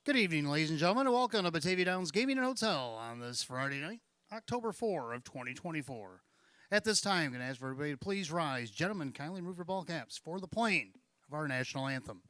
Good evening, ladies and gentlemen, and welcome to Batavia Downs Gaming and Hotel on this Friday night, October 4 of 2024. At this time, I'm going to ask for everybody to please rise. Gentlemen, kindly remove your ball caps for the playing of our national anthem.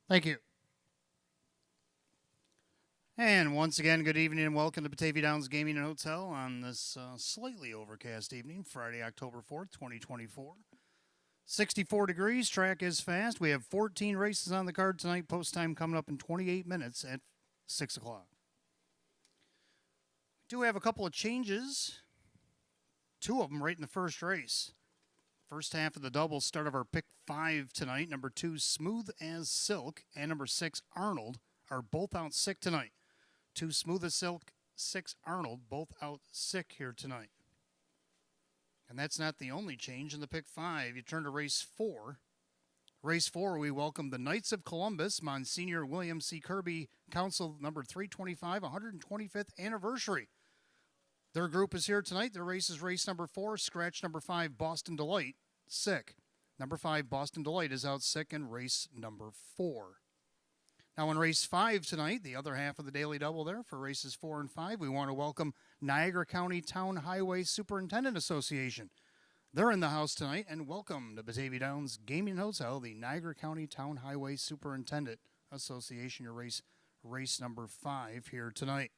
Thank you. And once again, good evening and welcome to Batavia Downs Gaming and Hotel on this slightly overcast evening, Friday, October 4th, 2024. 64 degrees, track is fast. We have 14 races on the card tonight, post time coming up in 28 minutes at 6 o'clock. We do have a couple of changes, two of them right in the first race. First half of the double start of our pick 5 tonight. Number 2, Smooth as Silk, and number 6, Arnold, are both out sick tonight. 2, Smooth as Silk, 6, Arnold, both out sick here tonight. And that's not the only change in the pick 5. You turn to race 4. Race 4, we welcome the Knights of Columbus, Monsignor William C. Kirby, Council number 325, 125th anniversary. Their group is here tonight. Their race is race number 4, scratch number 5, Boston Delight, sick. Number 5, Boston Delight, is out sick in race number 4. Now in race 5 tonight, the other half of the daily double there for races 4 and 5, we want to welcome Niagara County Town Highway Superintendent Association. They're in the house tonight, and welcome to Batavia Downs Gaming Hotel, the Niagara County Town Highway Superintendent Association, your race number 5 here tonight.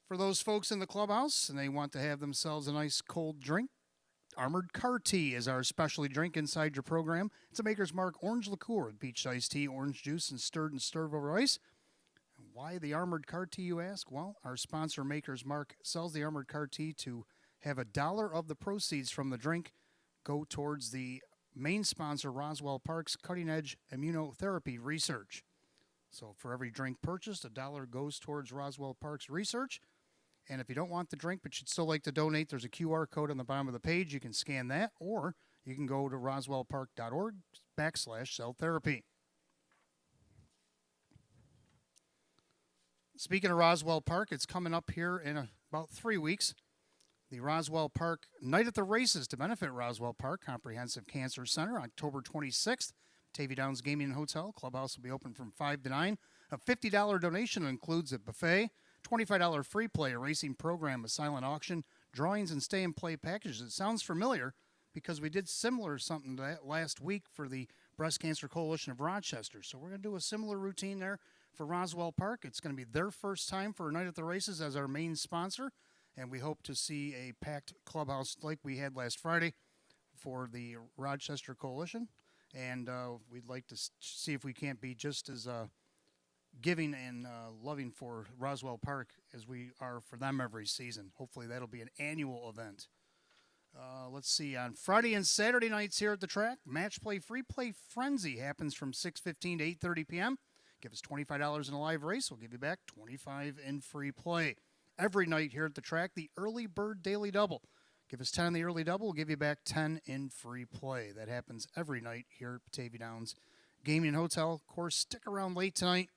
For those folks in the clubhouse and they want to have themselves a nice cold drink, Armored Car Tea is our specialty drink inside your program. It's a Maker's Mark orange liqueur with peach iced tea, orange juice, and stirred over ice. And why the Armored Car Tea, you ask? Well, our sponsor, Maker's Mark, sells the Armored Car Tea to have $1 of the proceeds from the drink go towards the main sponsor, Roswell Park's cutting-edge immunotherapy research. So for every drink purchased, $1 goes towards Roswell Park's research. And if you don't want the drink but you'd still like to donate, there's a QR code on the bottom of the page. You can scan that, or you can go to roswellpark.org/cell therapy. Speaking of Roswell Park, it's coming up here in about 3 weeks. The Roswell Park Night at the Races to benefit Roswell Park Comprehensive Cancer Center, October 26th. Batavia Downs Gaming and Hotel. Clubhouse will be open from 5 to 9. A $50 donation includes a buffet, $25 free play, a racing program, a silent auction, drawings, and stay-and-play packages. It sounds familiar because we did similar something to that last week for the Breast Cancer Coalition of Rochester. So we're going to do a similar routine there for Roswell Park. It's going to be their first time for a Night at the Races as our main sponsor, and we hope to see a packed clubhouse like we had last Friday for the Rochester Coalition. And we'd like to see if we can't be just as giving and loving for Roswell Park as we are for them every season. Hopefully that'll be an annual event. Let's see, on Friday and Saturday nights here at the track, Match Play Free Play Frenzy happens from 6:15 to 8:30 p.m. Give us $25 in a live race. We'll give you back $25 in free play. Every night here at the track, the Early Bird Daily Double. Give us 10 in the early double. We'll give you back 10 in free play. That happens every night here at Batavia Downs Gaming and Hotel. Of course, stick around late tonight.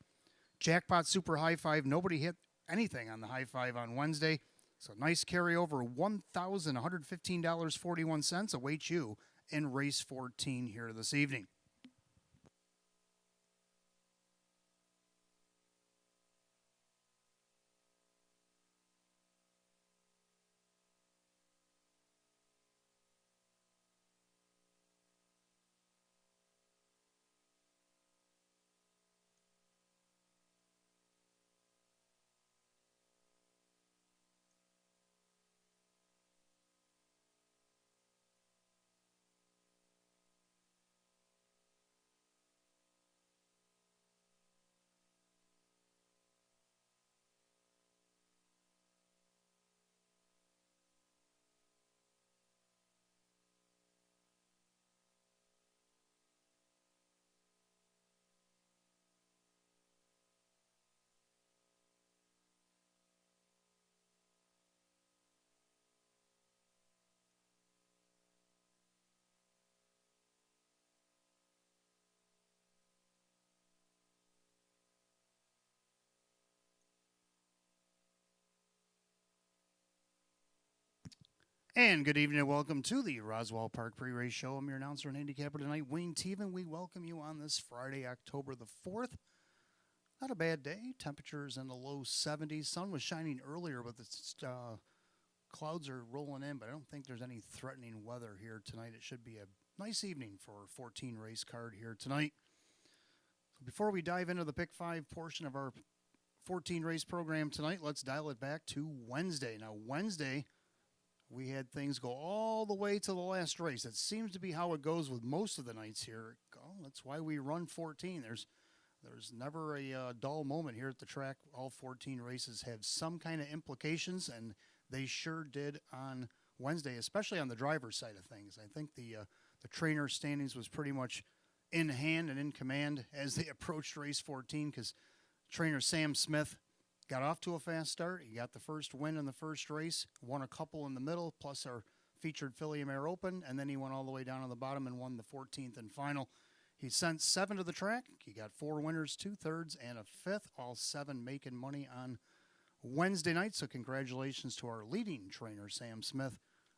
Jackpot Super High Five. Nobody hit anything on the High Five on Wednesday. So nice carryover, $1,115.41 awaits you in race 14 here this evening. And good evening and welcome to the Roswell Park Pre-Race Show. I'm your announcer and handicapper tonight, Wayne Teven. We welcome you on this Friday, October the 4th. Not a bad day. Temperatures in the low 70s. Sun was shining earlier, but the clouds are rolling in, but I don't think there's any threatening weather here tonight. It should be a nice evening for a 14 race card here tonight. So before we dive into the Pick 5 portion of our 14 race program tonight, let's dial it back to Wednesday. Now, Wednesday, we had things go all the way to the last race. That seems to be how it goes with most of the nights here. Oh, that's why we run 14. There's never a dull moment here at the track. All 14 races have some kind of implications, and they sure did on Wednesday, especially on the driver's side of things. I think the trainer standings was pretty much in hand and in command as they approached race 14 because trainer Sam Smith got off to a fast start. He got the first win in the first race, won a couple in the middle, plus our featured Filly Mare Open, and then he went all the way down on the bottom and won the 14th and final. He sent 7 to the track. He got 4 winners, 2 thirds, and a 5th, all 7 making money on Wednesday night. So congratulations to our leading trainer, Sam Smith,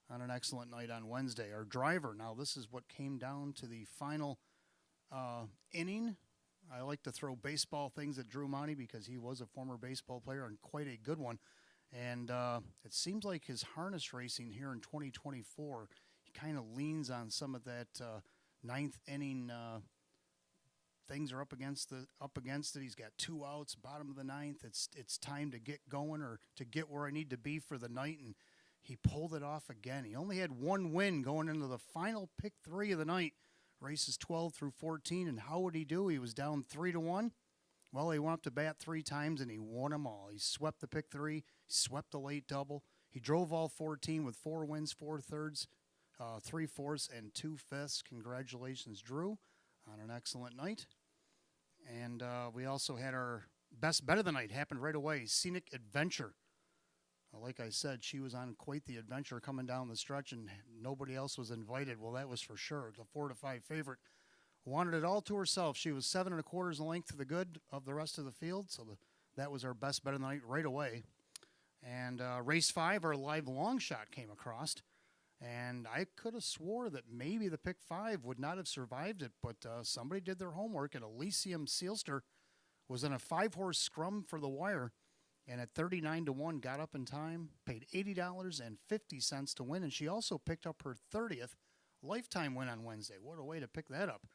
on an excellent night on Wednesday. Our driver, now this is what came down to the final inning. I like to throw baseball things at Drew Monty because he was a former baseball player and quite a good one. And it seems like his harness racing here in 2024, he kind of leans on some of that ninth inning. Things are up against it. He's got 2 outs, bottom of the ninth. It's time to get going or to get where I need to be for the night, and he pulled it off again. He only had 1 win going into the final pick 3 of the night. Races 12 through 14, and how would he do? He was down 3-1. Well, he went up to bat 3 times, and he won them all. He swept the pick 3, he swept the late double. He drove all 14 with 4 wins, 4 thirds, 3 fourths, and 2 fifths. Congratulations, Drew, on an excellent night. And we also had our best bet of the night happen right away, Scenic Adventure. Like I said, she was on quite the adventure coming down the stretch, and nobody else was invited. Well, that was for sure. The 4-5 favorite wanted it all to herself. She was 7 1/4 in length to the good of the rest of the field, so that was our best bet of the night right away. And race 5, our live long shot came across, and I could have swore that maybe the pick 5 would not have survived it, but somebody did their homework, and Elysium Sealster was in a 5-horse scrum for the wire. And at 39-1, got up in time, paid $80.50 to win, and she also picked up her 30th lifetime win on Wednesday. What a way to pick that up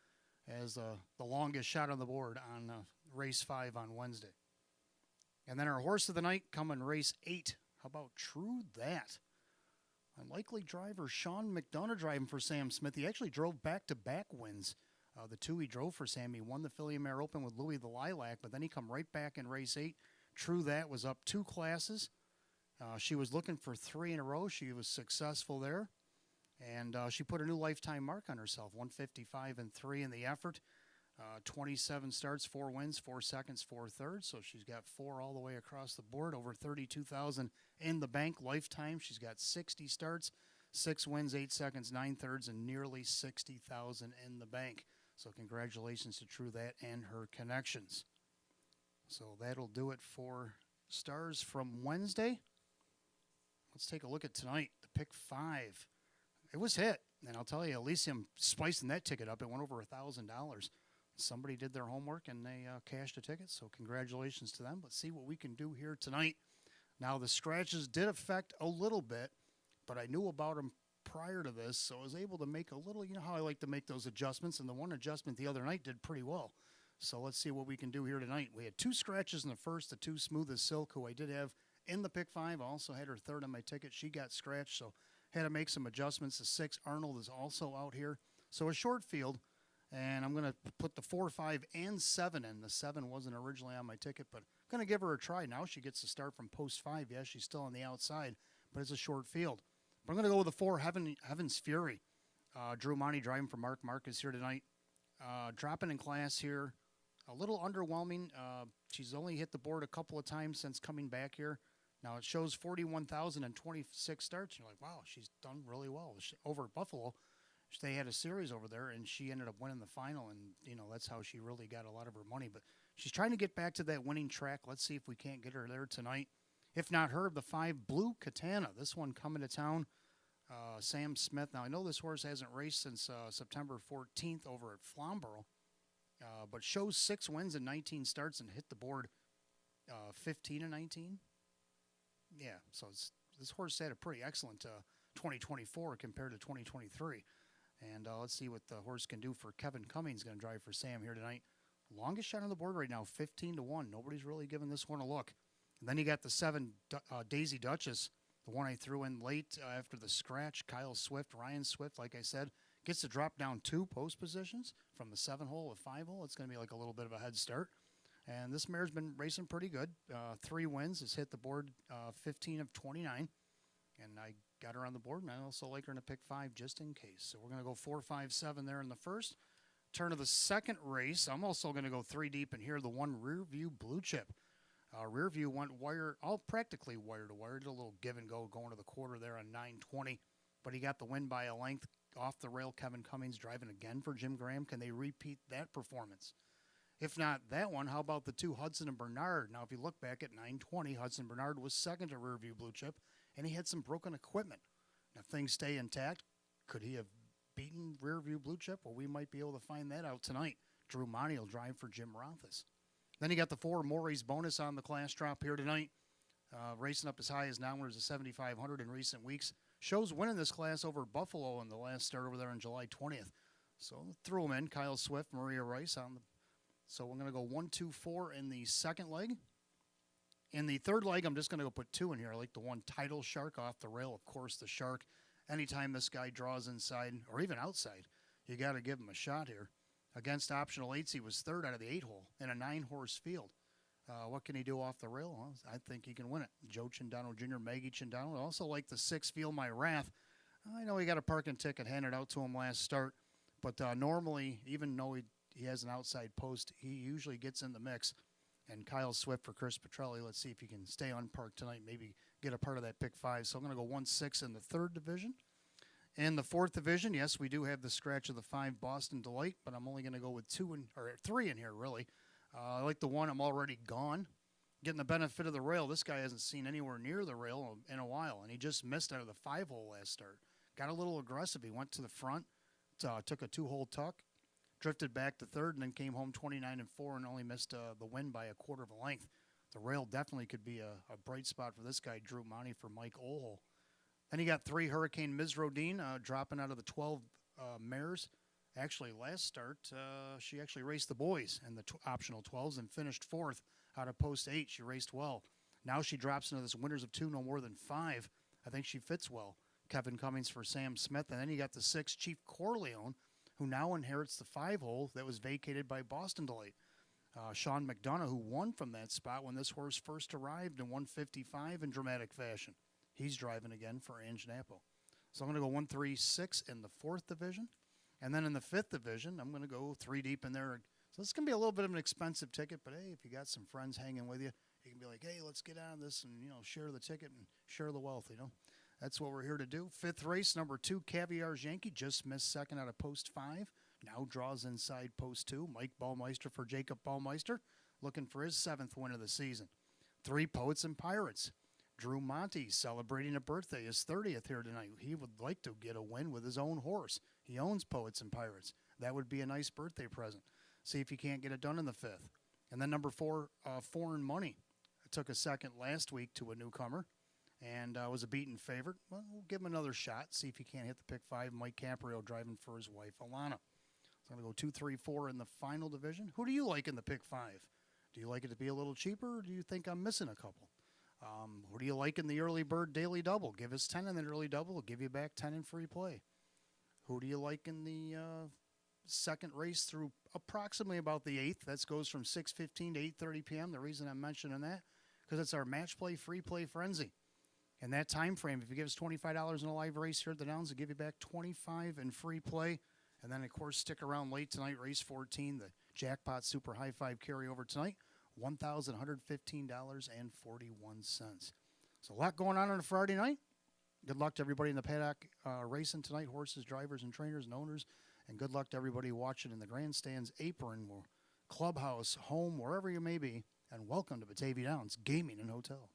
as the longest shot on the board on race 5 on Wednesday. And then our horse of the night come in race 8. How about True That? Unlikely driver Sean McDonough driving for Sam Smith. He actually drove back-to-back wins. The 2 he drove for Sam. He won the Filly Mare Open with Louis the Lilac, but then he come right back in race 8. True That was up 2 classes. She was looking for 3 in a row. She was successful there. And she put a new lifetime mark on herself, 155-3 in the effort. 27 starts, 4 wins, 4 seconds, 4 thirds. So she's got 4 all the way across the board, over 32,000 in the bank lifetime. She's got 60 starts, 6 wins, 8 seconds, 9 thirds, and nearly 60,000 in the bank. So congratulations to True That and her connections. So that'll do it for stars from Wednesday. Let's take a look at tonight. The pick 5. It was hit. And I'll tell you, at least him spicing that ticket up, it went over $1,000. Somebody did their homework and they cashed a ticket, so congratulations to them. Let's see what we can do here tonight. Now, the scratches did affect a little bit, but I knew about them prior to this, so I was able to make a little, you know how I like to make those adjustments, and the one adjustment the other night did pretty well. So let's see what we can do here tonight. We had 2 scratches in the first, the 2 Smooth as Silk, who I did have in the pick 5. I also had her third on my ticket. She got scratched, so had to make some adjustments. The 6 Arnold is also out here. So a short field, and I'm going to put the 4, 5, and 7 in. The 7 wasn't originally on my ticket, but I'm going to give her a try. Now she gets to start from post 5. Yeah, she's still on the outside, but it's a short field. But I'm going to go with the 4, Heaven's Fury. Drew Monty driving for Mark Marcus here tonight. Dropping in class here. A little underwhelming. She's only hit the board a couple of times since coming back here. Now it shows 41,026 starts. You're like, wow, she's done really well. Over at Buffalo, they had a series over there, and she ended up winning the final, and, you know, that's how she really got a lot of her money. But she's trying to get back to that winning track. Let's see if we can't get her there tonight. If not her, the 5 Blue Katana. This one coming to town. Sam Smith. Now, I know this horse hasn't raced since September 14th over at Flamborough, but shows 6 wins and 19 starts and hit the board 15 and 19. Yeah, so this horse had a pretty excellent 2024 compared to 2023. And let's see what the horse can do for Kevin Cummings. Going to drive for Sam here tonight. Longest shot on the board right now, 15-1. Nobody's really giving this one a look. And then you got the 7 Daisy Duchess, the one I threw in late after the scratch. Kyle Swift, Ryan Swift, like I said, gets to drop down 2 post positions from the 7-hole to 5-hole. It's going to be like a little bit of a head start. And this mare's been racing pretty good. 3 wins, has hit the board 15 of 29. And I got her on the board, and I also like her in a pick 5 just in case. So we're going to go 4, 5, 7 there in the first. Turn of the second race, I'm also going to go 3 deep in here, the 1 Rear View Blue Chip. Rear View went wire, all practically wire to wire. Did a little give and go going to the quarter there on 9:20. But he got the win by a length off the rail. Kevin Cummings driving again for Jim Graham. Can they repeat that performance? If not that one, how about the 2 Hudson and Bernard? Now, if you look back at 9:20, Hudson Bernard was second to Rear View Blue Chip, and he had some broken equipment. Now, if things stay intact, could he have beaten Rear View Blue Chip? Well, we might be able to find that out tonight. Drew Monty will drive for Jim Rothis. Then you got the 4 Maury's bonus on the class drop here tonight. Racing up as high as now, where's the 7,500 in recent weeks. Shows winning this class over Buffalo in the last start over there on July 20th. So threw them in. Kyle Swift, Maria Rice on the. So we're going to go 1, 2, 4 in the second leg. In the third leg, I'm just going to go put 2 in here. I like the 1 Title Shark off the rail. Of course, the Shark. Anytime this guy draws inside or even outside, you got to give him a shot here. Against optional 8s, he was 3rd out of the 8-hole in a 9-horse field. What can he do off the rail? Well, I think he can win it. Joe Chindano Jr., Maggie Chindano. I also like the 6 Feel My Wrath. I know he got a parking ticket handed out to him last start, but normally, even though he has an outside post, he usually gets in the mix. And Kyle Swift for Chris Petrelli. Let's see if he can stay unparked tonight, maybe get a part of that pick 5. So I'm going to go 1, 6 in the 3rd division. In the 4th division, yes, we do have the scratch of the 5 Boston Delight, but I'm only going to go with 3 in here, really. I like the 1 I'm already gone. Getting the benefit of the rail. This guy hasn't seen anywhere near the rail in a while, and he just missed out of the 5-hole last start. Got a little aggressive. He went to the front, took a 2-hole tuck, drifted back to 3rd, and then came home 29 and 4 and only missed the win by a quarter of a length. The rail definitely could be a bright spot for this guy, Drew Monty for Mike Olhol. Then you got 3 Hurricane Ms. Rodine dropping out of the 12 mares. Actually, last start, she actually raced the boys in the optional 12s and finished 4th out of post 8. She raced well. Now she drops into this winners of 2, no more than 5. I think she fits well. Kevin Cummings for Sam Smith. And then you got the 6 Chief Corleone, who now inherits the 5-hole that was vacated by Boston Delight. Sean McDonough, who won from that spot when this horse first arrived in 155 in dramatic fashion. He's driving again for Ange Napo. So I'm going to go 1, 3, 6 in the 4th division. And then in the 5th division, I'm going to go 3 deep in there. So it's going to be a little bit of an expensive ticket, but hey, if you got some friends hanging with you, you can be like, hey, let's get on this and, share the ticket and share the wealth, That's what we're here to do. 5th race, number 2, Caviar's Yankee, just missed 2nd out of post 5. Now draws inside post 2. Mike Ballmeister for Jacob Ballmeister, looking for his 7th win of the season. 3 Poets and Pirates. Drew Monty celebrating a birthday, his 30th here tonight. He would like to get a win with his own horse. He owns Poets and Pirates. That would be a nice birthday present. See if you can't get it done in the 5th. And then number 4, Foreign Money. It took a second last week to a newcomer and was a beaten favorite. Well, we'll give him another shot, see if he can't hit the pick 5. Mike Caprio driving for his wife, Alana. So I'm going to go 2, 3, 4 in the final division. Who do you like in the pick 5? Do you like it to be a little cheaper, or do you think I'm missing a couple? Who do you like in the early bird daily double? Give us 10 in the early double. We'll give you back 10 in free play. Who do you like in the second race through approximately about the 8th? That goes from 6:15 to 8:30 p.m. The reason I'm mentioning that, because it's our match play, free play frenzy. In that time frame, if you give us $25 in a live race here at the Downs, we'll give you back $25 in free play. And then, of course, stick around late tonight, race 14, the Jackpot Super High Five carryover tonight, $1,115.41. So a lot going on a Friday night. Good luck to everybody in the paddock racing tonight, horses, drivers, and trainers and owners. And good luck to everybody watching in the grandstands, apron, clubhouse, home, wherever you may be. And welcome to Batavia Downs Gaming and Hotel.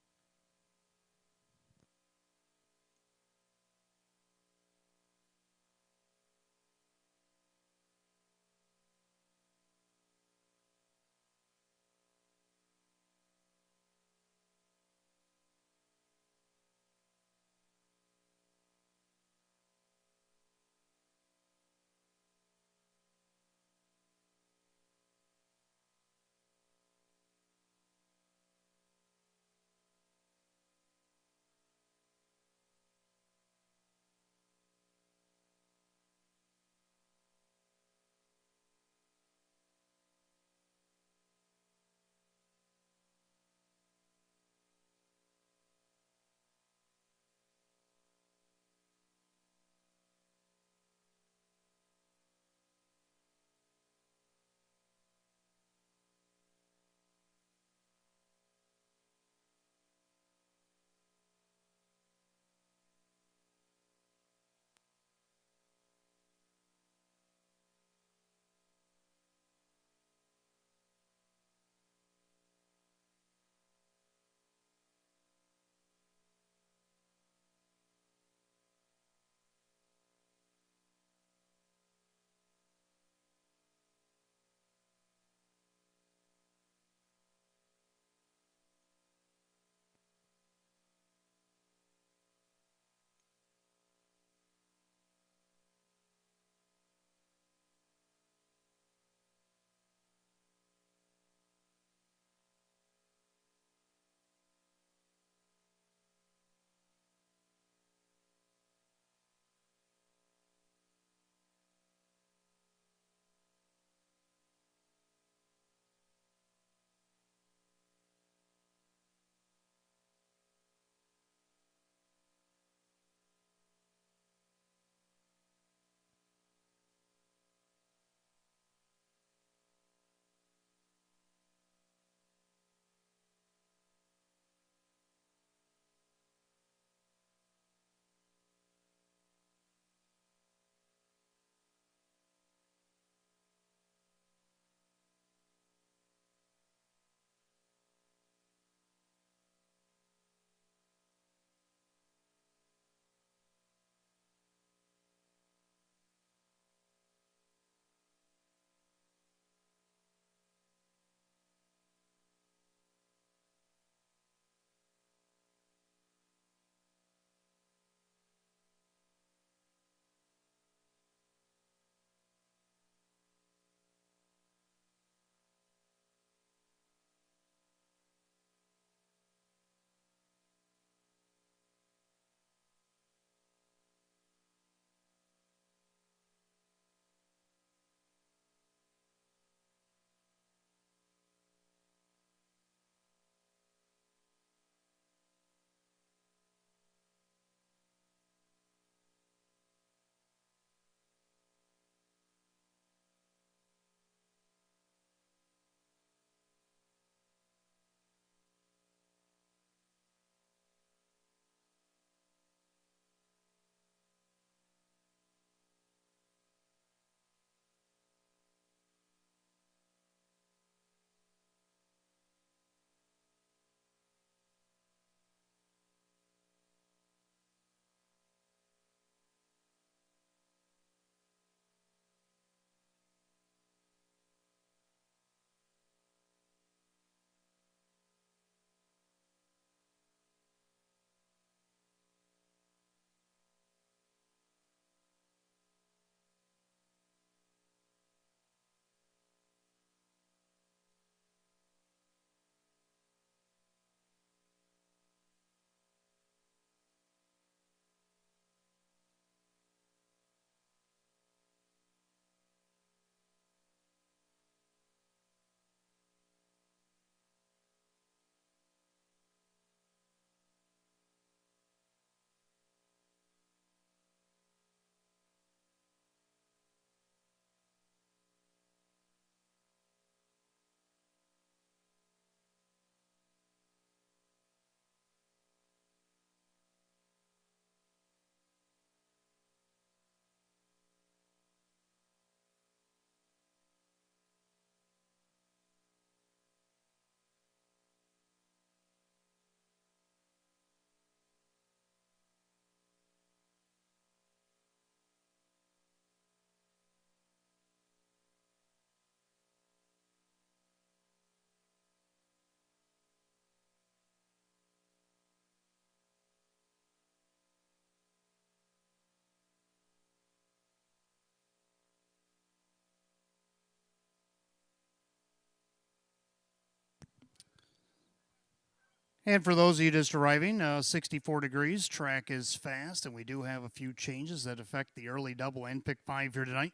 And for those of you just arriving, 64 degrees, track is fast, and we do have a few changes that affect the early double and pick 5 here tonight.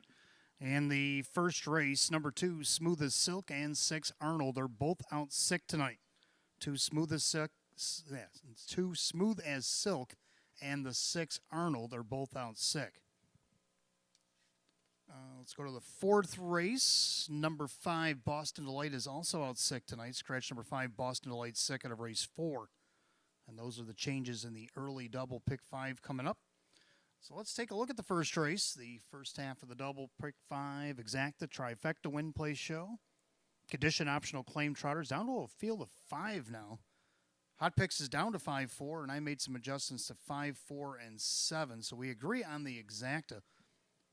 And the first race, number 2, Smooth as Silk, and 6, Arnold, are both out sick tonight. 2 Smooth as Silk, 2 Smooth as Silk, and the 6, Arnold, are both out sick. Let's go to the fourth race. Number 5, Boston Delight, is also out sick tonight. Scratch number 5, Boston Delight, sick out of race 4. And those are the changes in the early double pick 5 coming up. So let's take a look at the first race. The first half of the double pick 5 exacta trifecta win place show. Condition optional claim trotters down to a field of 5 now. Hot picks is down to 5-4, and I made some adjustments to 5, 4, and 7. So we agree on the exacta.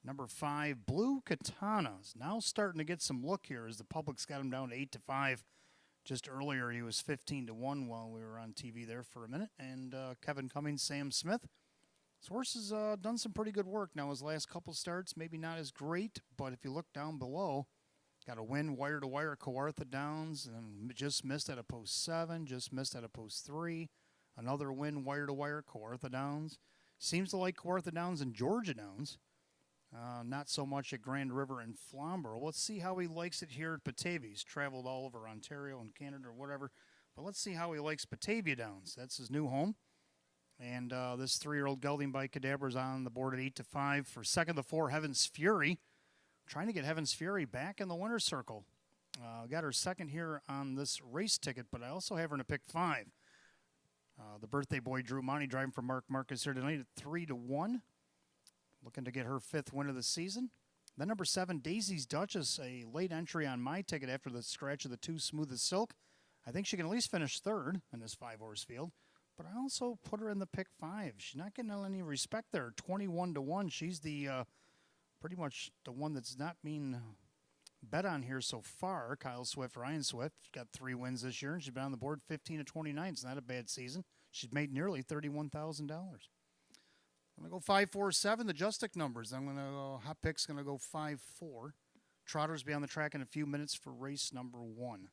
Number 5, Blue Katana, is now starting to get some look here as the public's got him down to 8-5. Just earlier, he was 15-1 while we were on TV there for a minute. And Kevin Cummings, Sam Smith. This horse has done some pretty good work. Now, his last couple starts, maybe not as great, but if you look down below, got a win wire-to-wire at Kawartha Downs, and just missed at a post 7, just missed at a post 3. Another win wire-to-wire, Kawartha Downs. Seems to like Kawartha Downs and Georgia Downs. Not so much at Grand River and Flamborough. Let's see how he likes it here at Batavia. He's traveled all over Ontario and Canada or whatever. But let's see how he likes Batavia Downs. That's his new home. And this 3-year-old gelding by Cadabra is on the board at 8-5. For second to 4, Heaven's Fury. Trying to get Heaven's Fury back in the winner's circle. Got her second here on this race ticket, but I also have her in a pick 5. The birthday boy Drew Monty driving for Mark Marcus here tonight at 3-1. Looking to get her 5th win of the season. Then number 7, Daisy's Duchess, a late entry on my ticket after the scratch of the 2 Smooth as Silk. I think she can at least finish 3rd in this 5-horse field. But I also put her in the pick 5. She's not getting any respect there. 21-1. She's the pretty much the one that's not being bet on here so far. Kyle Swift, Ryan Swift, got 3 wins this year, and she's been on the board 15-29. It's not a bad season. She's made nearly $31,000. I'm going to go 5, 4, 7, the Justic numbers. I'm going to go, Hot Pick's going to go 5, 4. Trotters be on the track in a few minutes for race number 1.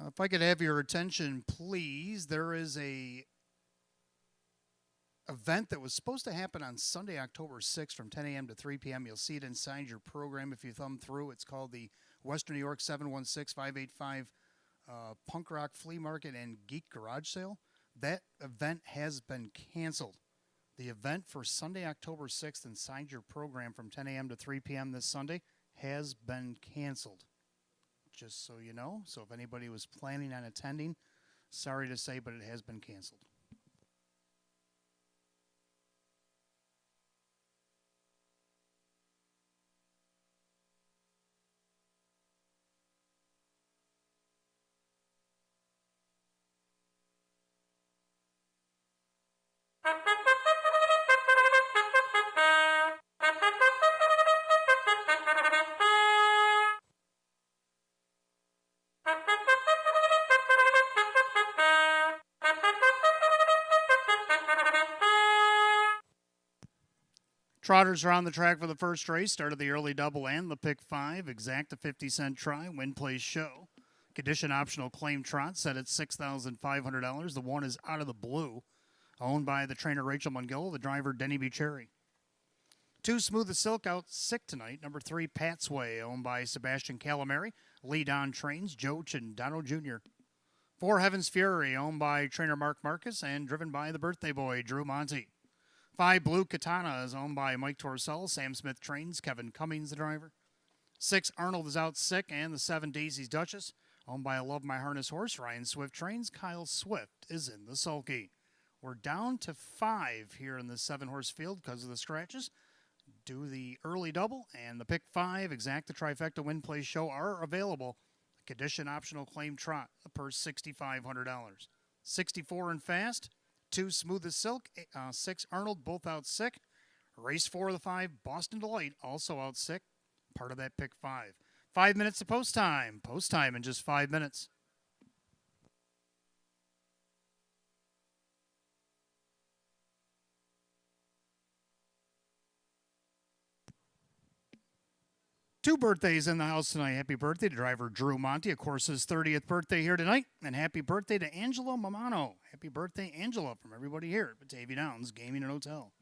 If I could have your attention, please, there is a event that was supposed to happen on Sunday, October 6th from 10 a.m. to 3 p.m. You'll see it inside your program if you thumb through. It's called the Western New York 716-585 Punk Rock Flea Market and Geek Garage Sale. That event has been canceled. The event for Sunday, October 6th inside your program from 10 a.m. to 3 p.m. this Sunday has been canceled. Just so you know. So if anybody was planning on attending, sorry to say, but it has been canceled. Trotters are on the track for the first race. Started the early double and the pick 5. Exact a 50-cent try. Win, place, show. Condition optional claim trot set at $6,500. The one is Out of the Blue, owned by the trainer Rachel Mungill, the driver Denny B. Cherry. 2 Smooth as Silk out sick tonight. Number 3 Pat's Way, owned by Sebastian Calamari. Lead on trains Joe Chandano Jr. 4 Heaven's Fury, owned by trainer Mark Marcus and driven by the birthday boy Drew Monty. 5 Blue Katana is owned by Mike Torcell. Sam Smith trains. Kevin Cummings, the driver. 6 Arnold is out sick. And the 7 Daisy's Duchess, owned by I Love My Harness horse. Ryan Swift trains. Kyle Swift is in the sulky. We're down to 5 here in the 7-horse field because of the scratches. Do the early double and the pick 5. Exact the trifecta win place show are available. The condition optional claim trot. The purse $6,500. 64 and fast. 2 Smooth as Silk, 6 Arnold, both out sick. Race 4 of the 5, Boston Delight, also out sick. Part of that pick 5. 5 minutes to post time. Post time in just 5 minutes. Two birthdays in the house tonight. Happy birthday to driver Drew Monty, of course, his 30th birthday here tonight. And happy birthday to Angela Mamano. Happy birthday, Angela, from everybody here at Batavia Downs Gaming and Hotel.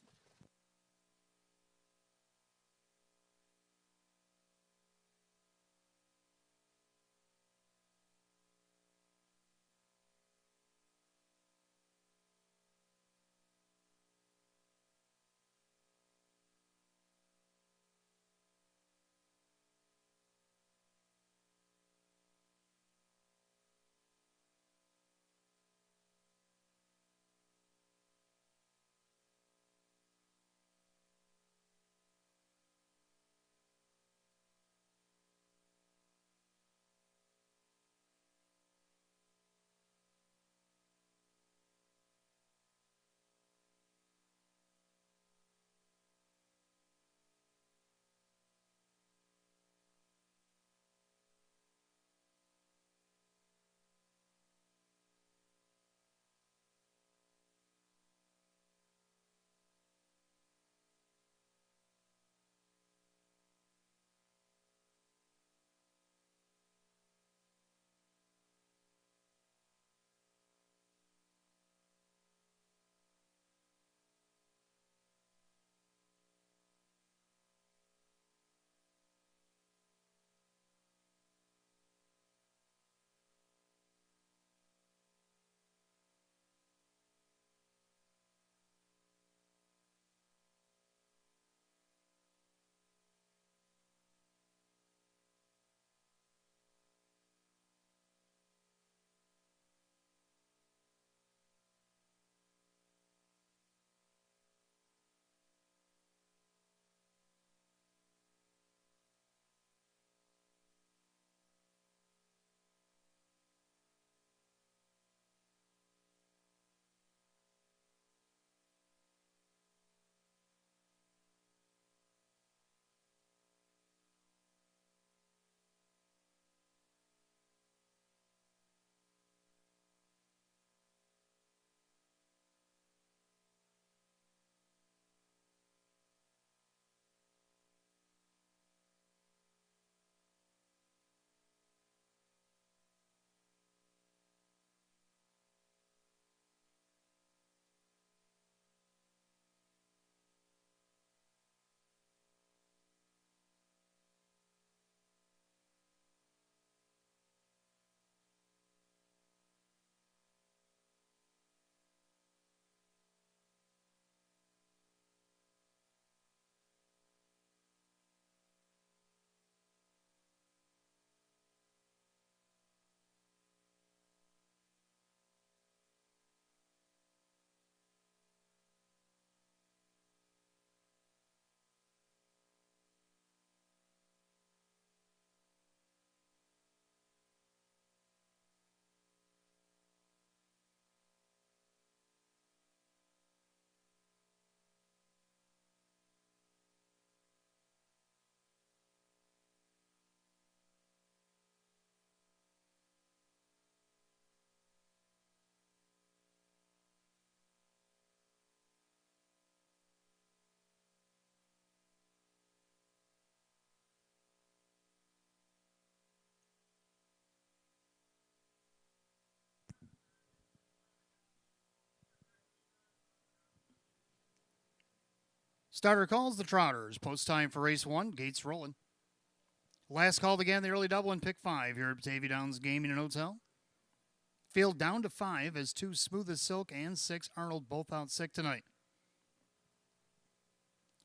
Starter calls the Trotters. Post time for race 1. Gates rolling. Last call again, the early double in pick 5 here at Batavia Downs Gaming and Hotel. Field down to 5 as 2 Smooth as Silk and 6 Arnold both out sick tonight.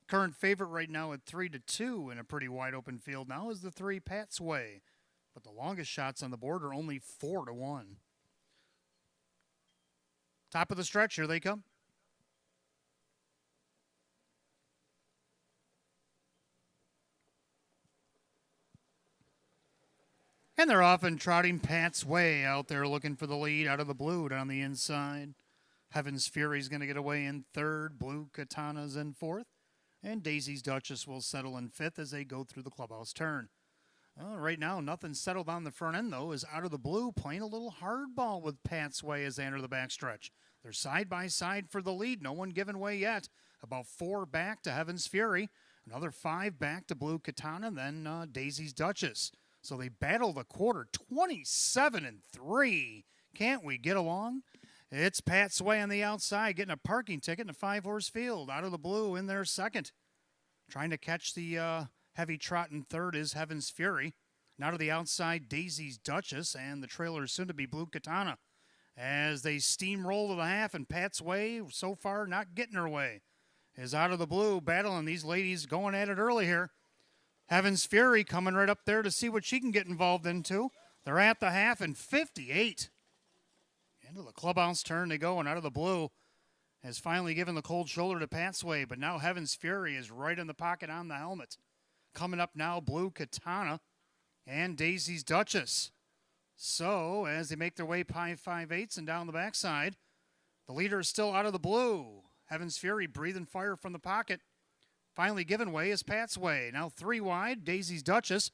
Current favorite right now at 3-2 in a pretty wide open field now is the 3 Pat's Way. But the longest shots on the board are only 4-1. Top of the stretch, here they come. And they're often trotting Pat's Way out there looking for the lead out of the blue down the inside. Heaven's Fury's going to get away in 3rd. Blue Katana's in 4th. And Daisy's Duchess will settle in 5th as they go through the clubhouse turn. Right now, nothing settled on the front end, though, is Out of the Blue playing a little hardball with Pat's Way as they enter the backstretch. They're side by side for the lead. No one giving way yet. About 4 back to Heaven's Fury. Another 5 back to Blue Katana, and then Daisy's Duchess. So they battle the quarter 27-3. Can't we get along? It's Pat's Way on the outside, getting a parking ticket in a 5-horse field. Out of the Blue in their 2nd. Trying to catch the heavy trot in 3rd is Heaven's Fury. Now to the outside, Daisy's Duchess, and the trailer is soon to be Blue Katana. As they steamroll to the half, and Pat's Way, so far, not getting her way. Is Out of the Blue battling these ladies going at it early here. Heaven's Fury coming right up there to see what she can get involved into. They're at the half and 58. Into the clubhouse turn they go, and Out of the Blue has finally given the cold shoulder to Pat's Way, but now Heaven's Fury is right in the pocket on the helmet. Coming up now, Blue Katana and Daisy's Duchess. So, as they make their way 5/5/8 and down the backside, the leader is still Out of the Blue. Heaven's Fury breathing fire from the pocket. Finally given way is Pat's Way. Now 3 wide, Daisy's Duchess.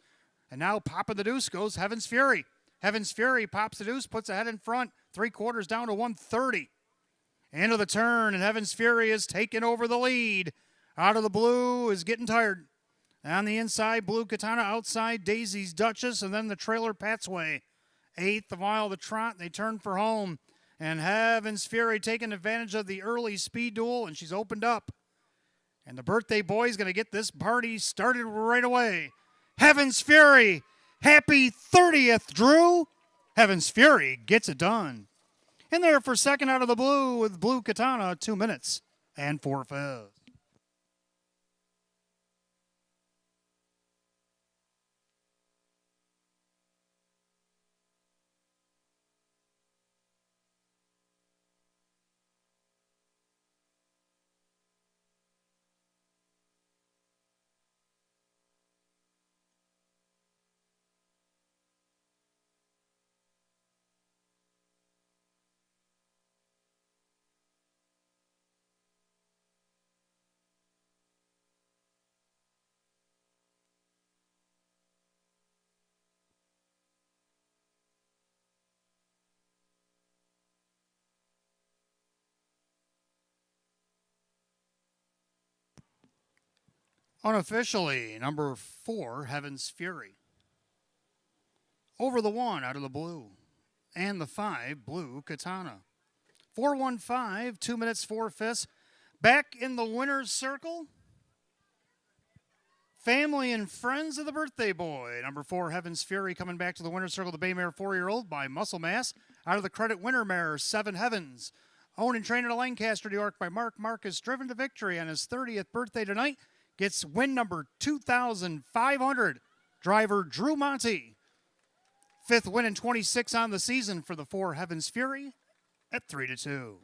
And now popping the deuce goes Heaven's Fury. Heaven's Fury pops the deuce, puts a head in front. 3/4 down to 130. End of the turn, and Heaven's Fury is taking over the lead. Out of the Blue is getting tired. On the inside, Blue Katana. Outside, Daisy's Duchess. And then the trailer, Pat's Way. 8th, the mile of the trot. They turn for home. And Heaven's Fury taking advantage of the early speed duel, and she's opened up. And the birthday boy is going to get this party started right away. Heaven's Fury. Happy 30th, Drew. Heaven's Fury gets it done. In there for 2nd Out of the Blue with Blue Katana, 2 minutes and 4/5. Unofficially, number 4, Heaven's Fury. Over the 1, Out of the Blue. And the 5, Blue Katana. 4:15, 2 minutes, 4/5. Back in the winner's circle, family and friends of the birthday boy. Number 4, Heaven's Fury, coming back to the winner's circle, the bay mare 4-year-old by Muscle Mass. Out of the credit winner mare, 7 Heavens. Owned and trained in Lancaster, New York by Mark Marcus, driven to victory on his 30th birthday tonight. Gets win number 2,500. Driver Drew Monty. 5th win in 26 on the season for the 4 Heaven's Fury at 3-2.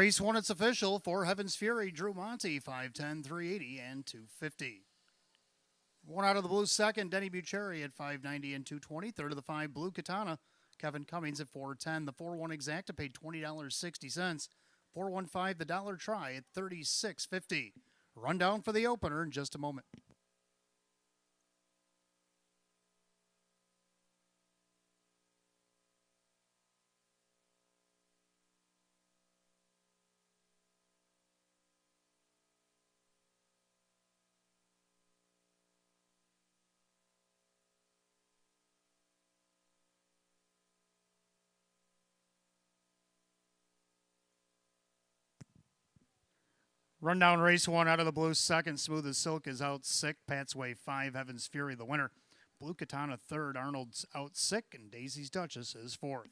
Race 1, it's official. For Heaven's Fury, Drew Monty, 5'10", 380, and 250. One out of the blue second, Denny Bucheri at 5'90 and 220. Third of the 5, Blue Katana, Kevin Cummings at 4'10". The 4-1 Exacta paid $20.60. 415, the dollar try at $36.50. Rundown for the opener in just a moment. Rundown race 1 out of the blue second. Smooth as Silk is out sick. Pat's Way 5, Heaven's Fury the winner. Blue Katana third. Arnold's out sick. And Daisy's Duchess is fourth.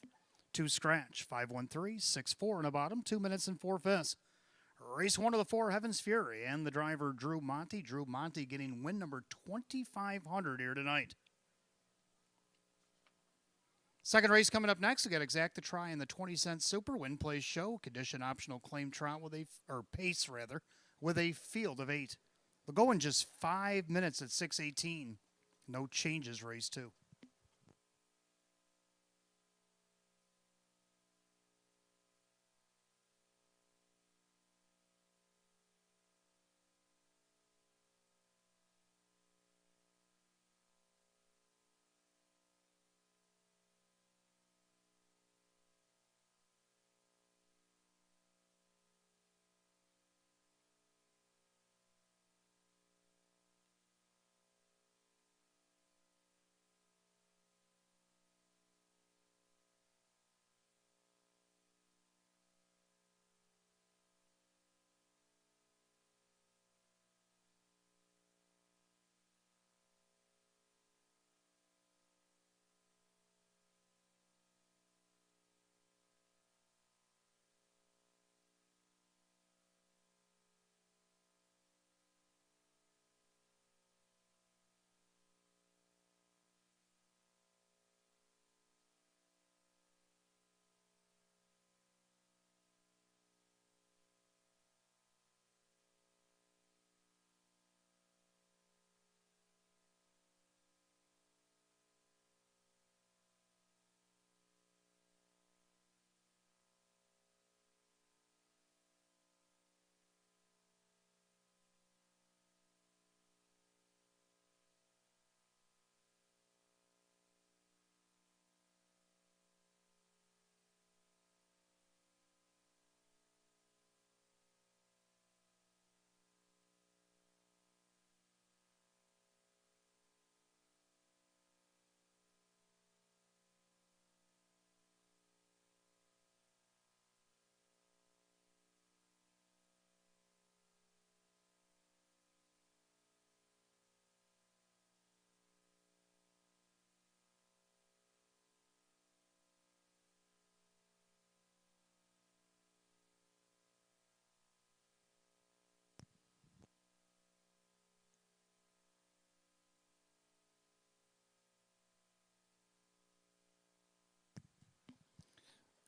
2 scratch. 513, 6-4 in the bottom. 2 minutes and 4 fifths. Race 1 of the 4, Heaven's Fury. And the driver, Drew Monty. Drew Monty getting win number 2,500 here tonight. Second race coming up next. We got Exacta Try in the 20-cent Super Win Play Show. Condition optional claim trot with pace with a field of 8. We'll go in just 5 minutes at 6:18. No changes, race 2.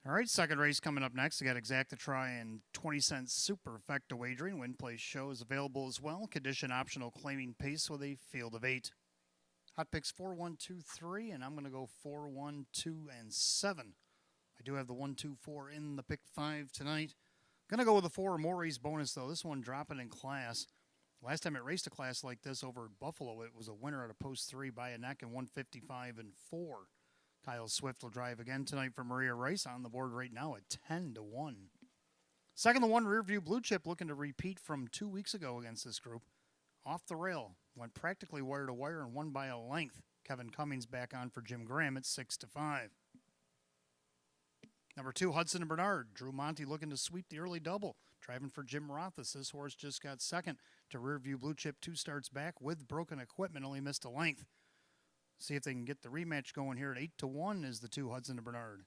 All right, second race coming up next. We got Exacta Try and 20-cent Super Effecta Wagering. Win Play Show is available as well. Condition optional claiming pace with a field of 8. Hot picks 4, 1, 2, 3, and I'm going to go 4, 1, 2, and 7. I do have the 1, 2, 4 in the pick 5 tonight. Going to go with the 4 Maury's bonus, though. This one dropping in class. Last time it raced a class like this over at Buffalo, it was a winner at a post 3 by a neck in 155 and 4. Kyle Swift will drive again tonight for Maria Rice on the board right now at 10-1. Second to 1 rear view blue chip looking to repeat from 2 weeks ago against this group. Off the rail, went practically wire to wire and won by a length. Kevin Cummings back on for Jim Graham at 6-5. Number 2, Hudson and Bernard. Drew Monty looking to sweep the early double. Driving for Jim Rothus. This horse just got second to rear view blue chip 2 starts back with broken equipment, only missed a length. See if they can get the rematch going here at 8-1 is the 2 Hudson and Bernard.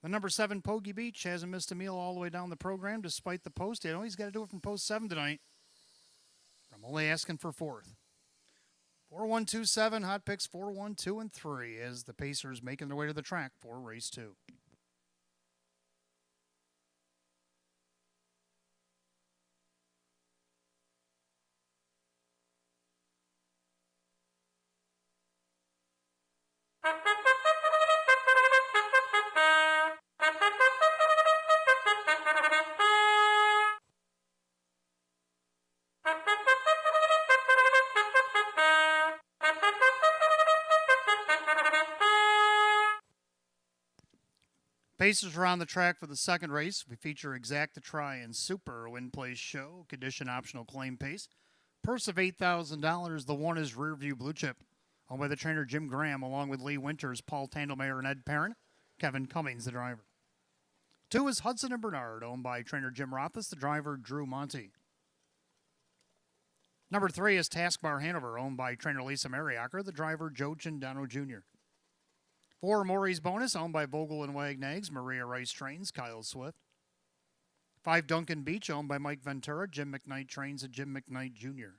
The number 7 Pogie Beach hasn't missed a meal all the way down the program despite the post. You know, he's got to do it from post 7 tonight. I'm only asking for 4th. 4, 1, 2, 7. Hot picks 4, 1, 2, and 3 as the Pacers making their way to the track for race 2. Paces are on the track for the second race. We feature Exact to Try and Super Win Place Show, condition optional claim pace. Purse of $8,000. The one is Rearview Blue Chip, owned by the trainer Jim Graham, along with Lee Winters, Paul Tandelmayer, and Ed Perrin. Kevin Cummings, the driver. 2 is Hudson and Bernard, owned by trainer Jim Rothfuss, the driver Drew Monty. Number 3 is Taskbar Hanover, owned by trainer Lisa Mariacker, the driver Joe Cindano Jr. 4, Maury's Bonus, owned by Vogel and Wagnags, Maria Rice Trains, Kyle Swift. 5, Duncan Beach, owned by Mike Ventura, Jim McKnight Trains, and Jim McKnight Jr.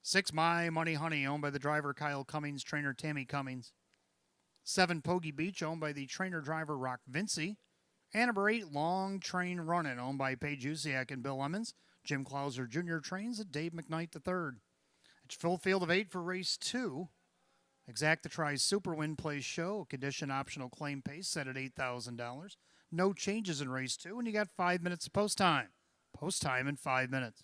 6, My Money Honey, owned by the driver Kyle Cummings, trainer Tammy Cummings. 7, Pogey Beach, owned by the trainer-driver Rock Vinci. And number 8, Long Train Runnin', owned by Paige Usiak and Bill Emmons, Jim Clauser Jr. Trains, and Dave McKnight III. It's full field of 8 for race 2. Exact to Try Super Win Place Show, condition optional claim pace set at $8,000. No changes in race 2, and you got 5 minutes of post time. Post time in 5 minutes.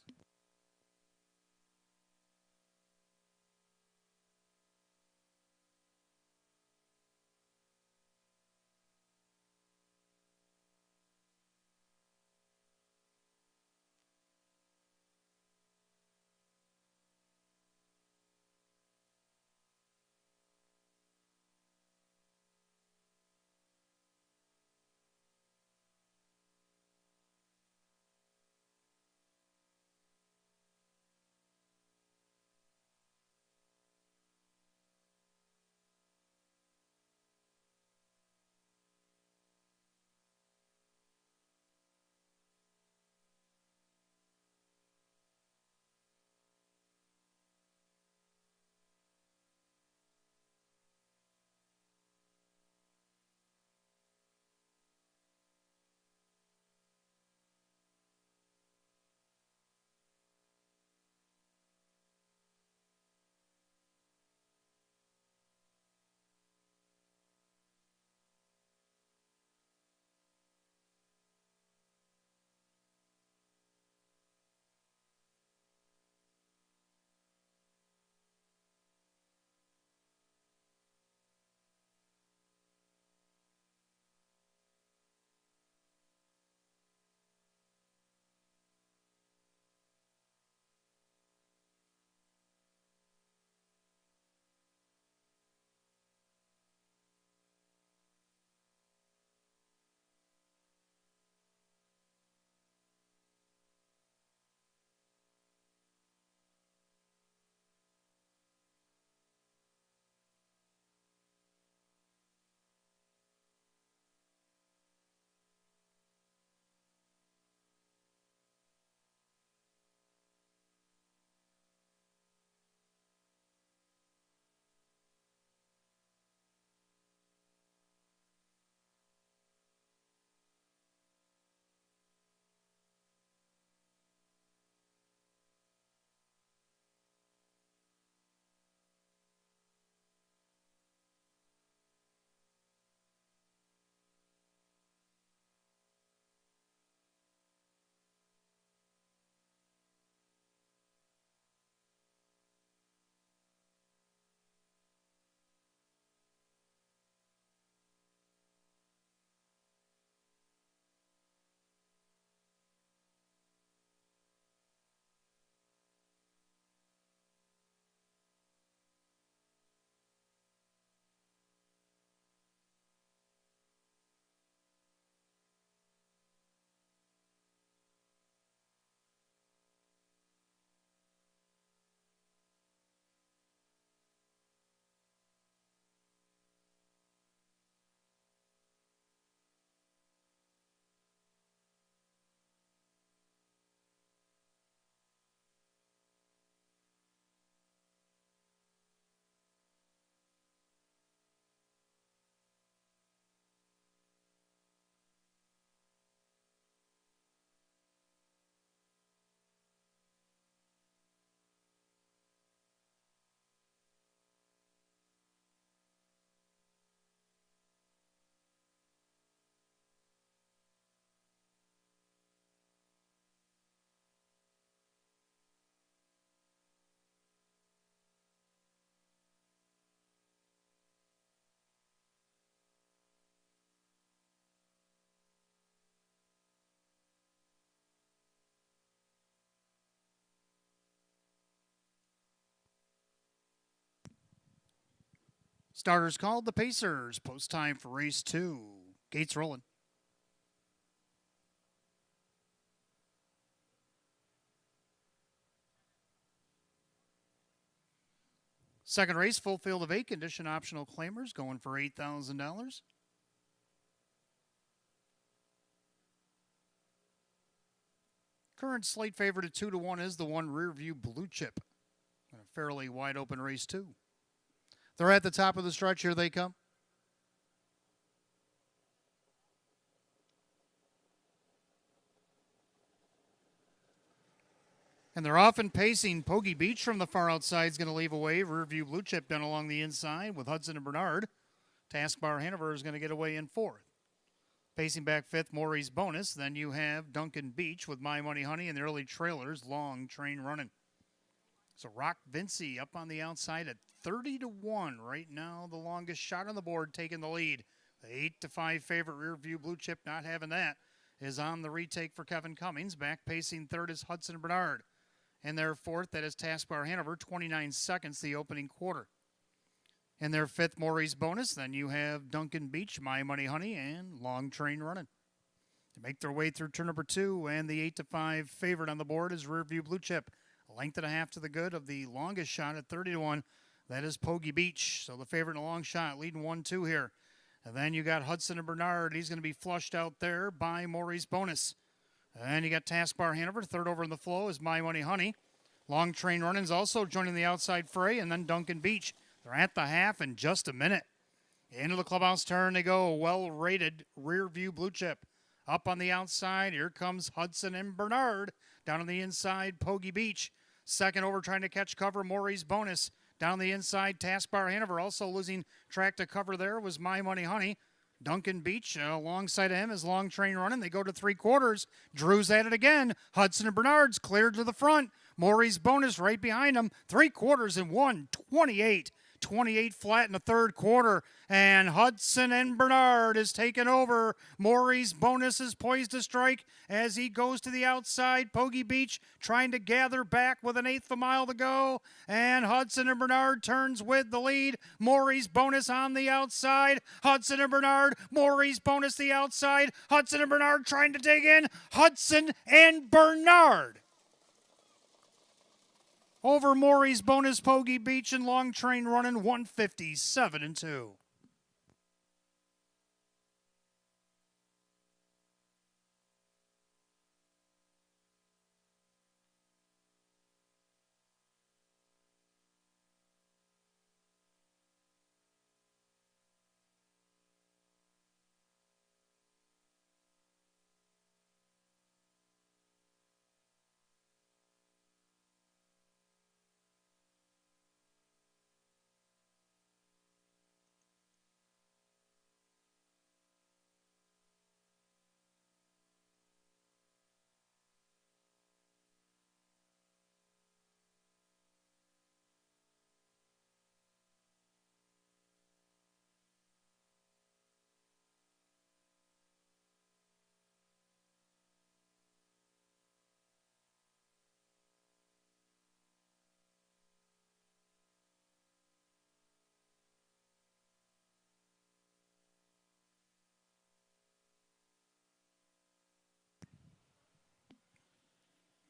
Starters called, the Pacers. Post time for race 2. Gates rolling. Second race, full field of 8, condition optional claimers going for $8,000. Current slate favorite at 2-1 is the one Rear View Blue Chip. In a fairly wide open race, too. They're at the top of the stretch. Here they come. And they're often pacing. Poggy Beach from the far outside is going to leave away. Rear View Blue Chip down along the inside with Hudson and Bernard. Taskbar Hanover is going to get away in 4th. Pacing back 5th, Maury's Bonus. Then you have Duncan Beach with My Money Honey and the early trailers, Long Train Running. So Rock Vinci up on the outside at 30-1 right now. The longest shot on the board taking the lead. The 8-5 favorite Rear View Blue Chip not having that is on the retake for Kevin Cummings. Back pacing 3rd is Hudson and Bernard. And their 4th, that is Taskbar Hanover, 29 seconds the opening quarter. In their 5th, Maury's Bonus. Then you have Duncan Beach, My Money Honey, and Long Train Running. They make their way through turn number 2, and the 8-5 favorite on the board is Rear View Blue Chip. A length and a half to the good of the longest shot at 30-1. That is Poggy Beach. So the favorite in a long shot, leading 1-2 here. And then you got Hudson and Bernard. He's going to be flushed out there by Maury's Bonus. And you got Taskbar Hanover. 3rd over in the flow is My Money Honey. Long Train Running's also joining the outside fray. And then Duncan Beach. They're at the half in just a minute. Into the clubhouse turn they go. Well-rated Rear View Blue Chip. Up on the outside, here comes Hudson and Bernard. Down on the inside, Poggy Beach. 2nd over trying to catch cover, Maury's Bonus. Down the inside, Taskbar Hanover also losing track to cover there was My Money Honey. Duncan Beach alongside of him is Long Train Running. They go to 3/4. Drew's at it again. Hudson and Bernard's cleared to the front. Maury's Bonus right behind him. 3/4 and 1:28. 28 flat in the 3rd quarter. And Hudson and Bernard is taken over. Maury's Bonus is poised to strike as he goes to the outside. Poggy Beach trying to gather back with 1/8 of a mile to go. And Hudson and Bernard turns with the lead. Maury's Bonus on the outside. Hudson and Bernard. Maury's Bonus the outside. Hudson and Bernard trying to dig in. Hudson and Bernard over Maury's Bonus, Poggy Beach, and Long Train Running 157-2.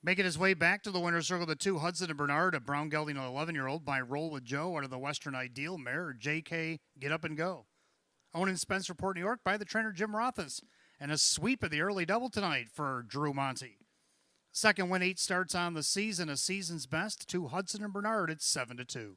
Making his way back to the winner's circle, the 2 Hudson and Bernard, a brown gelding 11-year-old by Roll with Joe out of the Western Ideal mare, JK Get Up and Go. Owen and Spence Report New York by the trainer Jim Rothas. And a sweep of the early double tonight for Drew Monty. Second win, 8 starts on the season, a season's best. 2 Hudson and Bernard at 7-2.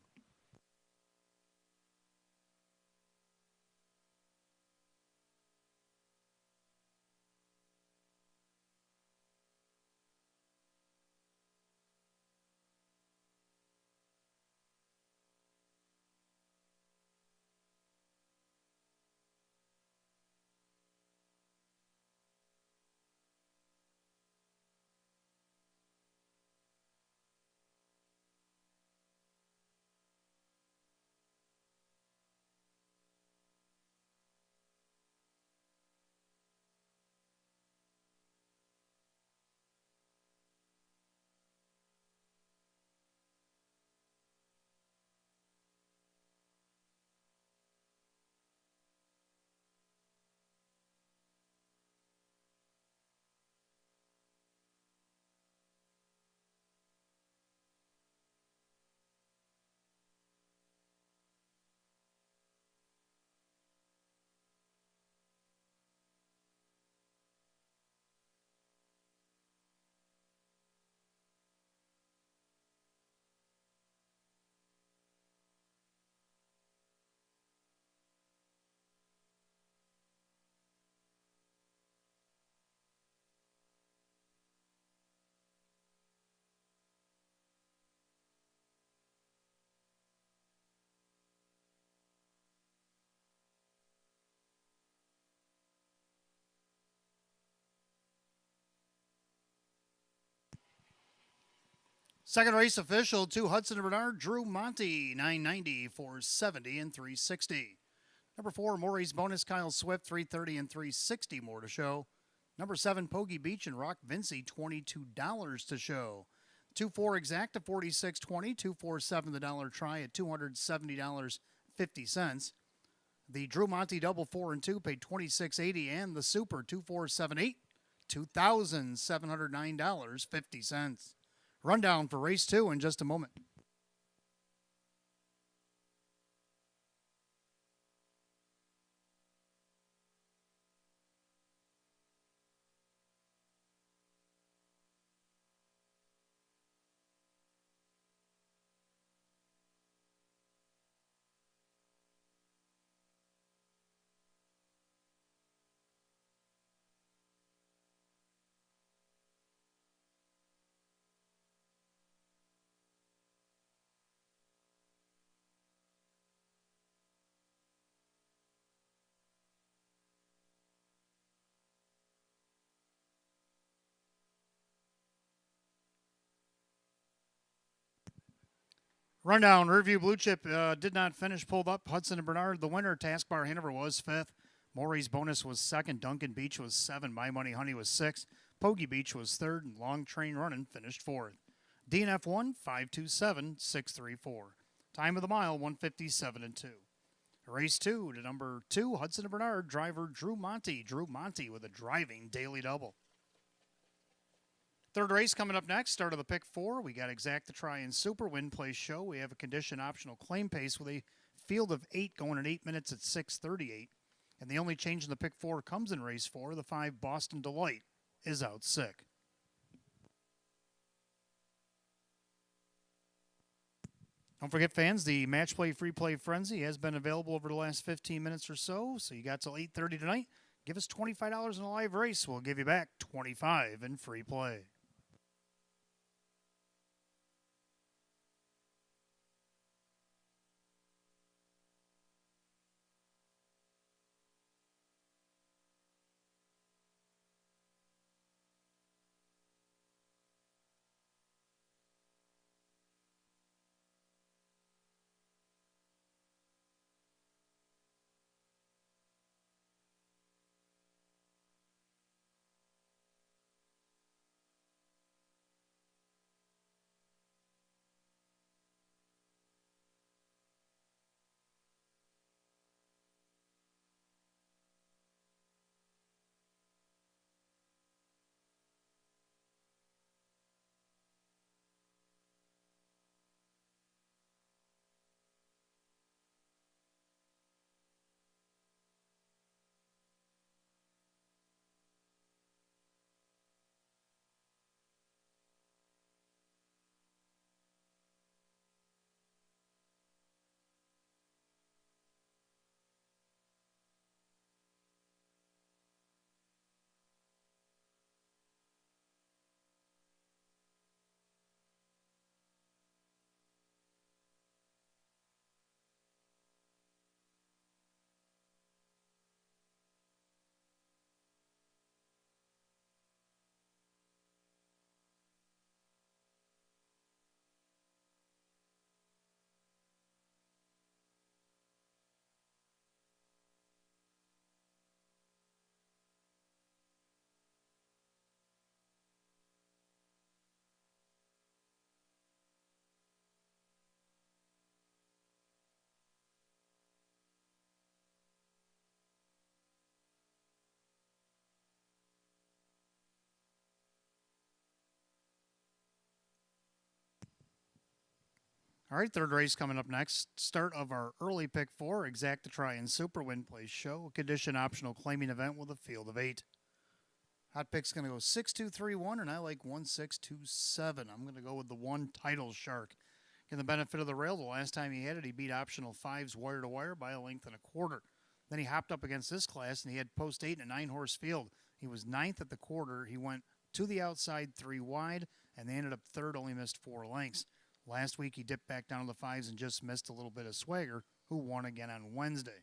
Second race official, 2 Hudson and Bernard, Drew Monty, 990, 470, and 360. Number 4, Maury's Bonus, Kyle Swift, 330 and 360 more to show. Number 7, Poggy Beach and Rock Vinci, $22 to show. 2-4 Exacta, $46.20. 2-4-7 the dollar try at $270.50. The Drew Monty double 4 and 2 paid $26.80, and the Super 2-4-7-8, $2,709.50. Rundown for race 2 in just a moment. Rundown, Rearview Blue Chip did not finish, pulled up. Hudson and Bernard, the winner. Taskbar Hanover was 5th. Maury's Bonus was 2nd. Duncan Beach was 7th. My Money Honey was 6th. Poggy Beach was 3rd. And Long Train Running finished 4th. DNF 1, 527.634. Time of the mile, 157 and 2. Race 2 to number 2, Hudson and Bernard, driver Drew Monty. Drew Monty with a driving daily double. Third race coming up next, start of the pick 4. We got Exacta Try and Super Win Place Show. We have a condition optional claim pace with a field of 8 going in 8 minutes at 6:38. And the only change in the pick 4 comes in race 4. The 5 Boston Delight is out sick. Don't forget, fans, the Match Play Free Play Frenzy has been available over the last 15 minutes or so. So you got till 8:30 tonight. Give us $25 in a live race. We'll give you back $25 in free play. All right, third race coming up next. Start of our early pick 4, Exacta Try and Super Win Place Show. A condition optional claiming event with a field of 8. Hot pick's going to go 6-2-3-1, and I like 1-6-2-7. I'm going to go with the 1 Title Shark. Getting the benefit of the rail, the last time he had it, he beat optional 5s wire to wire by a length and a quarter. Then he hopped up against this class, and he had post 8 in a 9-horse field. He was 9th at the quarter. He went to the outside 3 wide, and they ended up 3rd, only missed 4 lengths. Last week, he dipped back down to the 5s and just missed a little bit of Swagger, who won again on Wednesday.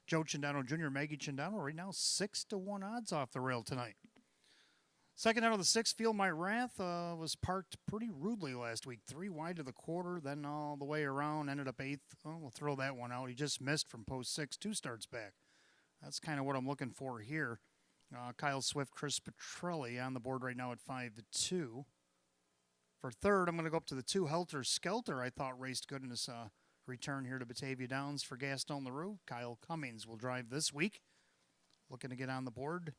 Joe Chindano Jr., Maggie Chindano, right now 6-1 odds off the rail tonight. Second out of the sixth, Feel My Wrath, was parked pretty rudely last week. 3 wide to the quarter, then all the way around, ended up eighth. Oh, we'll throw that one out. He just missed from post 6, 2 starts back. That's kind of what I'm looking for here. Kyle Swift, Chris Petrelli on the board right now at 5-2. For third, I'm going to go up to the 2, Helter Skelter. I thought raced good in his return here to Batavia Downs for Gaston Leroux. Kyle Cummings will drive this week. Looking to get on the board.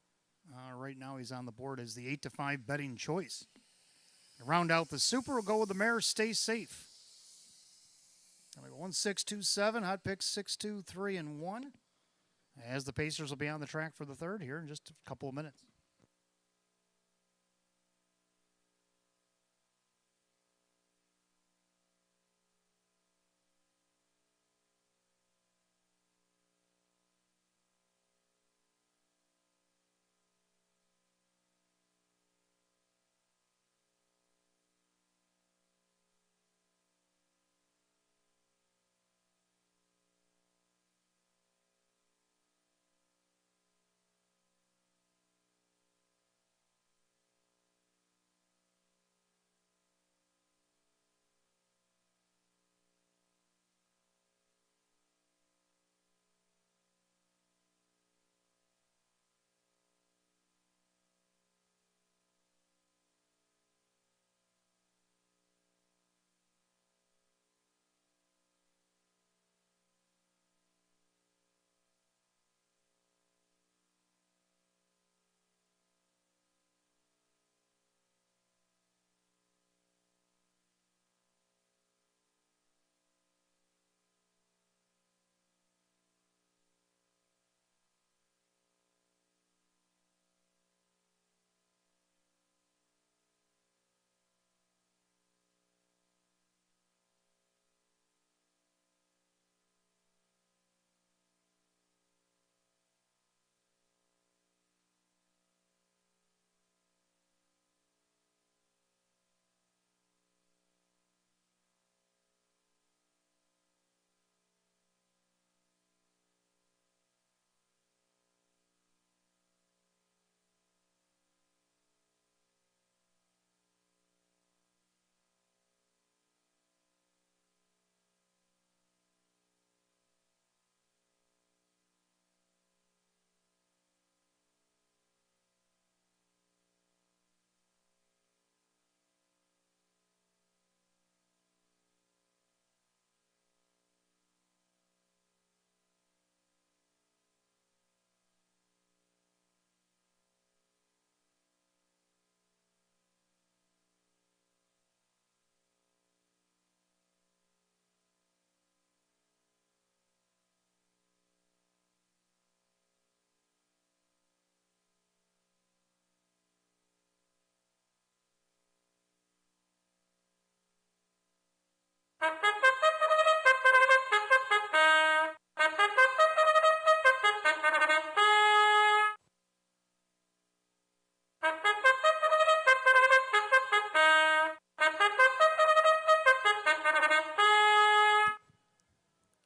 Right now he's on the board as the 8-5 betting choice. To round out the Super, we'll go with the mare Stay Safe. 1, 6, 2, 7. Hot picks 6, 2, 3, and 1. As the Pacers will be on the track for the third here in just a couple of minutes.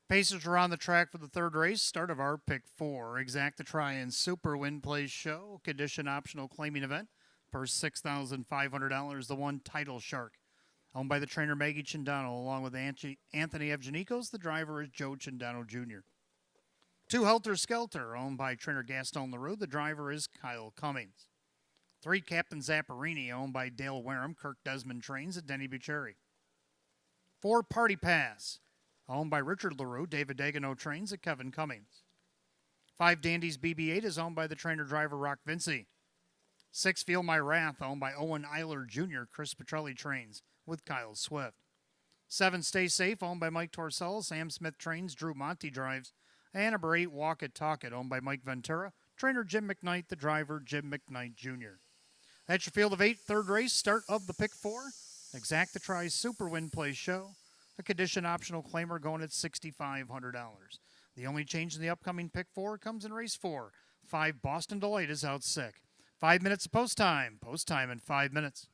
Pacers are on the track for the third race. Start of our pick 4. Exacta Try-In Super Win Play Show. Condition optional claiming event. Purse $6,500. The 1 Title Shark. Owned by the trainer Maggie Chindano, along with Anthony Evgenikos. The driver is Joe Chindano Jr. 2 Helter Skelter. Owned by trainer Gaston Leroux. The driver is Kyle Cummings. 3 Captain Zapparini. Owned by Dale Wareham. Kirk Desmond trains at Denny Bucheri. 4 Party Pass. Owned by Richard LaRue, David Dagano trains at Kevin Cummings. 5 Dandy's BB-8 is owned by the trainer-driver Rock Vinci. 6 Feel My Wrath, owned by Owen Eiler Jr., Chris Petrelli trains with Kyle Swift. 7 Stay Safe, owned by Mike Torcell, Sam Smith trains, Drew Monty drives. And number 8 Walk It, Talk It, owned by Mike Ventura, trainer Jim McKnight, the driver Jim McKnight Jr. That's your field of 8, third race, start of the pick 4. Exacta Try Super Win Play Show. A condition optional claimer going at $6,500. The only change in the upcoming pick 4 comes in race 4. 5 Boston Delight is out sick. 5 minutes of post time. Post time in 5 minutes.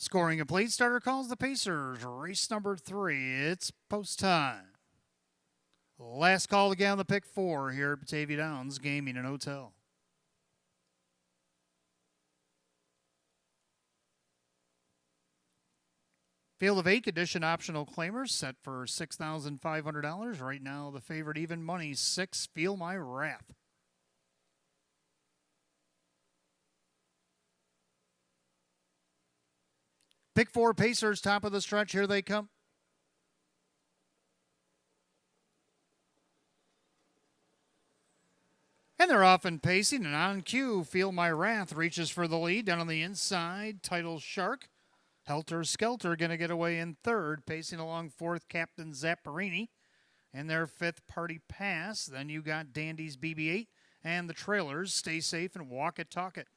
Scoring complete. Starter calls the Pacers. Race number 3. It's post time. Last call again on the pick 4 here at Batavia Downs Gaming and Hotel. Field of 8 condition optional claimers set for $6,500. Right now the favorite even money 6. Feel My Wrath. Pick 4 Pacers, top of the stretch. Here they come. And they're off and pacing, and on cue, Feel My Wrath reaches for the lead. Down on the inside, Title Shark. Helter Skelter going to get away in third. Pacing along fourth, Captain Zapparini. And their fifth, Party Pass. Then you got Dandy's BB-8 and the trailers. Stay Safe and Walk It, Talk It.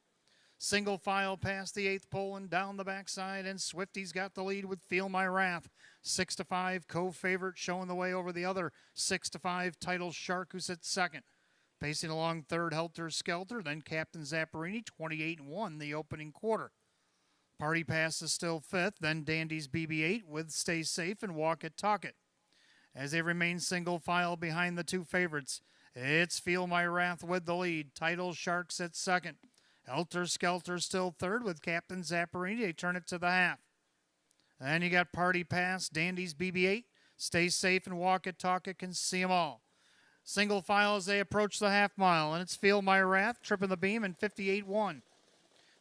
Single file past the 8th pole and down the backside, and Swifty's got the lead with Feel My Wrath. 6-5, co-favorite showing the way over the other. 6-5, Title Shark, who sits second. Pacing along third, Helter Skelter, then Captain Zapparini, 28-1 the opening quarter. Party Pass is still fifth, then Dandy's BB-8 with Stay Safe and Walk It, Talk It. As they remain single file behind the two favorites, it's Feel My Wrath with the lead. Title Shark sits second. Helter Skelter still third with Captain Zapparini. They turn it to the half. Then you got Party Pass, Dandy's BB-8, Stay Safe and Walk It, Talk It, can see them all. Single file as they approach the half mile, and it's Feel My Wrath, tripping the beam in 58-1.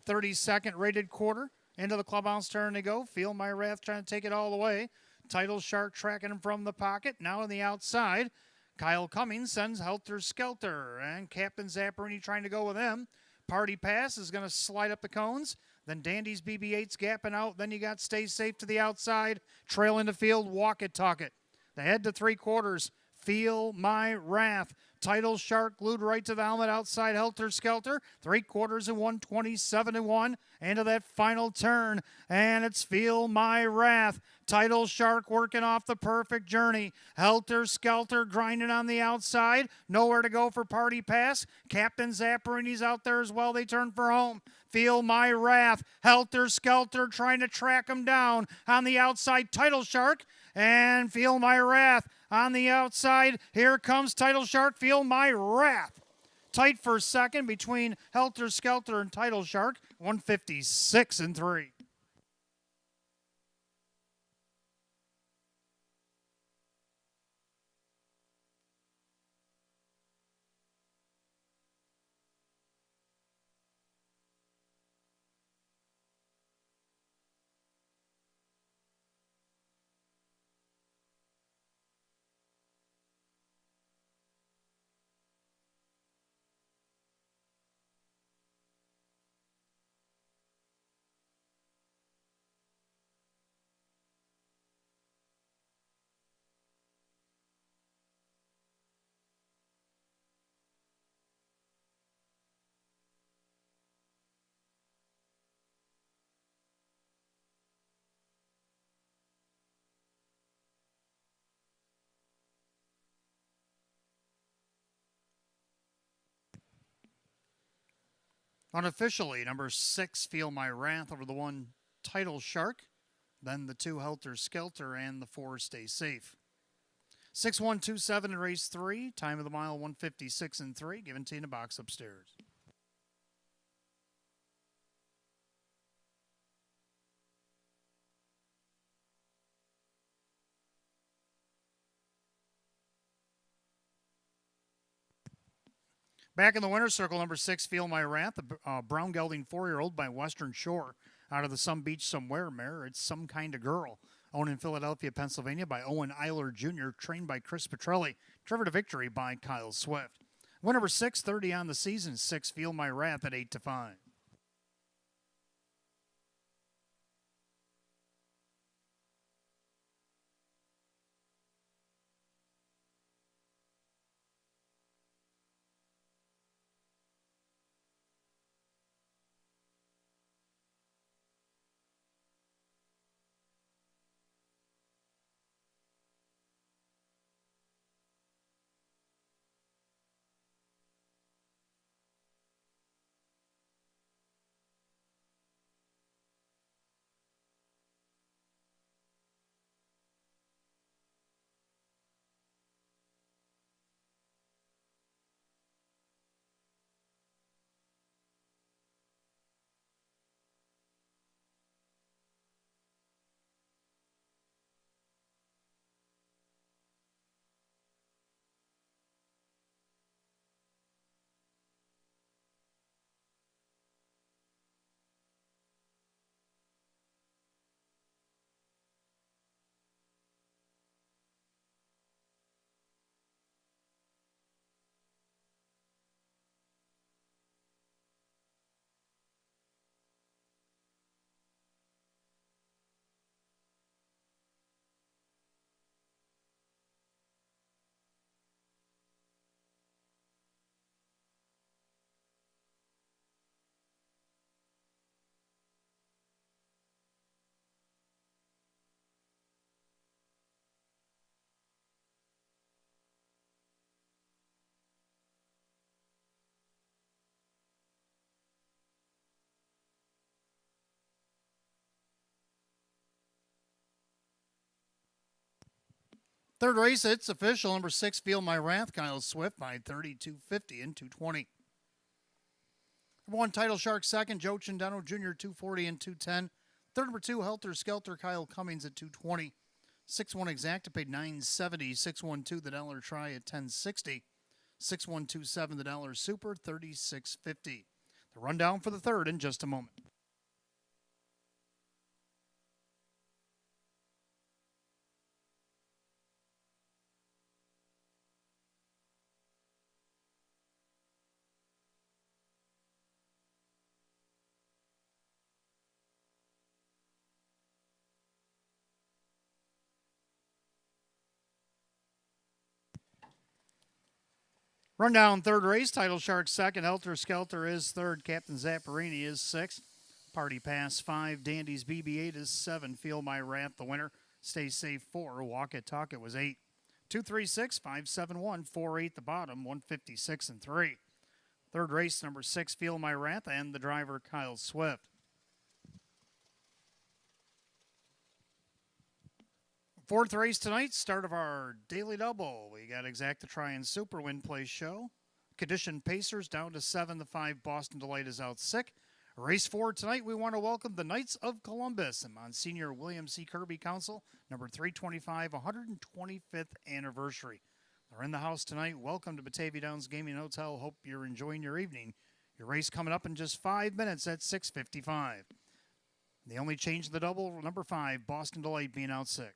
32nd rated quarter, into the clubhouse turn they go. Feel My Wrath trying to take it all the way. Title Shark tracking him from the pocket, now on the outside. Kyle Cummings sends Helter Skelter, and Captain Zapparini trying to go with him. Party Pass is going to slide up the cones. Then Dandy's BB-8's gapping out. Then you got Stay Safe to the outside. Trail in the field, Walk It, Talk It. They head to three quarters. Feel My Wrath. Title Shark glued right to the helmet outside Helter Skelter. 3/4 and 127-1 into that final turn. And it's Feel My Wrath. Title Shark working off the perfect journey. Helter Skelter grinding on the outside. Nowhere to go for Party Pass. Captain Zapparini's out there as well. They turn for home. Feel My Wrath. Helter Skelter trying to track him down on the outside. Title Shark and Feel My Wrath on the outside. Here comes Title Shark. Feel My Wrath. Tight for second between Helter Skelter and Title Shark. 156-3. Unofficially, number 6, Feel My Wrath over the 1, Title Shark. Then the 2, Helter Skelter, and the 4, Stay Safe. 6-1-2-7 in race 3. Time of the mile, 156-3. Given to you in the box upstairs. Back in the winner's circle, number 6, Feel My Wrath, the brown gelding 4-year-old by Western Shore. Out of the Some Beach Somewhere mare, it's Some Kind of Girl. Owned in Philadelphia, Pennsylvania by Owen Eiler Jr., trained by Chris Petrelli. Driven to victory by Kyle Swift. Win number 6, 30 on the season. 6, Feel My Wrath at 8-5. Third race, it's official. Number 6, Feel My Wrath, Kyle Swift by 32.50 and 220. Number 1, Title Shark second, Joe Chindano Jr. 240 and 210. Third, number 2, Helter Skelter, Kyle Cummings at 220. 6-1 Exacta paid $9.70. 6-1-2 the dollar try at $10.60. 6-1-2-7 the dollar super $36.50. The rundown for the third in just a moment. Rundown third race, Title Shark second, Helter Skelter is third, Captain Zapparini is sixth, Party Pass 5, Dandy's BB-8 is 7, Feel My Wrath the winner, Stay Safe 4, Walk It Talk It was 8, 236, 571, 48 the bottom, 156 and 3. Third race, number 6, Feel My Wrath, and the driver Kyle Swift. Fourth race tonight, start of our daily double. We got Exacta Try and Super Win Play Show. Condition Pacers down to 7. The 5 Boston Delight is out sick. Race 4 tonight, we want to welcome the Knights of Columbus and Monsignor William C. Kirby Council, number 325, 125th anniversary. They're in the house tonight. Welcome to Batavia Downs Gaming Hotel. Hope you're enjoying your evening. Your race coming up in just 5 minutes at 6:55. The only change in the double, number 5, Boston Delight being out sick.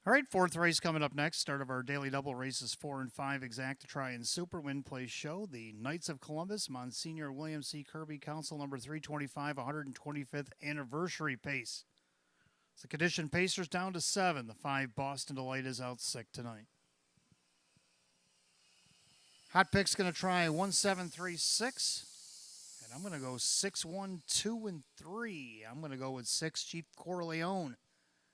All right, fourth race coming up next. Start of our daily double races 4 and 5 Exacta Try and Super Win Play Show. The Knights of Columbus, Monsignor William C. Kirby Council, number 325, 125th anniversary pace. The Condition Pacers down to 7. The 5 Boston Delight is out sick tonight. Hot Pick's going to try 1736. And I'm going to go 6, 1, 2, and 3. I'm going to go with 6 Chief Corleone.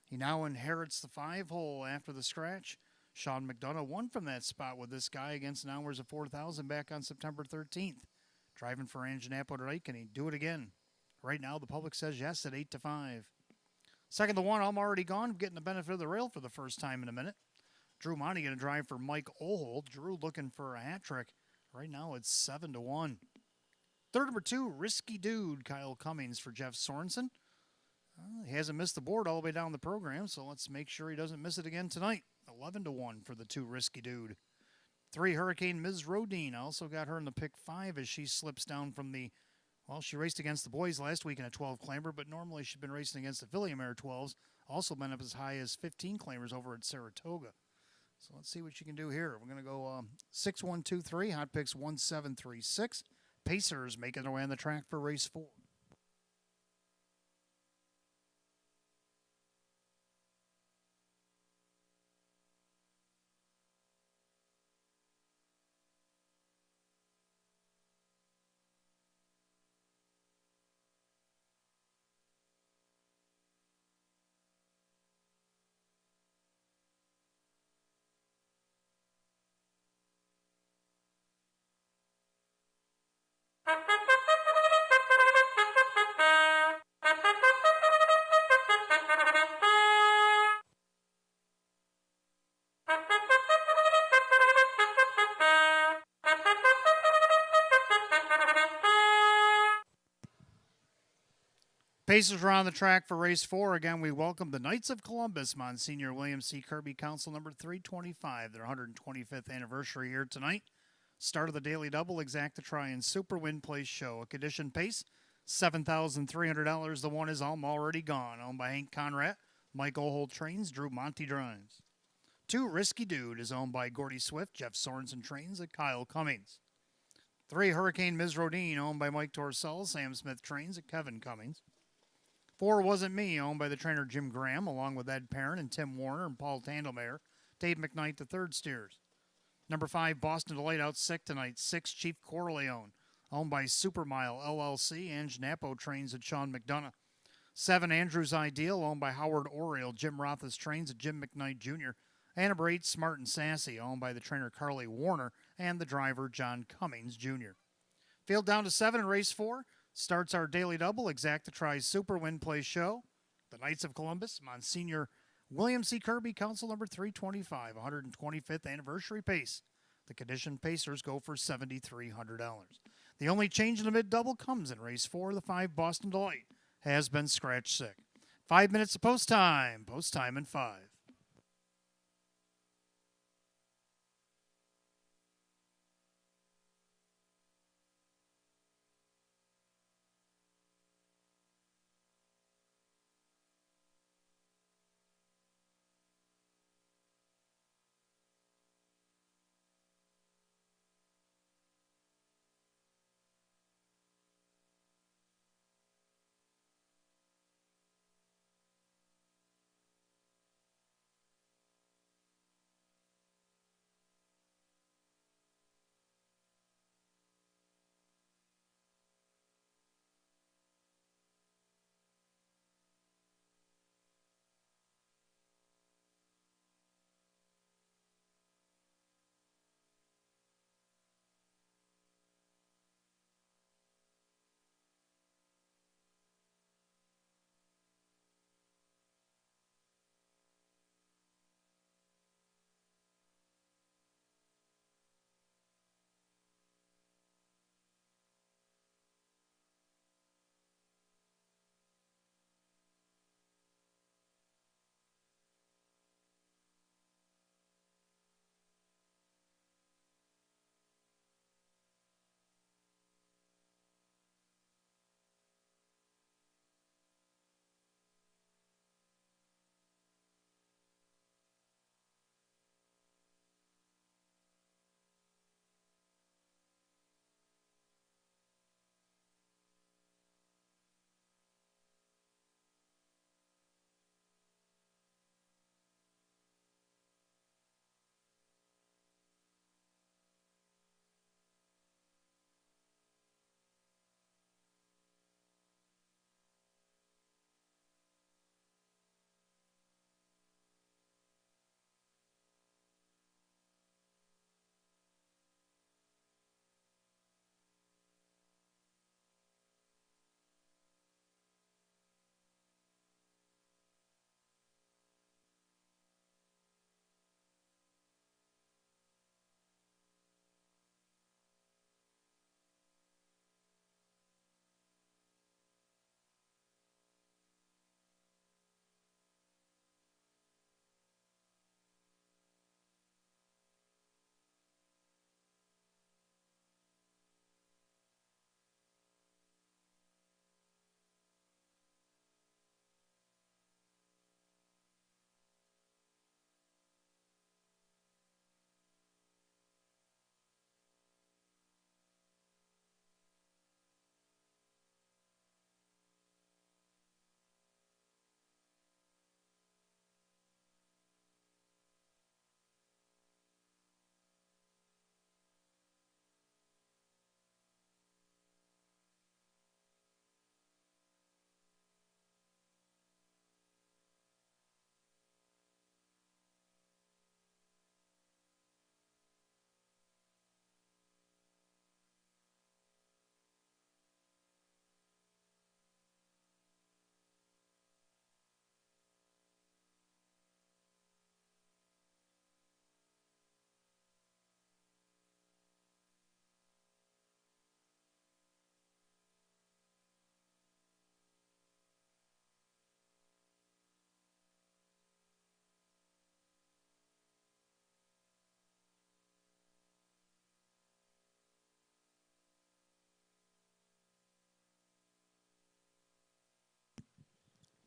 He now inherits the 5-hole after the scratch. Sean McDonough won from that spot with this guy against an Hours of 4,000 back on September 13th. Driving for Anginapo tonight. Can he do it again? Right now, the public says yes at 8-5. Second to 1, I'm already gone. I'm getting the benefit of the rail for the first time in a minute. Drew Monty going to drive for Mike Ohold. Drew looking for a hat trick. Right now, it's 7-1. Third, number 2, Risky Dude, Kyle Cummings for Jeff Sorensen. He hasn't missed the board all the way down the program, so let's make sure he doesn't miss it again tonight. 11-1 for the 2 Risky Dude. 3 Hurricane Ms. Rodine. I also got her in the pick 5 as she slips down from the, well, she raced against the boys last week in a 12 claimer, but normally she's been racing against the Philly Mare 12s. Also been up as high as 15 claimers over at Saratoga. So let's see what you can do here. We're going to go 6, 1, 2, 3. Hot picks 1, 7, 3, 6. Pacers making their way on the track for race 4. Pacers are on the track for race 4. Again, we welcome the Knights of Columbus, Monsignor William C. Kirby, Council number 325, their 125th anniversary here tonight. Start of the Daily Double, Exacta Try, and Super Win Place Show. A condition pace, $7,300. The one is Already Gone, owned by Hank Conrad. Mike Ohold trains, Drew Monty drives. 2, Risky Dude is owned by Gordy Swift, Jeff Sorensen trains, and Kyle Cummings. 3, Hurricane Ms. Rodine, owned by Mike Torcell, Sam Smith trains, and Kevin Cummings. 4, Wasn't Me, owned by the trainer Jim Graham, along with Ed Perrin and Tim Warner and Paul Tandelmayer. Dave McKnight, the third steers. Number 5, Boston Delight out sick tonight. 6, Chief Corleone, owned by Supermile LLC. Ange Napo trains at Sean McDonough. 7, Andrew's Ideal, owned by Howard Oriel. Jim Rothas trains at Jim McKnight Jr. And number 8, Smart and Sassy, owned by the trainer Carly Warner and the driver John Cummings Jr. Field down to 7 in race 4. Starts our Daily Double, Exacta Try Super Win Play Show. The Knights of Columbus, Monsignor William C. Kirby, Council number 325, 125th anniversary pace. The condition Pacers go for $7,300. The only change in the mid-double comes in race 4. The 5, Boston Delight, has been scratch sick. 5 minutes of post time in 5.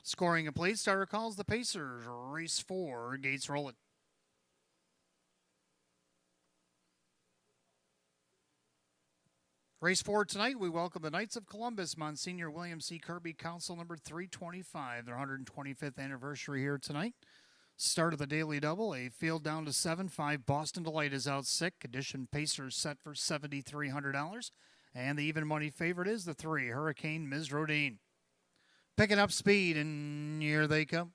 Scoring complete. Starter calls the Pacers. Race 4. Gates rolling. Race 4 tonight, we welcome the Knights of Columbus, Monsignor William C. Kirby, Council number 325, their 125th anniversary here tonight. Start of the daily double, a field down to 7. 5 Boston Delight is out sick. Condition Pacers set for $7,300. And the even money favorite is the 3, Hurricane Ms. Rodine. Picking up speed, and here they come.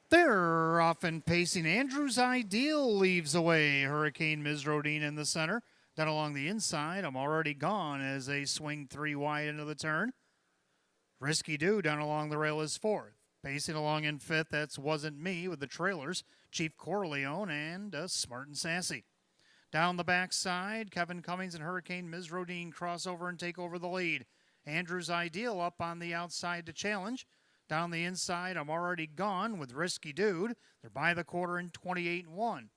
They're often pacing. Andrews Ideal leaves away. Hurricane Ms. Rodine in the center. Down along the inside, I'm already gone as they swing 3 wide into the turn. Risky Do down along the rail is 4th. Pacing along in 5th, that's Wasn't Me with the trailers. Chief Corleone and Smart and Sassy. Down the backside, Kevin Cummings and Hurricane Ms. Rodine cross over and take over the lead. Andrews Ideal up on the outside to challenge. Down the inside, I'm Already Gone with Risky Dude. They're by the quarter in 28-1.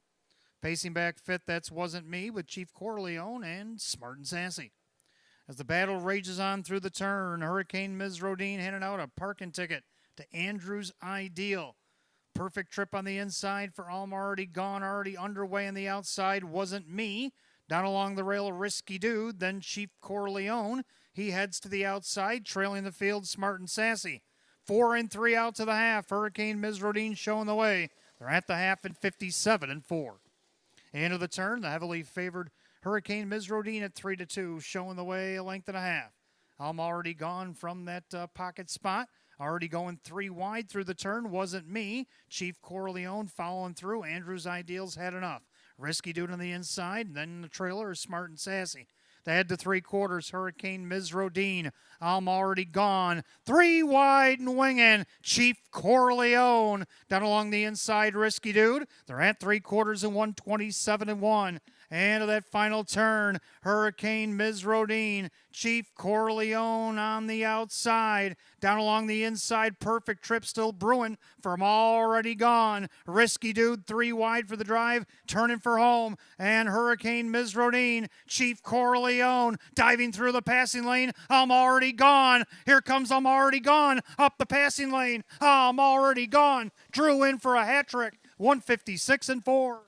Pacing back 5th, that's Wasn't Me with Chief Corleone and Smart and Sassy. As the battle rages on through the turn, Hurricane Ms. Rodine handing out a parking ticket to Andrews Ideal. Perfect trip on the inside for Already Gone, already underway on the outside. Wasn't Me. Down along the rail, Risky Dude, then Chief Corleone. He heads to the outside, trailing the field, Smart and Sassy. 4 and 3 out to the half. Hurricane Ms. Rodine showing the way. They're at the half in 57-4. End of the turn, the heavily favored Hurricane Ms. Rodine at 3-2, showing the way a length and a half. I'm Already Gone from that pocket spot. Already going 3 wide through the turn. Wasn't Me. Chief Corleone following through. Andrews Ideal's had enough. Risky Dude on the inside. And then the trailer is Smart and Sassy. They head to 3/4. Hurricane Ms. Rodine. I'm Already Gone. 3 wide and winging. Chief Corleone. Down along the inside, Risky Dude. They're at 3/4 and 127-1. And of that final turn, Hurricane Ms. Rodine. Chief Corleone on the outside. Down along the inside, perfect trip still brewing from Already Gone. Risky Dude, 3 wide for the drive, turning for home. And Hurricane Ms. Rodine. Chief Corleone diving through the passing lane. I'm Already Gone. Here comes I'm Already Gone up the passing lane. I'm Already Gone. Drew in for a hat trick. 156-4.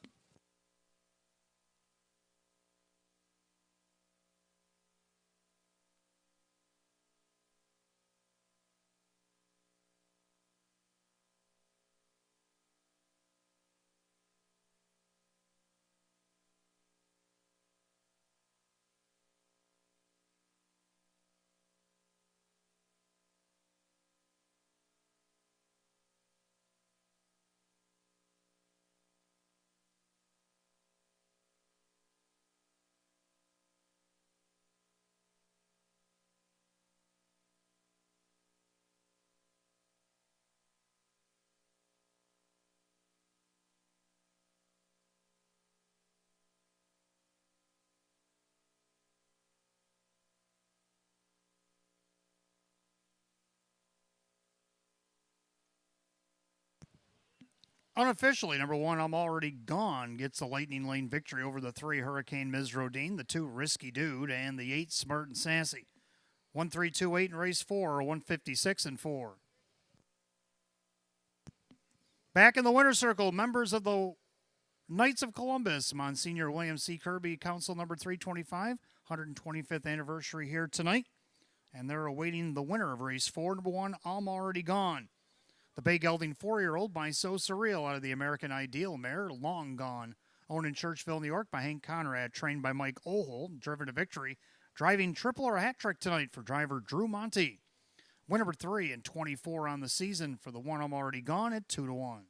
Unofficially, number 1, I'm Already Gone, gets the Lightning Lane victory over the 3, Hurricane Ms. Rodine, the 2, Risky Dude, and the 8, Smart and Sassy. 1-3-2-8 in race 4, 156-4. Back in the winner's circle, members of the Knights of Columbus, Monsignor William C. Kirby, Council number 325, 125th anniversary here tonight. And they're awaiting the winner of race 4, number 1, I'm Already Gone. The Bay Gelding 4-year-old by So Surreal out of the American Ideal mare, Long Gone. Owned in Churchville, New York by Hank Conrad, trained by Mike Ohold, driven to victory. Driving triple or a hat trick tonight for driver Drew Monty. Win number 3 and 24 on the season for the 1 I'm Already Gone at 2-1.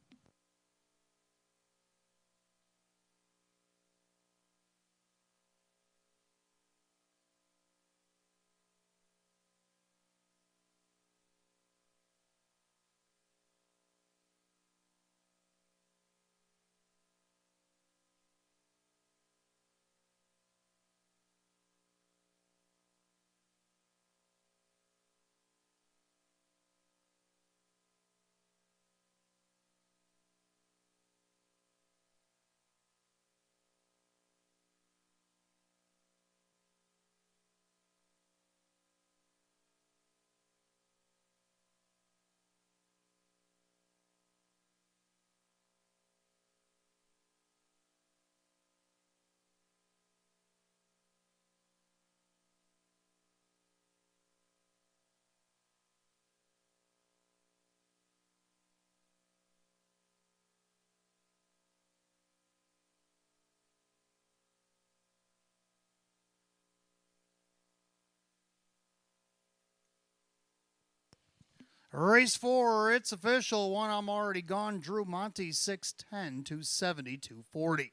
Race 4, it's official. One, I'm already gone. Drew Monty, 6'10", 270, 240.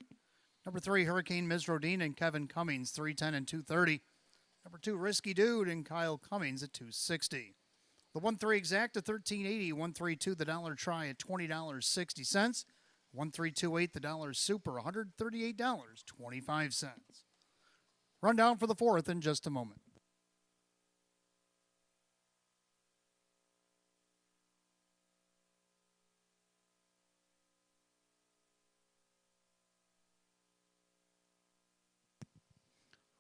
Number 3, Hurricane Ms. Rodine and Kevin Cummings, 3'10" and 230. Number 2, Risky Dude and Kyle Cummings at 260. The 1-3 exact at $13.80. 1-3-2 the dollar try at $20.60. 1-3-2-8 the dollar super $138.25. Rundown for the 4th in just a moment.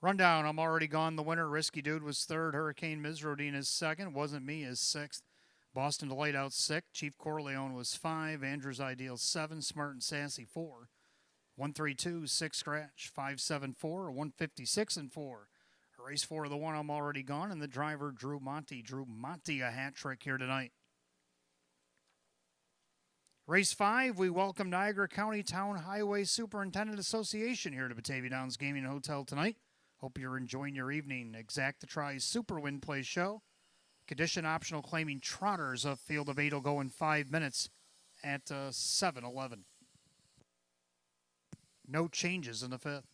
Rundown, I'm already gone. The winner, Risky Dude, was 3rd. Hurricane Ms. Rodine is 2nd. Wasn't Me is 6th. Boston Delight out 6th. Chief Corleone was 5. Andrew's Ideal 7. Smart and Sassy 4. 1-3-2, 6 scratch. 5-7-4, 156 and 4. Race 4 of the one, I'm already gone. And the driver, Drew Monty. Drew Monty, a hat trick here tonight. Race 5, we welcome Niagara County Town Highway Superintendent Association here to Batavia Downs Gaming and Hotel tonight. Hope you're enjoying your evening. Exact to Try Super Win Play Show. Condition optional claiming Trotters of Field of 8 will go in 5 minutes at 7:11. No changes in the 5th.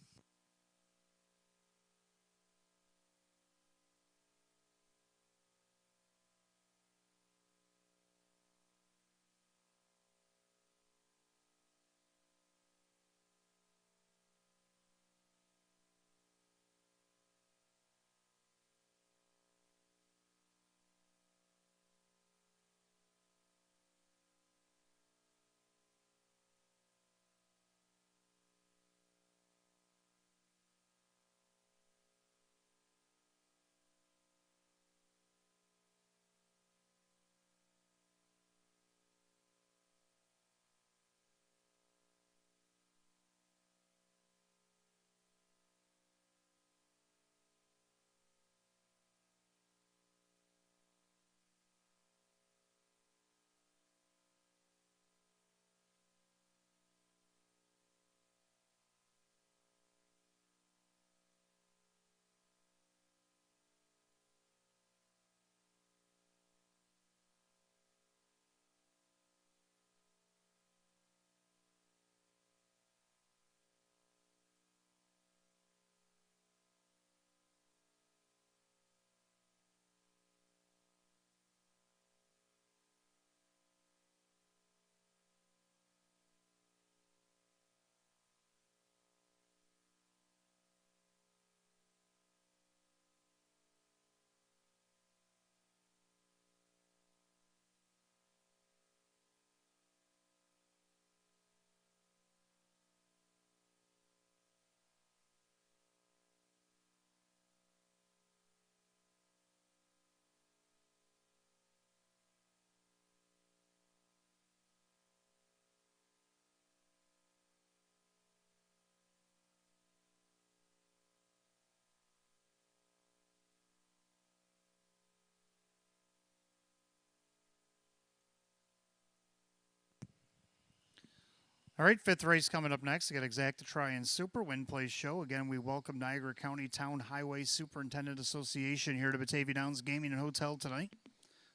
All right, 5th race coming up next. We got Exact to Try and Super Win Play Show. Again, we welcome Niagara County Town Highway Superintendent Association here to Batavia Downs Gaming and Hotel tonight.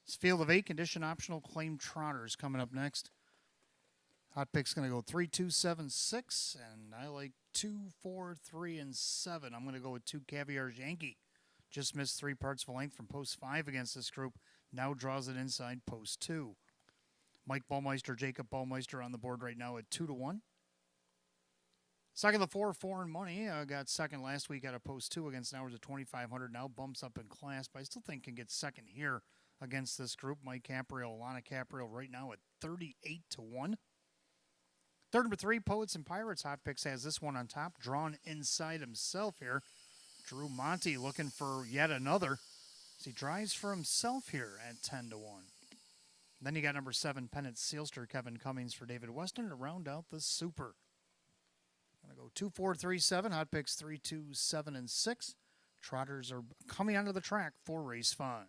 It's Field of 8, condition optional claim Trotters coming up next. Hot pick's going to go 3, 2, 7, 6, and I like 2, 4, 3, and 7. I'm going to go with 2 Caviar's Yankee. Just missed 3 parts of a length from post 5 against this group. Now draws it inside post 2. Mike Ballmeister, Jacob Ballmeister on the board right now at 2-1. Second, the 4, foreign money. Got second last week at a post 2 against Nowers at 2,500. Now bumps up in class, but I still think can get second here against this group. Mike Capriel, Lana Capriel right now at 38-1. Third, number 3, Poets and Pirates. Hot Picks has this one on top, drawn inside himself here. Drew Monty looking for yet another as he drives for himself here at 10-1. Then you got number 7, Pennant Sealster, Kevin Cummings for David Weston to round out the super. Going to go 2, 4, 3, 7. Hot picks 3, 2, 7, and 6. Trotters are coming onto the track for race 5.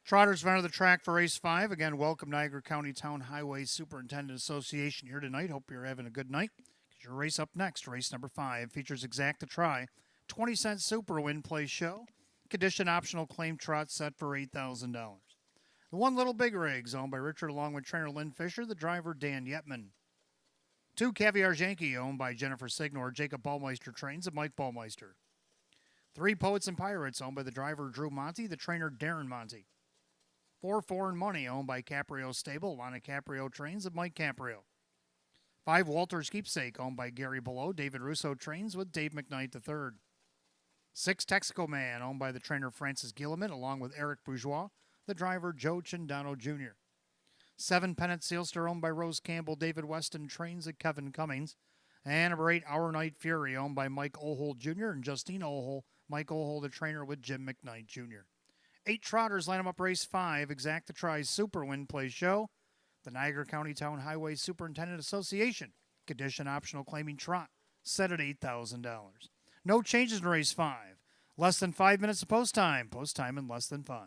Trotters have entered the track for race 5. Again, welcome Niagara County Town Highway Superintendent Association here tonight. Hope you're having a good night. Your race up next, race number 5, features Exact to Try, 20-cent Super Win Play Show, condition optional claim trot set for $8,000. The One Little Big Rigs, owned by Richard along with trainer Lynn Fisher, the driver Dan Yetman. 2 Caviar Yankee, owned by Jennifer Signor, Jacob Ballmeister trains, and Mike Ballmeister. 3 Poets and Pirates, owned by the driver Drew Monty, the trainer Darren Monty. 4 Foreign Money, owned by Caprio Stable, Lana Caprio trains, and Mike Caprio. 5 Walter's Keepsake, owned by Gary Below, David Russo trains with Dave McKnight III. 6 Texaco Man, owned by the trainer Francis Gilliman, along with Eric Bourgeois, the driver Joe Chindano Jr. 7 Pennant Sealster, owned by Rose Campbell, David Weston trains at Kevin Cummings. And number 8 Our Night Fury, owned by Mike Ohold Jr. and Justine Ohold, Mike Ohold, the trainer with Jim McKnight Jr. 8 Trotters line them up race 5, Exact to Try Super Win Play Show. The Niagara County Town Highway Superintendent Association. Condition optional claiming trot. Set at $8,000. No changes in race 5. Less than 5 minutes of post time. Post time in less than 5.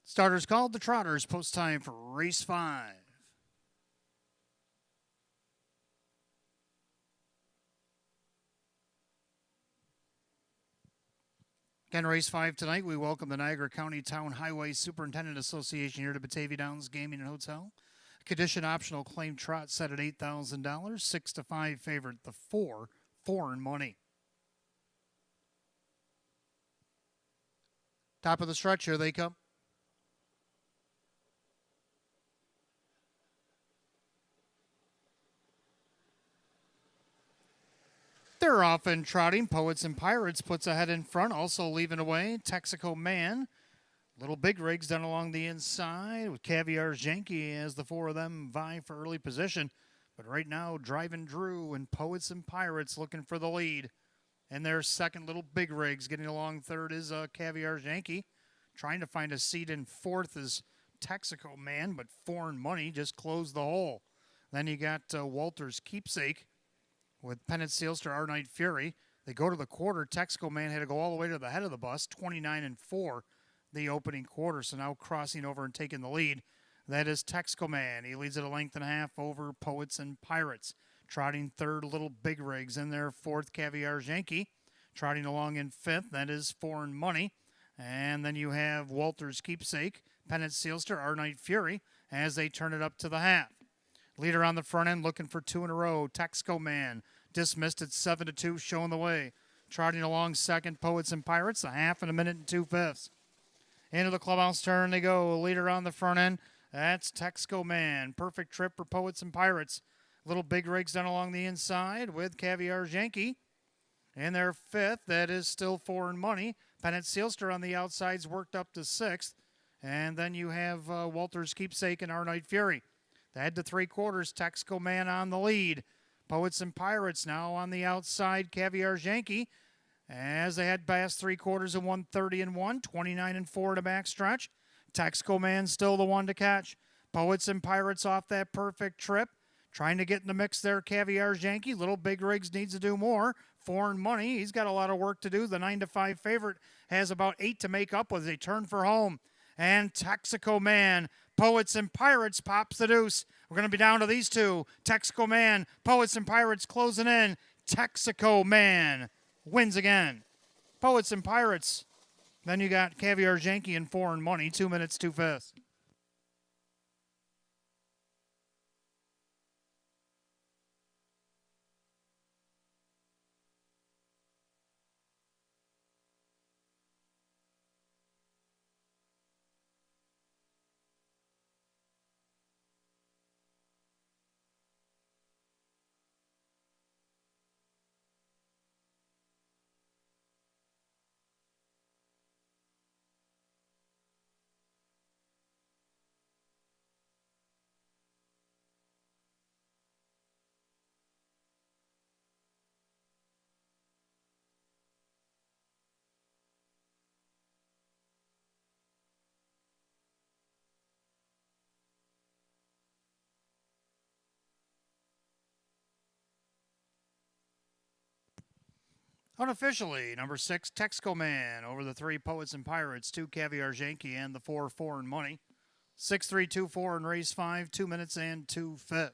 Starters called, the Trotters. Post time for race 5. Again, race 5 tonight. We welcome the Niagara County Town Highway Superintendent Association here to Batavia Downs Gaming and Hotel. Condition optional claim trot set at $8,000. 6-5 favorite, the 4, foreign money. Top of the stretch, here they come. They're off and trotting. Poets and Pirates puts ahead in front, also leaving away Texaco Man. Little big rigs done along the inside with Caviar's Yankee as the 4 of them vie for early position. But right now, Driving Drew and Poets and Pirates looking for the lead. And their second, Little big rigs getting along third is Caviar's Yankee. Trying to find a seat in fourth is Texaco Man, but foreign money just closed the hole. Then you got Walter's Keepsake with Pennant Sealster, Our Night Fury. They go to the quarter. Texaco Man had to go all the way to the head of the bus, 29-4, the opening quarter. So now crossing over and taking the lead. That is Texaco Man. He leads at a length and a half over Poets and Pirates. Trotting third, Little Big Rigs. In there, fourth, Caviar's Yankee. Trotting along in fifth, that is Foreign Money. And then you have Walter's Keepsake, Pennant Sealster, Our Night Fury, as they turn it up to the half. Leader on the front end looking for 2 in a row. Texaco Man dismissed at 7-2, showing the way. Trotting along second, Poets and Pirates, a half and a minute and 2/5. Into the clubhouse turn they go. Leader on the front end, that's Texaco Man. Perfect trip for Poets and Pirates. Little Big Rigs done along the inside with Caviar's Yankee. In their fifth, that is still Foreign Money. Pennant Sealster on the outsides worked up to sixth. And then you have Walter's Keepsake and Our Night Fury. They head to 3/4, Texaco Man on the lead. Poets and Pirates now on the outside, Caviar's Yankee. As they head past 3/4 and 130-1, 29-4 to backstretch. Texaco Man still the one to catch. Poets and Pirates off that perfect trip. Trying to get in the mix there, Caviar's Yankee. Little Big Rigs needs to do more. Foreign Money, he's got a lot of work to do. The 9-5 favorite has about 8 to make up with a turn for home. And Texaco Man, Poets and Pirates pops the deuce. We're going to be down to these two. Texaco Man, Poets and Pirates closing in. Texaco Man wins again. Poets and Pirates. Then you got Caviar's Yankee and Foreign Money, 2 minutes, 2/5. Unofficially, number 6, Texaco Man over the 3 Poets and Pirates, 2 Caviar's Yankee, and the 4 Foreign Money. 6-3-2-4 in race 5, 2 minutes and 2/5.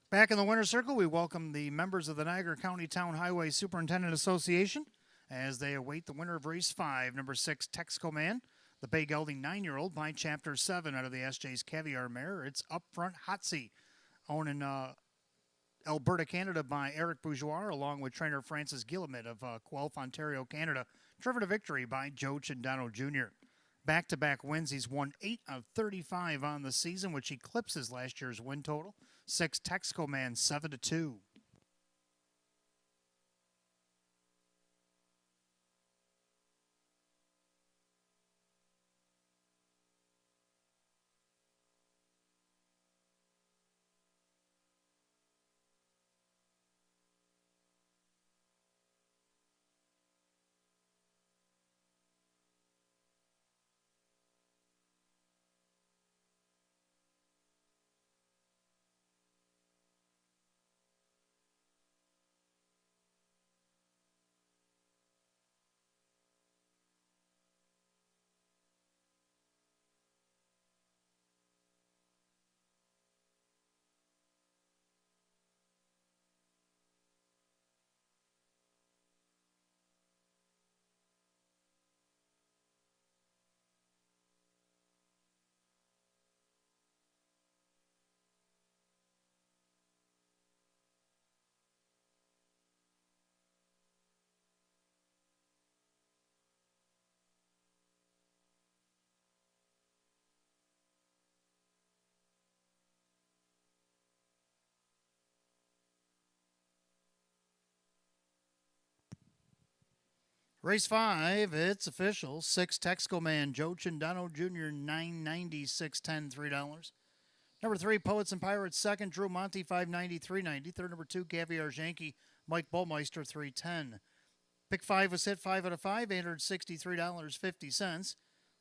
Back in the winner's circle, we welcome the members of the Niagara County Town Highway Superintendent Association as they await the winner of race 5, number 6, Texaco Man. The Bay Gelding 9-year-old by Chapter 7 out of the SJ's Caviar Mare. It's Up Front Hotsy, owned in Alberta, Canada by Eric Bourgeois, along with trainer Francis Guillemette of Guelph, Ontario, Canada. Driven to victory by Joe Chindano Jr. Back-to-back wins. He's won 8 of 35 on the season, which eclipses last year's win total. 6, Texaco Man, 7-2. Race 5, it's official. 6, Texco Man, Joe Chindano Jr., $9.90, $6.10, $3. Number 3, Poets and Pirates, second, Drew Monty, $5.90, $3.90. Third, number 2, Caviar Yankee, Mike Bullmeister, $3.10. Pick 5 was hit 5 out of 5, $863.50.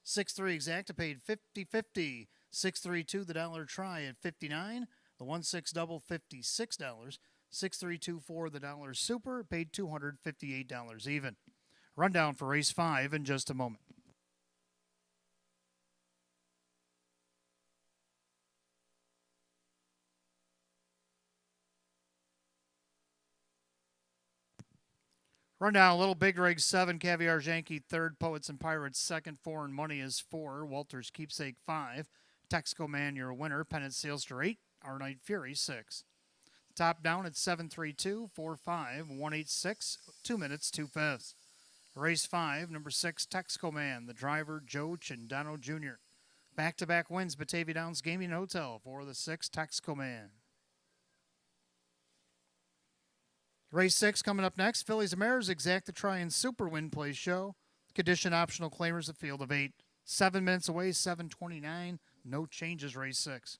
6-3 exacta paid $50.50. 6-3-2 the dollar try at $59. The 1-6 double $56. 6-3-2-4 the dollar super paid $258 even. Rundown for race 5 in just a moment. Rundown, Little Big Rig 7, Caviar Yankee 3rd, Poets and Pirates 2nd, Foreign Money is 4, Walter's Keepsake 5, Texco Man your winner, Pennant Sealster 8, Our Night Fury 6. Top down at 7-3-2, 4-5, 1-8-6, 2 minutes, 2 fifths. Race 5, number 6, Texco Man, the driver Joe Chindano Jr. Back-to-back wins, Batavia Downs Gaming Hotel for the 6, Texco Man. Race 6 coming up next. Phillies and Mares, Exacta Try and Super Win Play Show. Condition optional claimers, a field of 8. 7 minutes away, 7:29. No changes, race 6.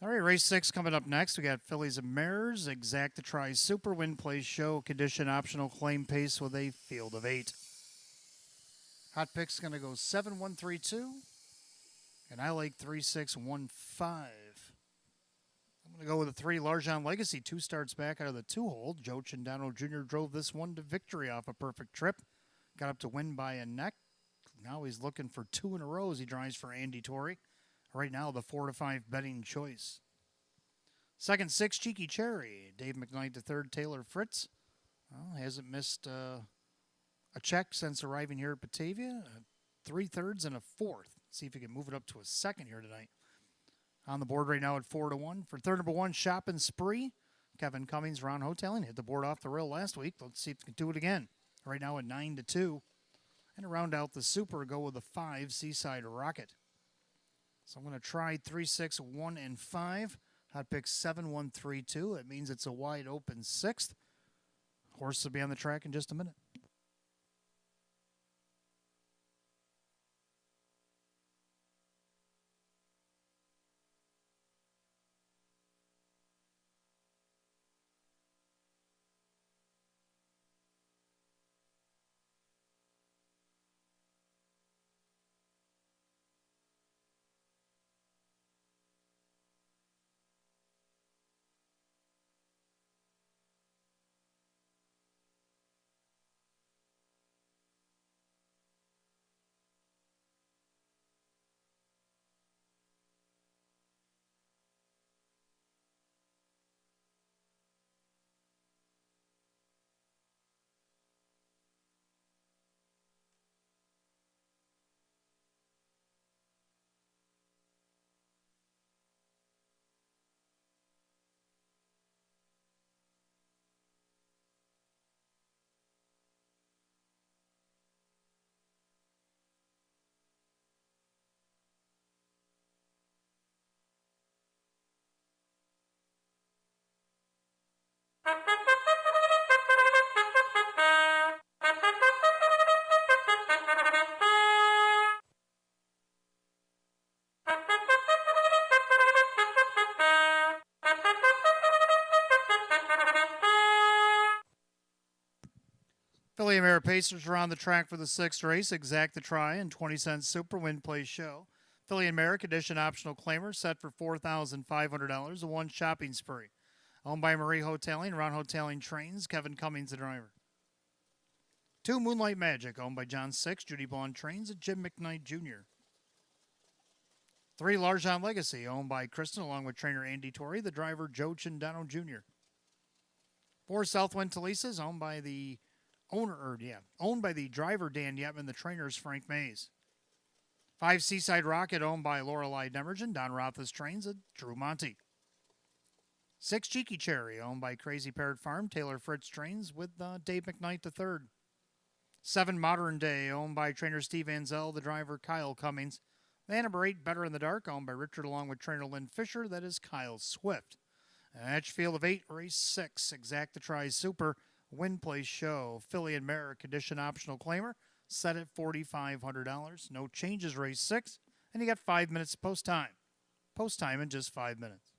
All right, race 6 coming up next. We got Phillies and Mares, Exacta Try Super Win Play Show, condition optional claim pace with a field of 8. Hot pick's going to go 7-1-3-2, and I like 3-6-1-5. I'm going to go with a 3, Larjon Legacy, 2 starts back out of the 2-hole. Joe Chindano Jr. drove this one to victory off a perfect trip. Got up to win by a neck. Now he's looking for 2 in a row as he drives for Andy Torrey. Right now, the 4-5 betting choice. Second, 6, Cheeky Cherry. Dave McKnight to third, Taylor Fritz. Well, hasn't missed a check since arriving here at Batavia. 3 thirds and a 4th. See if he can move it up to a 2nd here tonight. On the board right now at 4-1. For third, number 1, Shoppin' Spree. Kevin Cummings, Ron Hoteling hit the board off the rail last week. Let's see if we can do it again. Right now at 9-2. And to round out the super, go with a 5 Seaside Rocket. So I'm going to try 3, 6, 1, and 5. Hot pick 7, 1, 3, 2. It means it's a wide open 6th. Horse will be on the track in just a minute. Philly Mare Pacers are on the track for the 6th race. Exact the try and 20-cent super win play show. Philly and Mare condition optional claimer set for $4,500. A 1 shopping spree. Owned by Marie Hoteling, Ron Hoteling trains, Kevin Cummings the driver. 2 Moonlight Magic, owned by John 6, Judy Bond trains, and Jim McKnight Jr. 3 Largent Legacy, owned by Kristen, along with trainer Andy Torrey, the driver Joe Chindano Jr. 4 Southwind Talisas, owned by the driver Dan Yetman, the trainers Frank Mays. 5 Seaside Rocket, owned by Lorelei Demergen, Don Rothas trains, and Drew Monty. 6 Cheeky Cherry, owned by Crazy Parrot Farm, Taylor Fritz trains with Dave McKnight III. 7 Modern Day, owned by trainer Steve Anzel, the driver Kyle Cummings. And number 8 Better in the Dark, owned by Richard, along with trainer Lynn Fisher, that is Kyle Swift. Match field of 8, race 6, Exact the Try Super, win place show. Philly and Mare condition optional claimer, set at $4,500. No changes, race 6, and you got 5 minutes post time. Post time in just 5 minutes.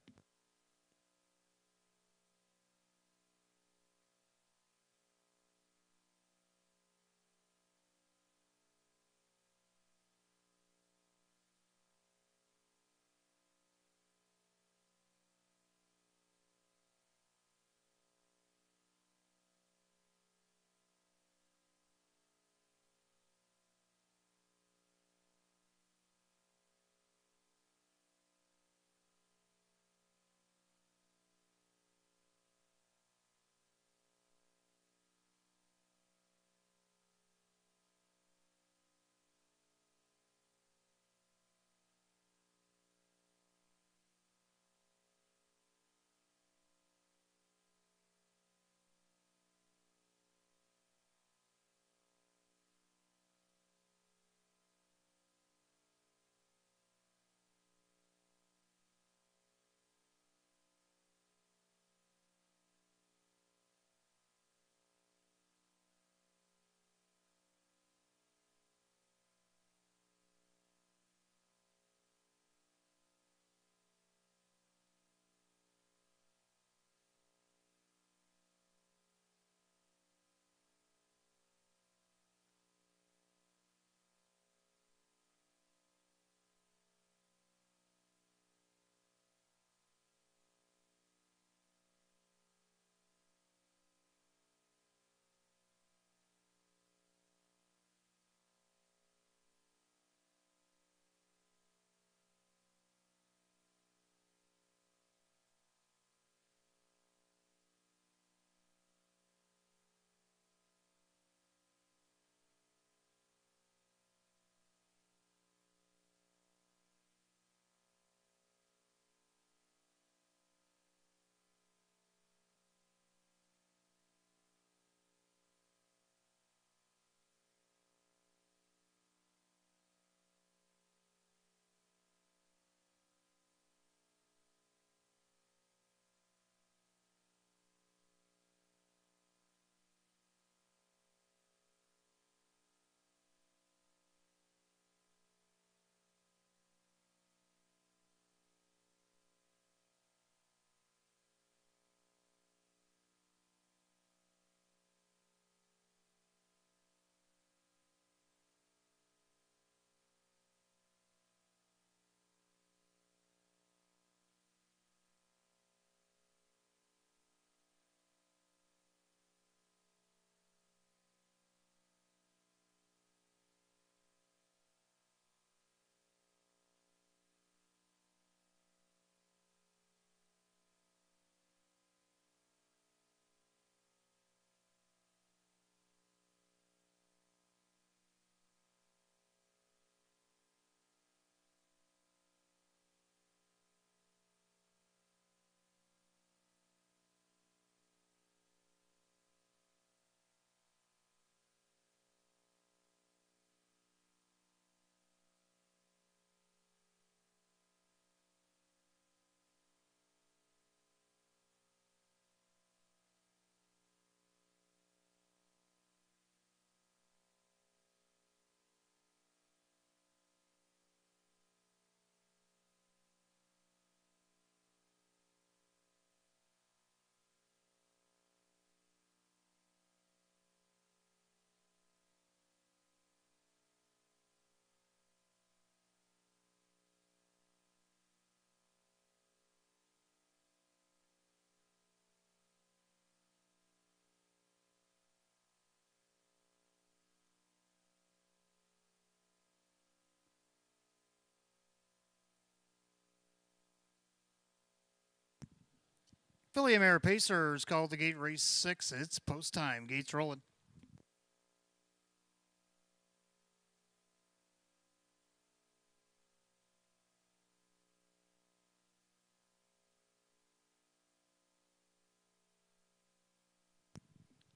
Philly Mare Pacers called the gate race 6. It's post time. Gates rolling.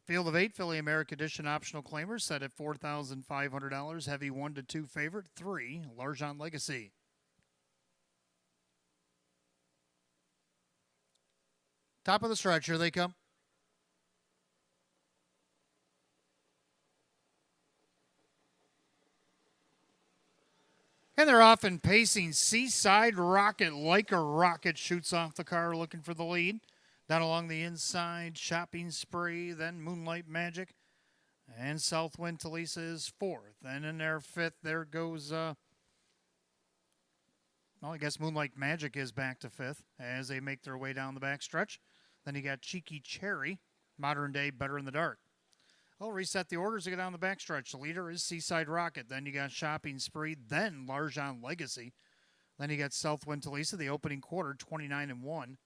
Field of 8, Philly America Edition optional claimers set at $4,500. Heavy 1 to 2 favorite. 3, Largent Legacy. Top of the stretch, here they come. And they're off and pacing. Seaside Rocket, like a rocket, shoots off the car looking for the lead. Down along the inside, Shopping Spree, then Moonlight Magic. And Southwind Talisa is 4th. And in their 5th, there goes, well, I guess Moonlight Magic is back to 5th as they make their way down the back stretch. Then you got Cheeky Cherry, Modern Day, Better in the Dark. I'll reset the orders to get down the back stretch. The leader is Seaside Rocket. Then you got Shopping Spree, then Largent Legacy. Then you got Southwind Talisa, the opening quarter, 29-1.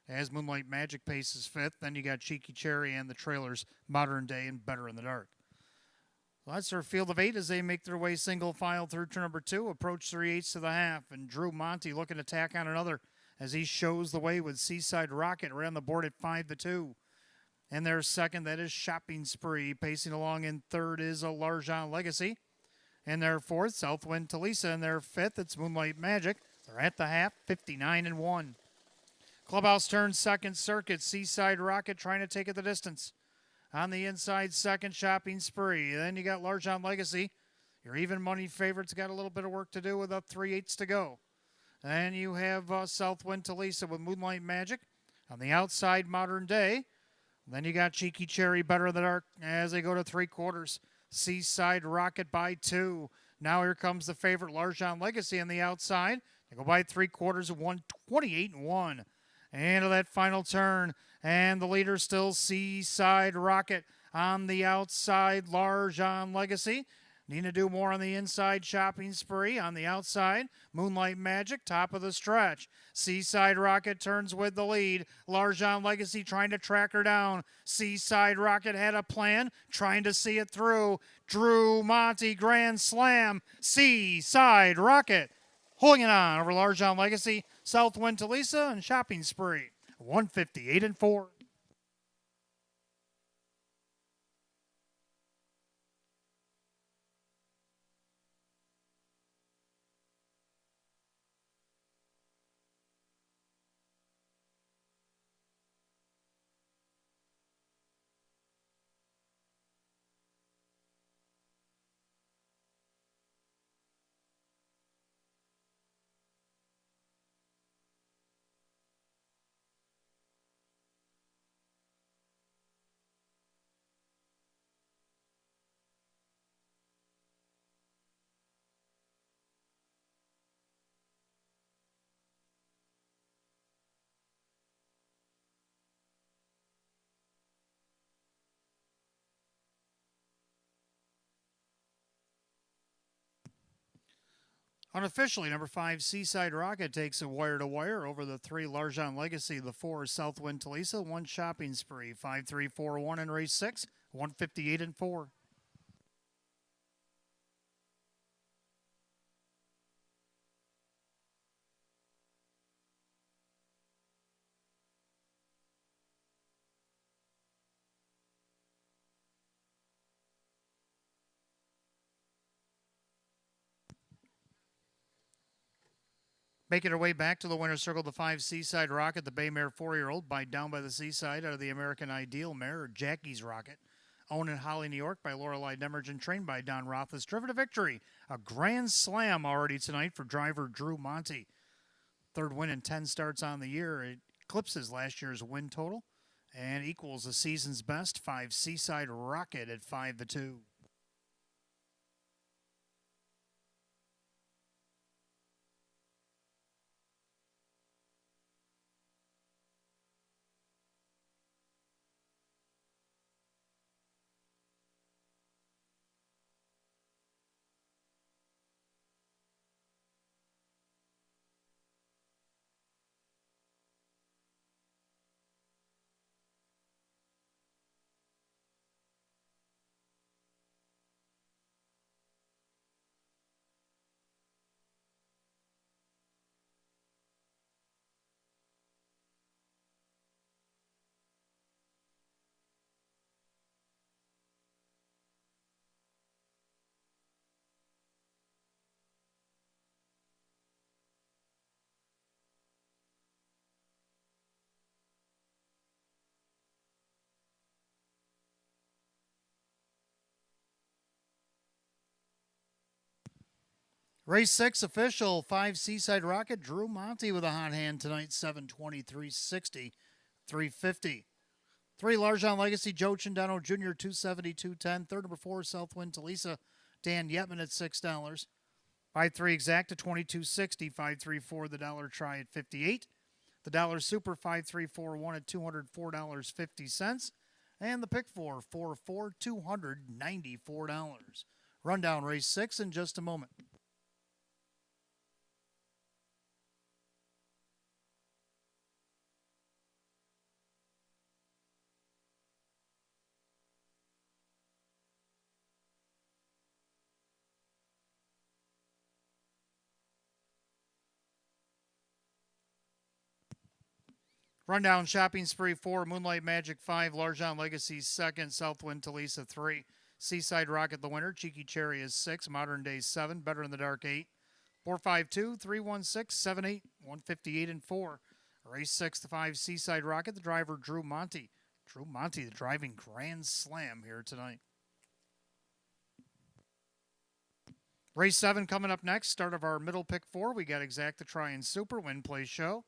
As Moonlight Magic paces 5th, then you got Cheeky Cherry and the trailers, Modern Day and Better in the Dark. Well, that's their field of 8 as they make their way single file through turn number 2, approach 3/8 to the half, and Drew Monty looking to tack on another as he shows the way with Seaside Rocket right on the board at 5-2. And their second, that is Shopping Spree. Pacing along in 3rd is a Largent Legacy. And their 4th, Southwind Talisa. And their 5th, it's Moonlight Magic. They're at the half, 59-1. Clubhouse turns second circuit. Seaside Rocket trying to take it the distance. On the inside, second, Shopping Spree. Then you got Largent Legacy. Your even money favorites got a little bit of work to do with up 3/8 to go. Then you have Southwind Talisa with Moonlight Magic. On the outside, Modern Day. Then you got Cheeky Cherry, Better in the Dark as they go to 3/4. Seaside Rocket by 2. Now here comes the favorite, Largent Legacy on the outside. They go by 3/4 of 128-1. And to that final turn, and the leader still Seaside Rocket on the outside, Largent Legacy. Need to do more on the inside, Shopping Spree. On the outside, Moonlight Magic, top of the stretch. Seaside Rocket turns with the lead. Largent Legacy trying to track her down. Seaside Rocket had a plan, trying to see it through. Drew Monty, Grand Slam. Seaside Rocket holding it on over Largent Legacy, Southwind Talisa, and Shopping Spree. 158-4. Unofficially, number 5, Seaside Rocket takes a wire-to-wire over the 3, Largent Legacy, the 4, Southwind Talisa, 1, Shopping Spree, 5-3-4-1 in race 6, 158-4. Making her way back to the winner's circle, the 5, Seaside Rocket, the Bay Mare 4-year-old, by Down by the Seaside out of the American Ideal mare, Jackie's Rocket. Owned in Holly, New York by Lorelei Demergen, trained by Don Roth, is driven to victory. A grand slam already tonight for driver Drew Monty. 3rd win in 10 starts on the year. It eclipses last year's win total and equals the season's best. 5, Seaside Rocket at 5-2. Race 6 official, 5 Seaside Rocket, Drew Monty with a hot hand tonight, 720, 360, 350. 3 Larjon Legacy, Joe Chindano Jr., 270, 210. Third number 4, Southwind Talisa, Dan Yetman at $6. 5-3 Exacta, 2260. 5-3-4 the dollar try at 58. The dollar super 5-3-4-1 at $204.50. And the pick 4-4-4, $294. Rundown race 6 in just a moment. Rundown Shopping Spree 4, Moonlight Magic 5, Larjon Legacy 2nd, Southwind Talisa 3, Seaside Rocket the winner, Cheeky Cherry is 6, Modern Day 7, Better in the Dark 8, 452, 316, 78, 158 and 4. Race 6 to 5, Seaside Rocket, the driver Drew Monty. Drew Monty, the driving Grand Slam here tonight. Race 7 coming up next, start of our middle pick 4. We got Exacta Try and Super, Win Play Show.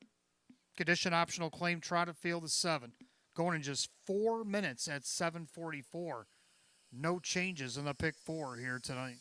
Condition optional claim trot at field is 7. Going in just 4 minutes at 7:44. No changes in the pick 4 here tonight.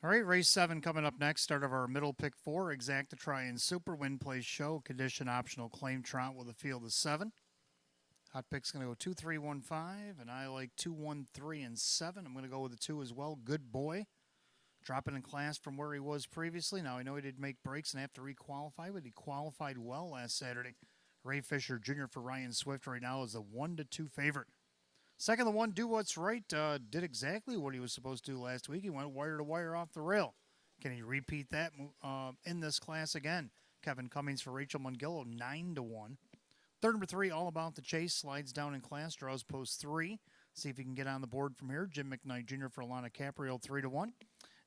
All right, race 7 coming up next. Start of our middle pick 4. Exacta Try and Super, Win Play Show. Condition optional claim trot with a field of 7. Hot pick's going to go 2, 3, 1, 5. And I like 2, 1, 3, and 7. I'm going to go with the 2 as well. Good Boy. Dropping in class from where he was previously. Now, I know he did make breaks and have to requalify, but he qualified well last Saturday. Ray Fisher Jr. for Ryan Swift right now is a 1-2 favorite. Second, the 1, Do What's Right, did exactly what he was supposed to do last week. He went wire to wire off the rail. Can he repeat that in this class again? Kevin Cummings for Rachel Mungillo, 9-1. Third, number 3, All About the Chase, slides down in class, draws post 3. See if he can get on the board from here. Jim McKnight Jr. for Alana Caprio, 3-1.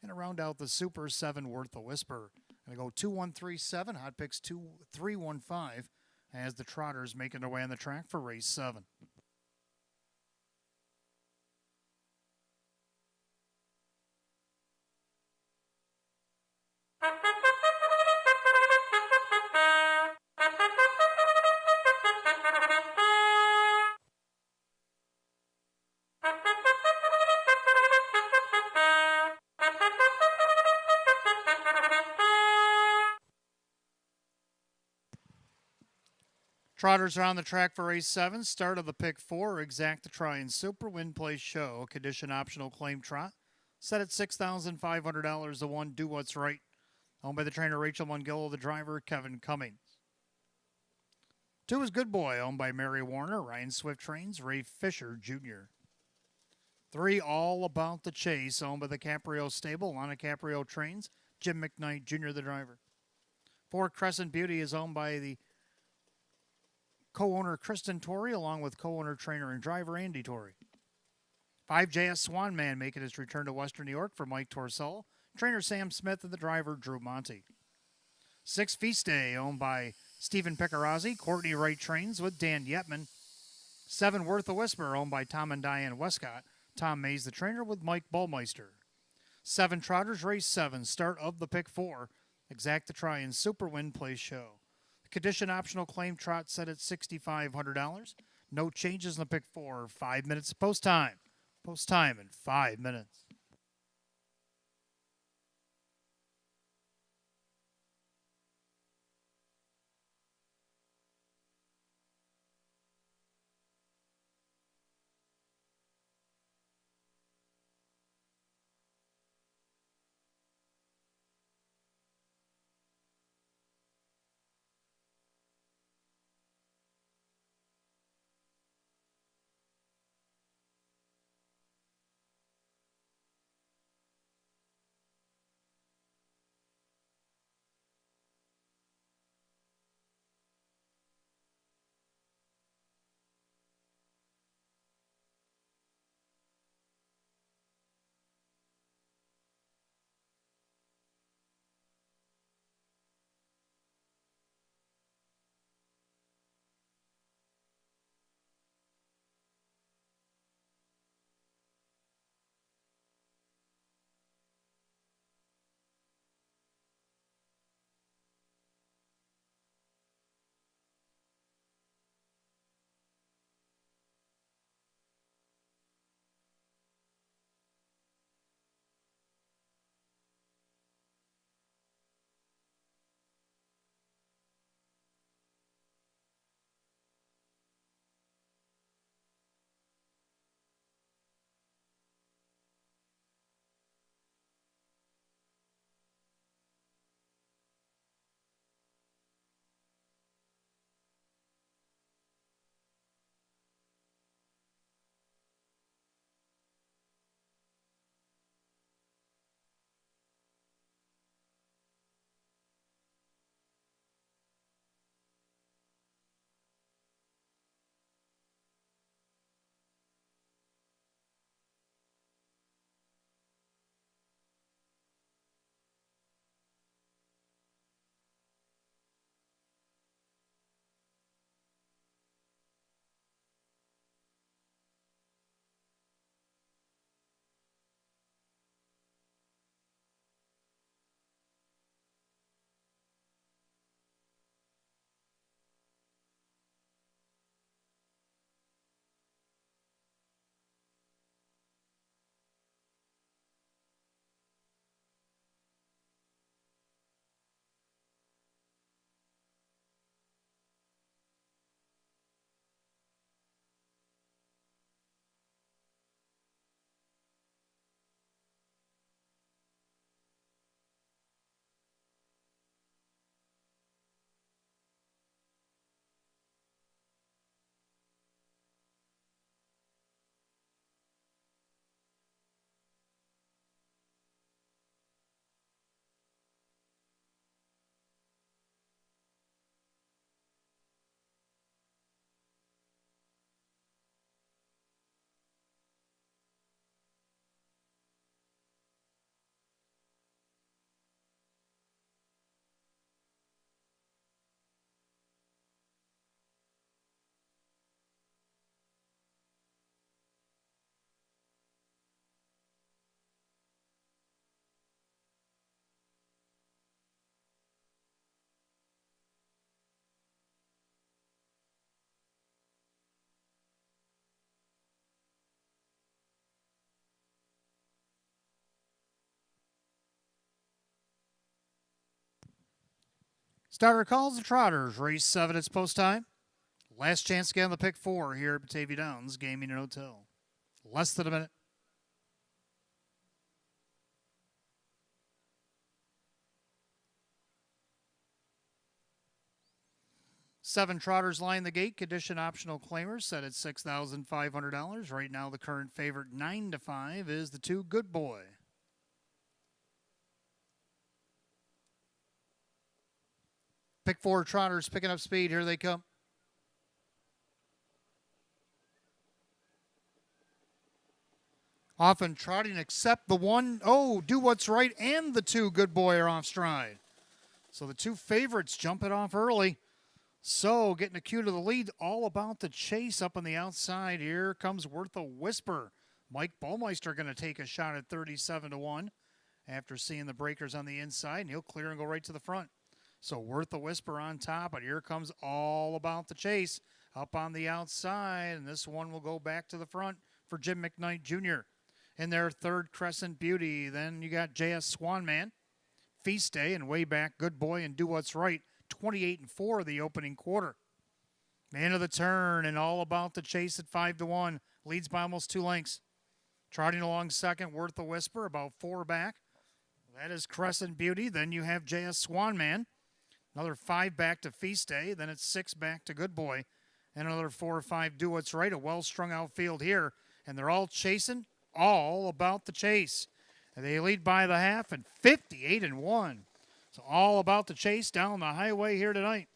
And to round out the Super 7, Worth a Whisper. Going to go 2, 1, 3, 7. Hot picks 2, 3, 1, 5. As the Trotters making their way on the track for race 7. Trotters are on the track for race 7. Start of the pick 4. Exacta Try and Super, Win Play Show. Condition optional claim trot. Set at $6,500 the 1, Do What's Right. Owned by the trainer Rachel Mungillo, the driver Kevin Cummings. 2 is Good Boy, owned by Mary Warner. Ryan Swift trains Ray Fisher Jr. 3, All About the Chase, owned by the Caprio stable. Alana Caprio trains Jim McKnight Jr., the driver. 4 Crescent Beauty is owned by the co-owner Kristen Torrey, along with co-owner, trainer, and driver Andy Torrey. 5 JS Swan Man making his return to Western New York for Mike Torsell, trainer Sam Smith, and the driver Drew Monty. 6 Feast Day, owned by Stephen Picarazzi, Courtney Wright trains with Dan Yetman. 7 Worth a Whisper, owned by Tom and Diane Westcott, Tom Mays the trainer with Mike Bullmeister. 7 Trotters, race 7, start of the pick 4, Exact the Try and Super Win Play Show. The condition optional claim trot set at $6,500. No changes in the pick 4, 5 minutes post time. Post time in 5 minutes. Starter calls the Trotters, race 7, it's post time. Last chance to get on the pick 4 here at Batavia Downs Gaming and Hotel. Less than a minute. Seven Trotters line the gate. Condition optional claimers set at $6,500. Right now, the current favorite 9-5 is the 2 Good Boy. pick 4 trotters picking up speed. Here they come. Often trotting except the one, Do What's Right, and the 2 Good Boy are off stride. So the 2 favorites jump it off early. So getting a cue to the lead, All About the Chase up on the outside. Here comes Worth a Whisper. Mike Baumeister going to take a shot at 37-1 after seeing the breakers on the inside, and he'll clear and go right to the front. So Worth a Whisper on top, but here comes All About the Chase up on the outside, and this one will go back to the front for Jim McKnight Jr. In their third, Crescent Beauty. Then you got JS Swanman, Feast Day, and way back, Good Boy and Do What's Right, 28-4 the opening quarter. Man of the turn and All About the Chase at 5-1, leads by almost 2 lengths. Trotting along second, Worth a Whisper, about 4 back. That is Crescent Beauty. Then you have JS Swanman. Another 5 back to Feast Day. Then it's 6 back to Good Boy. And another 4 or 5 Do What's Right. A well-strung outfield here. And they're all chasing All About the Chase. And they lead by the half and 58-1. So All About the Chase down the highway here tonight.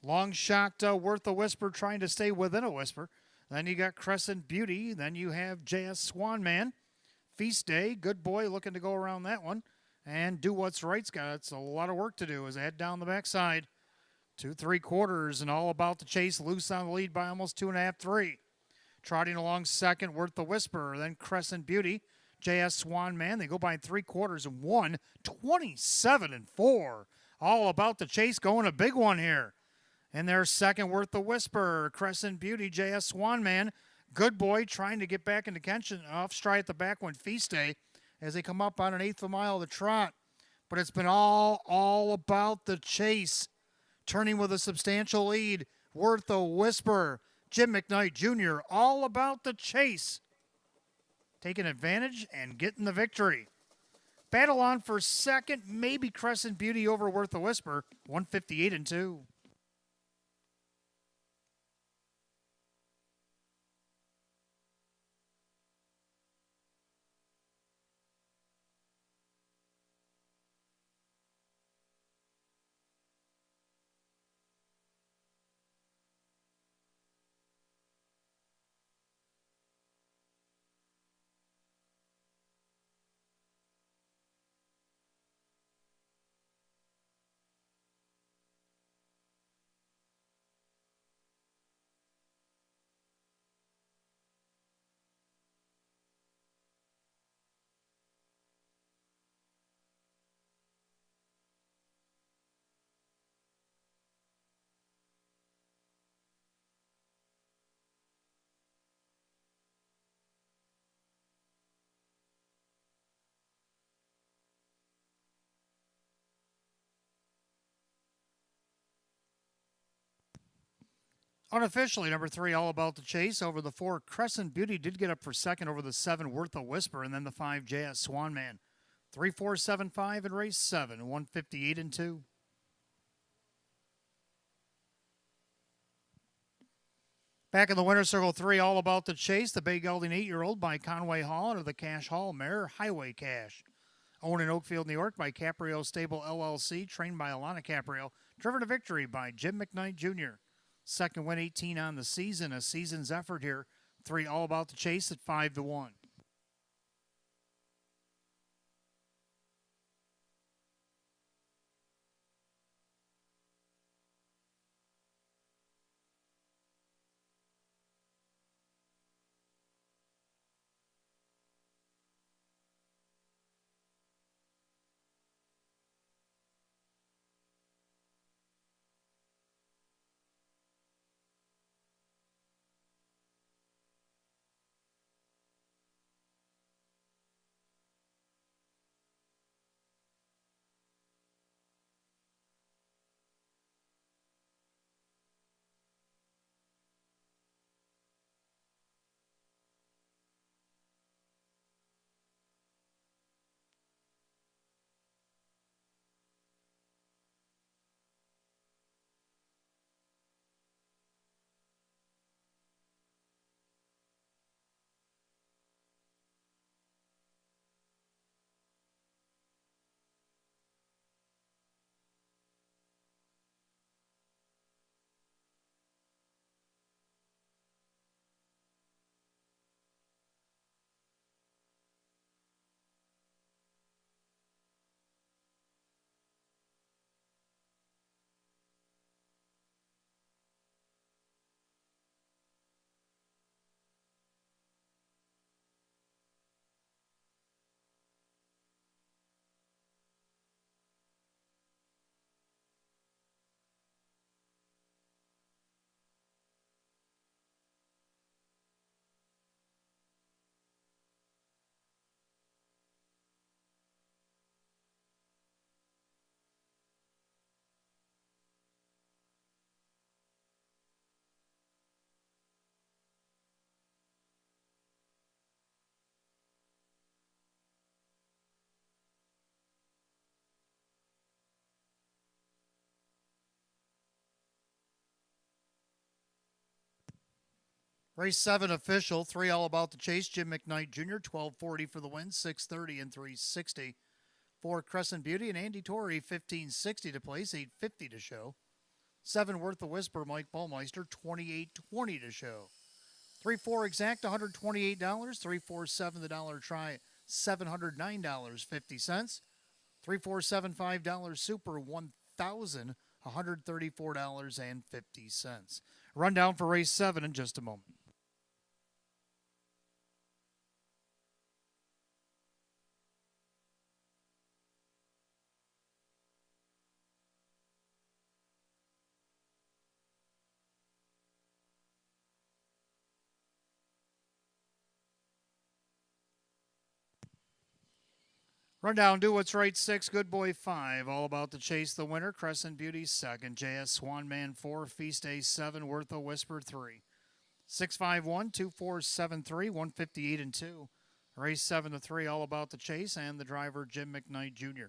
Long shot Worth a Whisper trying to stay within a whisper. Then you got Crescent Beauty. Then you have JS Swanman. Feast Day, Good Boy looking to go around that one. And Do What's Right's got it's a lot of work to do as they head down the backside. 2 3/4 and All About the Chase loose on the lead by almost 2.5, 3. Trotting along second, Worth the Whisper. Then Crescent Beauty, JS Swanman. They go by 3/4 and 1, 27-4. All About the Chase going a big one here. And their second, Worth the Whisper, Crescent Beauty, JS Swanman. Good Boy trying to get back into contention, off stride at the back one, Feast Day, as they come up on an 1/8 of a mile of the trot. But it's been all about the chase. Turning with a substantial lead, Worth a Whisper, Jim McKnight Jr., All About the Chase. Taking advantage and getting the victory. Battle on for second, maybe Crescent Beauty over Worth a Whisper, 158-2. Unofficially, number 3, All About the Chase over the 4. Crescent Beauty did get up for second over the 7, Worth a Whisper, and then the 5, JS Swanman. 3-4-7-5 in race 7, 158-2. Back in the winner's circle 3, All About the Chase, the Bay Gelding 8-year-old by Conway Hall under the Cash Hall mare, Highway Cash. Owned in Oakfield, New York by Caprio Stable LLC, trained by Alana Caprio, driven to victory by Jim McKnight Jr. Second win 18 on the season, a season's effort here. 3, All About the Chase at 5-1. Race 7 official, 3 All About the Chase, Jim McKnight Jr., 1240 for the win, 630 and 360. 4 Crescent Beauty and Andy Torrey, 1560 to place, 850 to show. 7 Worth the Whisper, Mike Ballmeister, 2820 to show. 3-4 Exact, $128. 3-4-7 the dollar try, $709.50. 3-4-7 $5 Super, $1,134.50. Rundown for race 7 in just a moment. Rundown, Do What's Right 6, Good Boy 5, All About the Chase the winner, Crescent Beauty 2nd, JS Swan Man 4, Feast Day 7, Worth a Whisper 3. 651 2473 158 and 2. Race 7 to 3, All About the Chase, and the driver Jim McKnight Jr.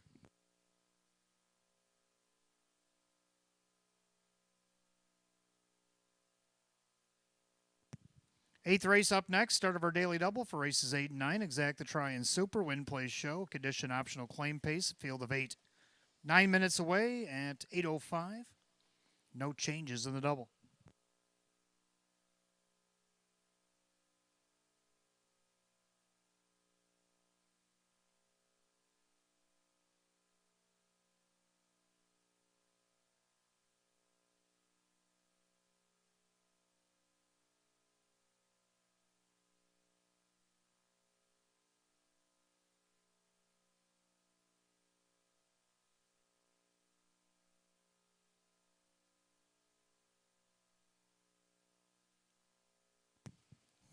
Eighth race up next, start of our daily double for races 8 and 9. Exact the Try and Super, Win Place Show, condition optional claim pace, field of 8. 9 minutes away at 8:05. No changes in the double.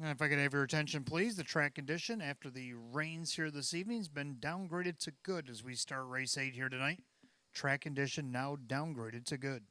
And if I could have your attention, please, the track condition after the rains here this evening has been downgraded to good as we start race 8 here tonight. Track condition now downgraded to good.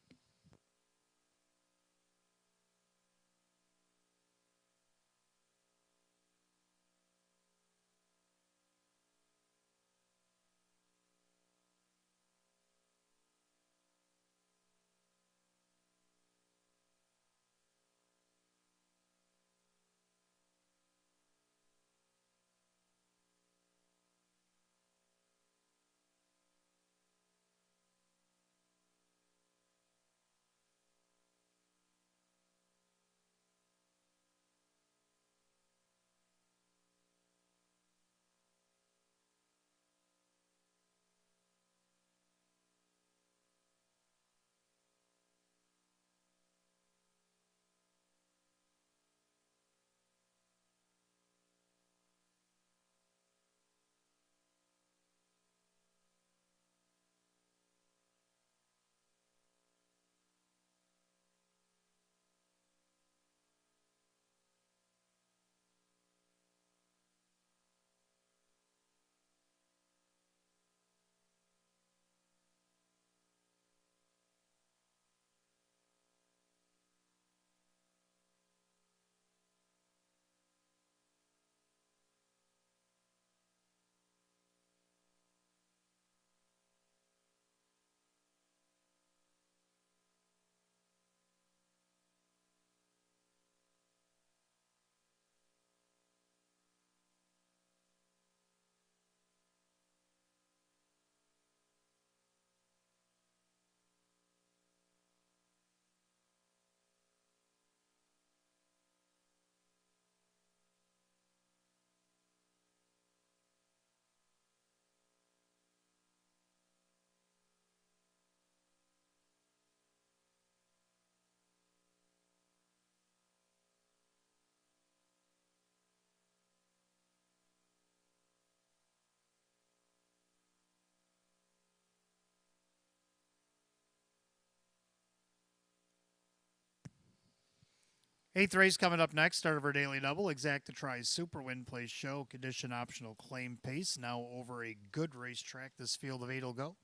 Eighth race coming up next, start of our daily double. Exact the Try Super, Win Place Show, condition optional claim pace. Now over a good racetrack. This field of 8 will go.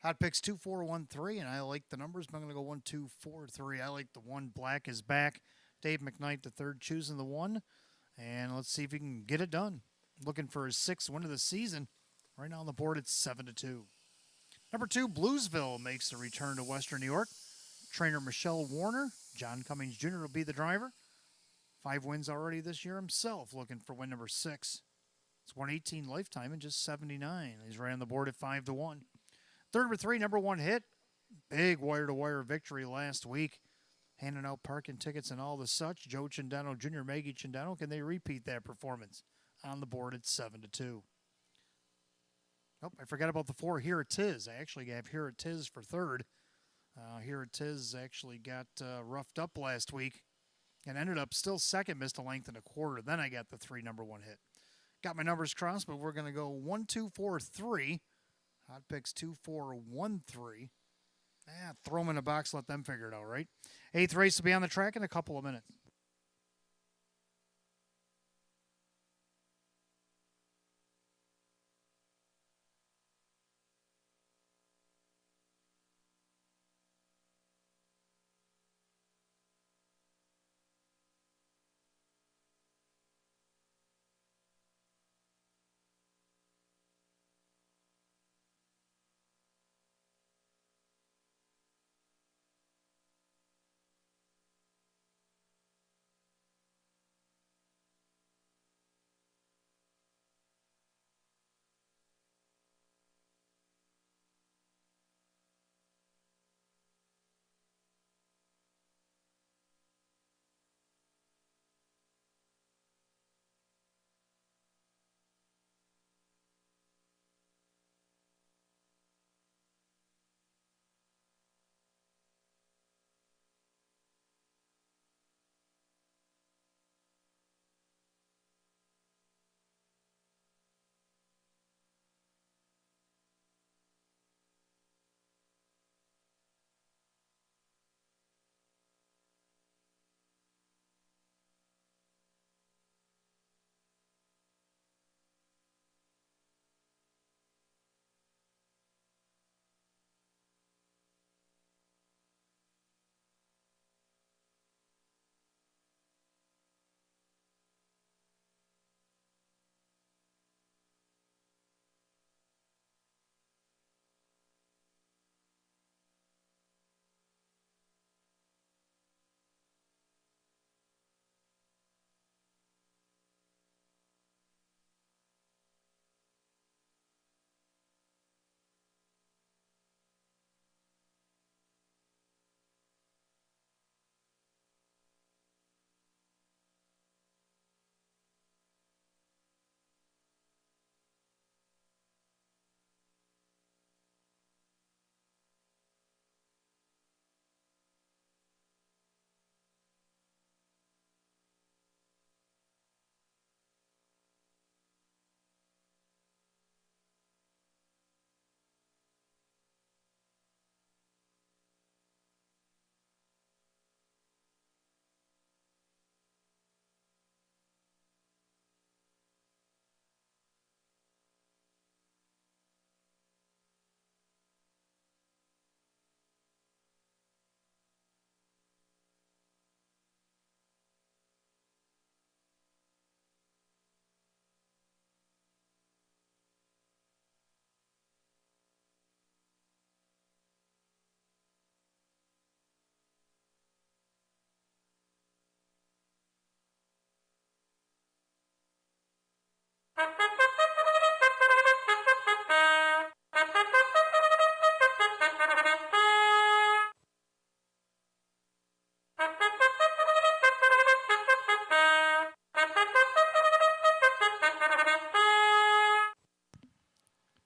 Hot picks 2, 4, 1, 3, and I like the numbers. I'm going to go 1, 2, 4, 3. I like the 1. Black is back. Dave McKnight, the 3rd, choosing the 1. And let's see if he can get it done. Looking for his 6th win of the season. Right now on the board, it's 7-2. Number 2, Bluesville makes a return to Western New York. Trainer Michelle Warner. John Cummings Jr. will be the driver. 5 wins already this year himself, looking for win number 6. It's 118 lifetime and just 79. He's right on the board at 5-1. Third number 3, number 1 hit. Big wire-to-wire victory last week. Handing out parking tickets and all the such. Joe Cindano Jr., Maggie Cindano, can they repeat that performance? On the board at 7-2. Oh, I forgot about the 4, Here It Is. I actually have Here It Is for third. Here It Is actually got roughed up last week and ended up still second, missed a length and a quarter. Then I got the 3, number 1 hit. Got my numbers crossed, but we're going to go 1, 2, 4, 3. Hot picks 2, 4, 1, 3. Throw them in a box, let them figure it out, right? 8th race will be on the track in a couple of minutes.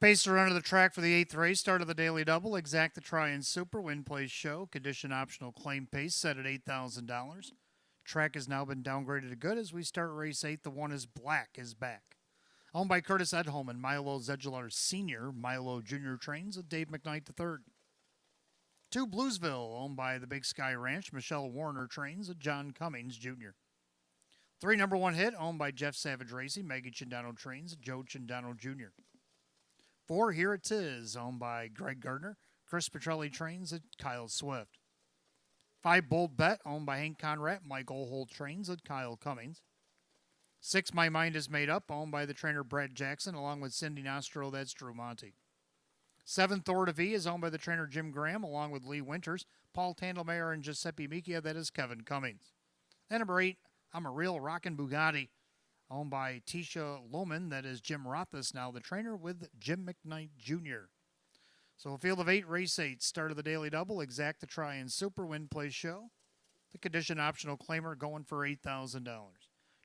Pacer under the track for the 8th race. Start of the daily double. Exact the try and super. Win, place, show. Condition optional claim pace set at $8,000. Track has now been downgraded to good as we start race 8. The 1 is Black is back. Owned by Curtis Edholm and Milo Zedular Sr. Milo Jr. trains with Dave McKnight III. 2 Bluesville, owned by the Big Sky Ranch. Michelle Warner trains with John Cummings Jr. 3 number 1 hit, owned by Jeff Savage Racing. Maggie Cindano trains with Joe Cindano Jr. 4, Here It Is, owned by Greg Gardner. Chris Petrelli trains at Kyle Swift. 5, Bold Bet, owned by Hank Conrad. Mike Olholt trains at Kyle Cummings. 6, My Mind Is Made Up, owned by the trainer Brad Jackson, along with Cindy Nostro, that's Drew Monty. 7, Thor to V is owned by the trainer Jim Graham, along with Lee Winters, Paul Tandelmayer, and Giuseppe Micchia, that is Kevin Cummings. And number 8, I'm a Real Rockin' Bugatti, owned by Tisha Lohman. That is Jim Rothus now, the trainer with Jim McKnight Jr. So a field of 8, race 8, start of the daily double, exacta try and super win place show. The condition optional claimer going for $8,000.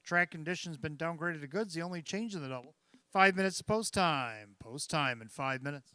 Track condition's been downgraded to goods, the only change in the double. 5 minutes post time. Post time in 5 minutes.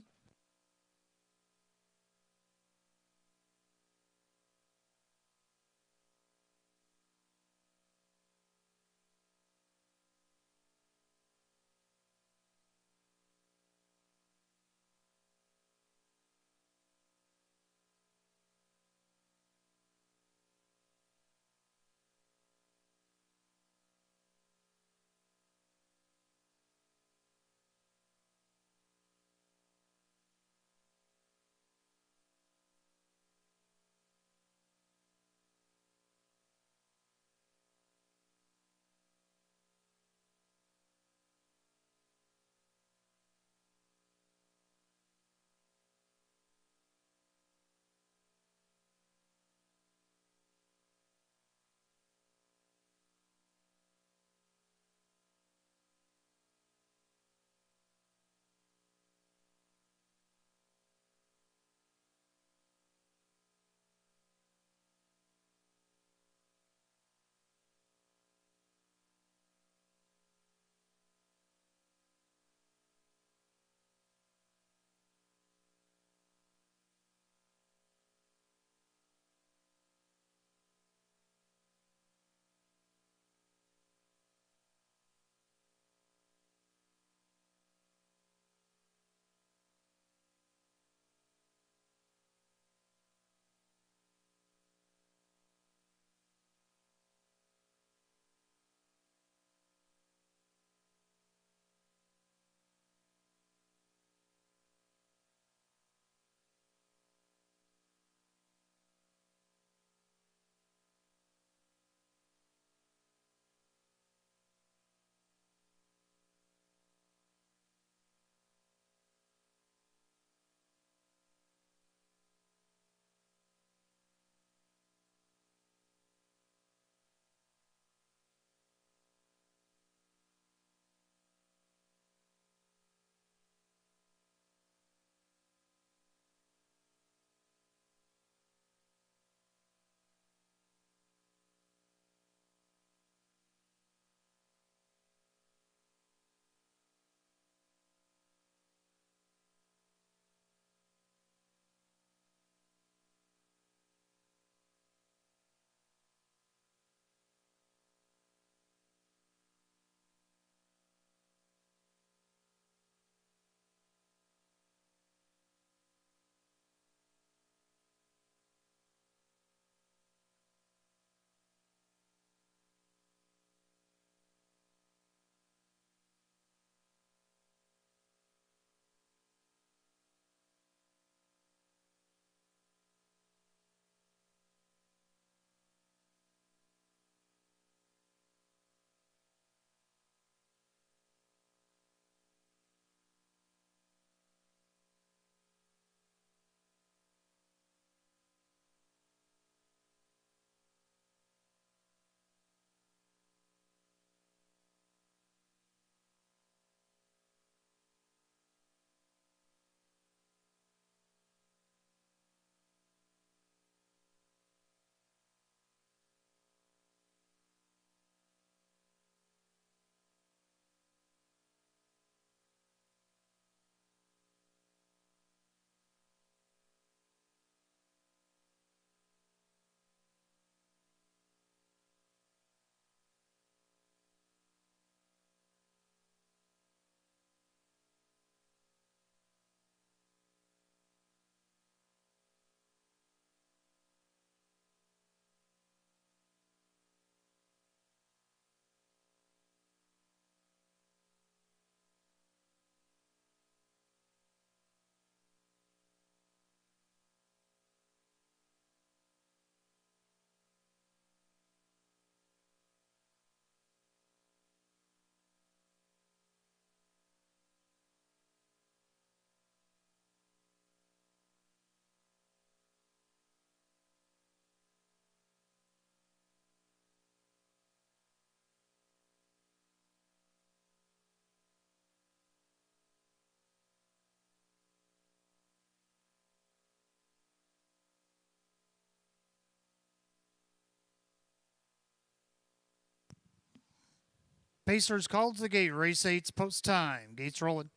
Pacers called to the gate. Race 8's post time. Gates rolling.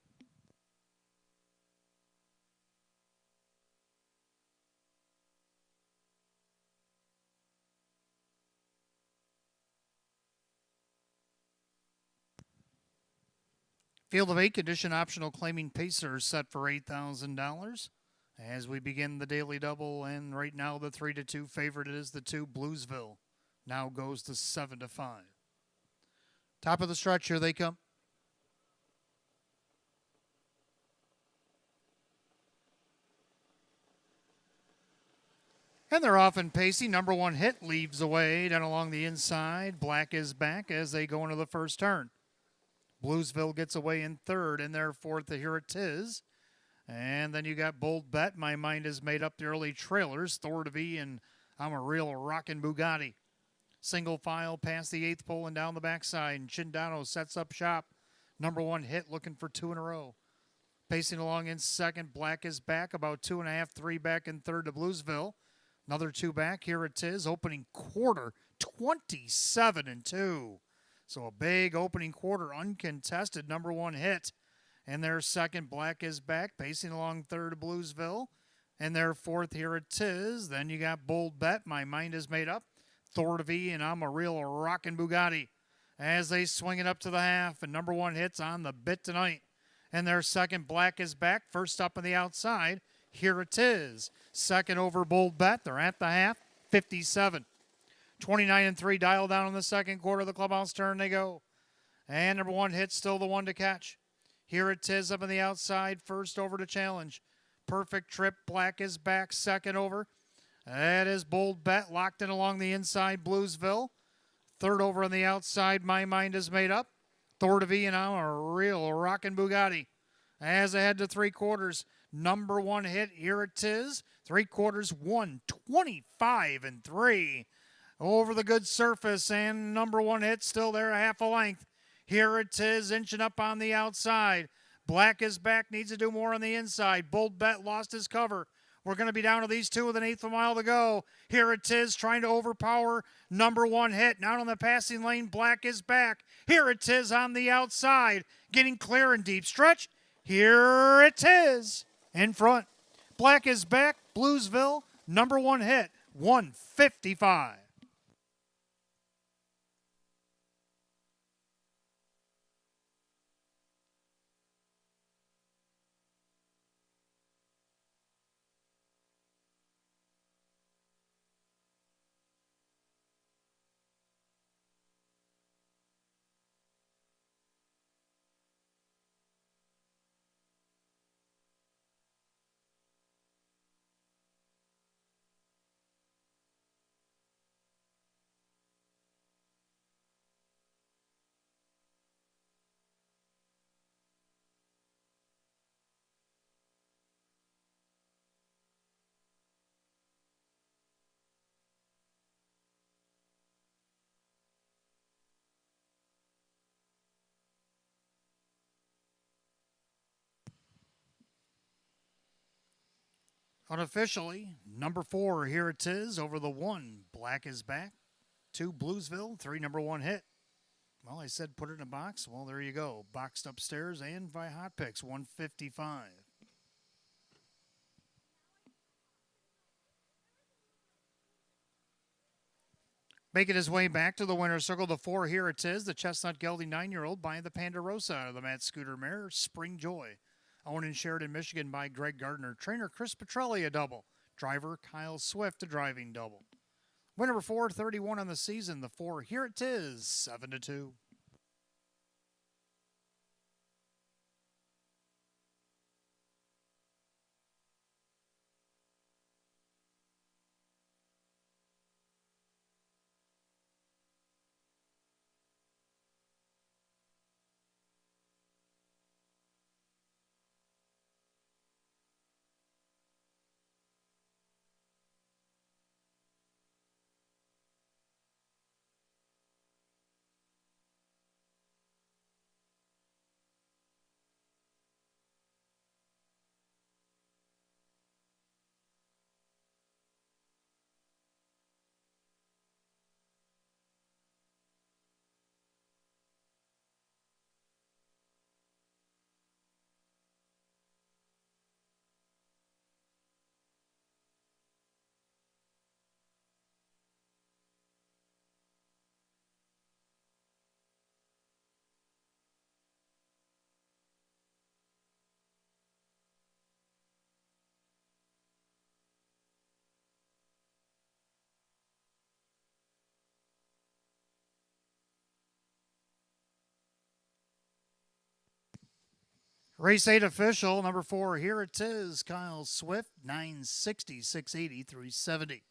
Field of 8, condition optional, claiming Pacers set for $8,000. As we begin the daily double, and right now the 3-2 favorite is the 2 Bluesville. Now goes to 7-5. Top of the stretch, here they come. And they're off and pacing. Number 1 hit leaves away down along the inside. Black is back as they go into the first turn. Bluesville gets away in third, and their fourth, here it is. And then you got Bold Bet. My Mind is Made Up, the early trailers. Thor to V and I'm a Real Rockin' Bugatti. Single file past the 8th pole and down the backside. And Chindano sets up shop. Number 1 hit, looking for 2 in a row. Pacing along in second, Black is back. About 2.5, 3 back in third to Bluesville. Another 2 back. Here it is. Opening quarter, 27-2. So a big opening quarter, uncontested. Number 1 hit. And their second, Black is back, pacing along third to Bluesville. And their fourth, here it is. Then you got Bold Bet, My Mind is Made Up. Thor to V and I'm a Real Rockin' Bugatti. As they swing it up to the half, and number 1 hits on the bit tonight. And their second, Black is back, first up on the outside. Here it is. Second over Bold Bet. They're at the half, 57. 29-3, dial down in the second quarter of the clubhouse turn they go. And number 1 hit, still the one to catch. Here it is up on the outside, first over to challenge. Perfect trip, Black is back, second over. That is Bold Bet, locked in along the inside, Bluesville. Third over on the outside, My Mind is Made Up. Thor to V and I'm a Real Rockin' Bugatti. As ahead to 3 quarters, number 1 hit, here it is. 3 quarters, 125-3. Over the good surface, and number 1 hit still there, a half a length. Here it is, inching up on the outside. Black is back, needs to do more on the inside. Bold Bet lost his cover. We're going to be down to these two with an 1/8 of a mile to go. Here it is, trying to overpower number 1 hit. Now on the passing lane, Black is back. Here it is on the outside, getting clear in deep stretch. Here it is in front. Black is back, Bluesville, number 1 hit, 155. Unofficially, number 4, here it is, over the 1. Black is back. 2, Bluesville. 3, number 1 hit. Well, I said put it in a box. Well, there you go. Boxed upstairs and by Hot Picks, 155. Making his way back to the winner's circle, the 4, here it is. The Chestnut Gelding 9-year-old by the Ponderosa out of the Matt Scooter mare, Spring Joy. Owned in Sheridan, Michigan by Greg Gardner. Trainer Chris Petrelli, a double. Driver Kyle Swift, a driving double. Winner number 4, 31 on the season. The 4, here it is, 7-2. Race 8 official, number 4, Here It Is, Kyle Swift, 960, 680, 370.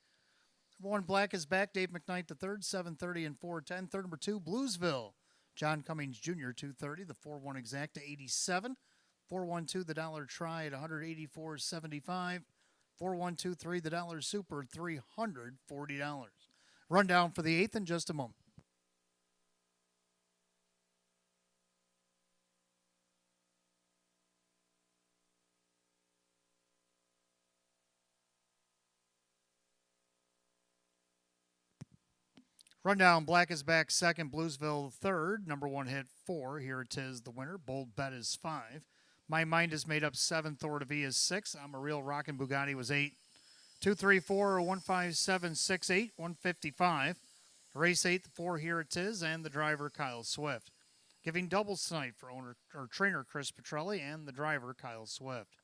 Number 1, Black is Back, Dave McKnight III, 730 and 410. Third, number 2, Bluesville, John Cummings Jr., 230. The 4-1 exact to 87. 4-1-2, the dollar try at 184.75. 4-1-2-3, the dollar super, $340. Rundown for the 8th in just a moment. Rundown, Black is Back second, Bluesville third. Number 1 hit 4, Here It Is the winner. Bold Bet is 5. My Mind is Made Up 7, Thor to V is 6. I'm a Real Rockin' Bugatti was 8. 2, 3, 4, 1, 5, 7, 6, 8, 155. Race 8, the 4, Here It Is, and the driver, Kyle Swift. Giving doubles tonight for owner or trainer Chris Petrelli and the driver, Kyle Swift.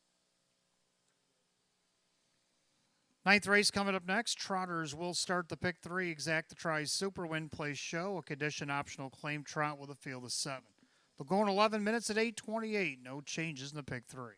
9th race coming up next. Trotters will start the pick 3 exact to try Super Win Place Show, a condition optional claim trot with a field of 7. They'll go in 11 minutes at 8:28. No changes in the pick 3.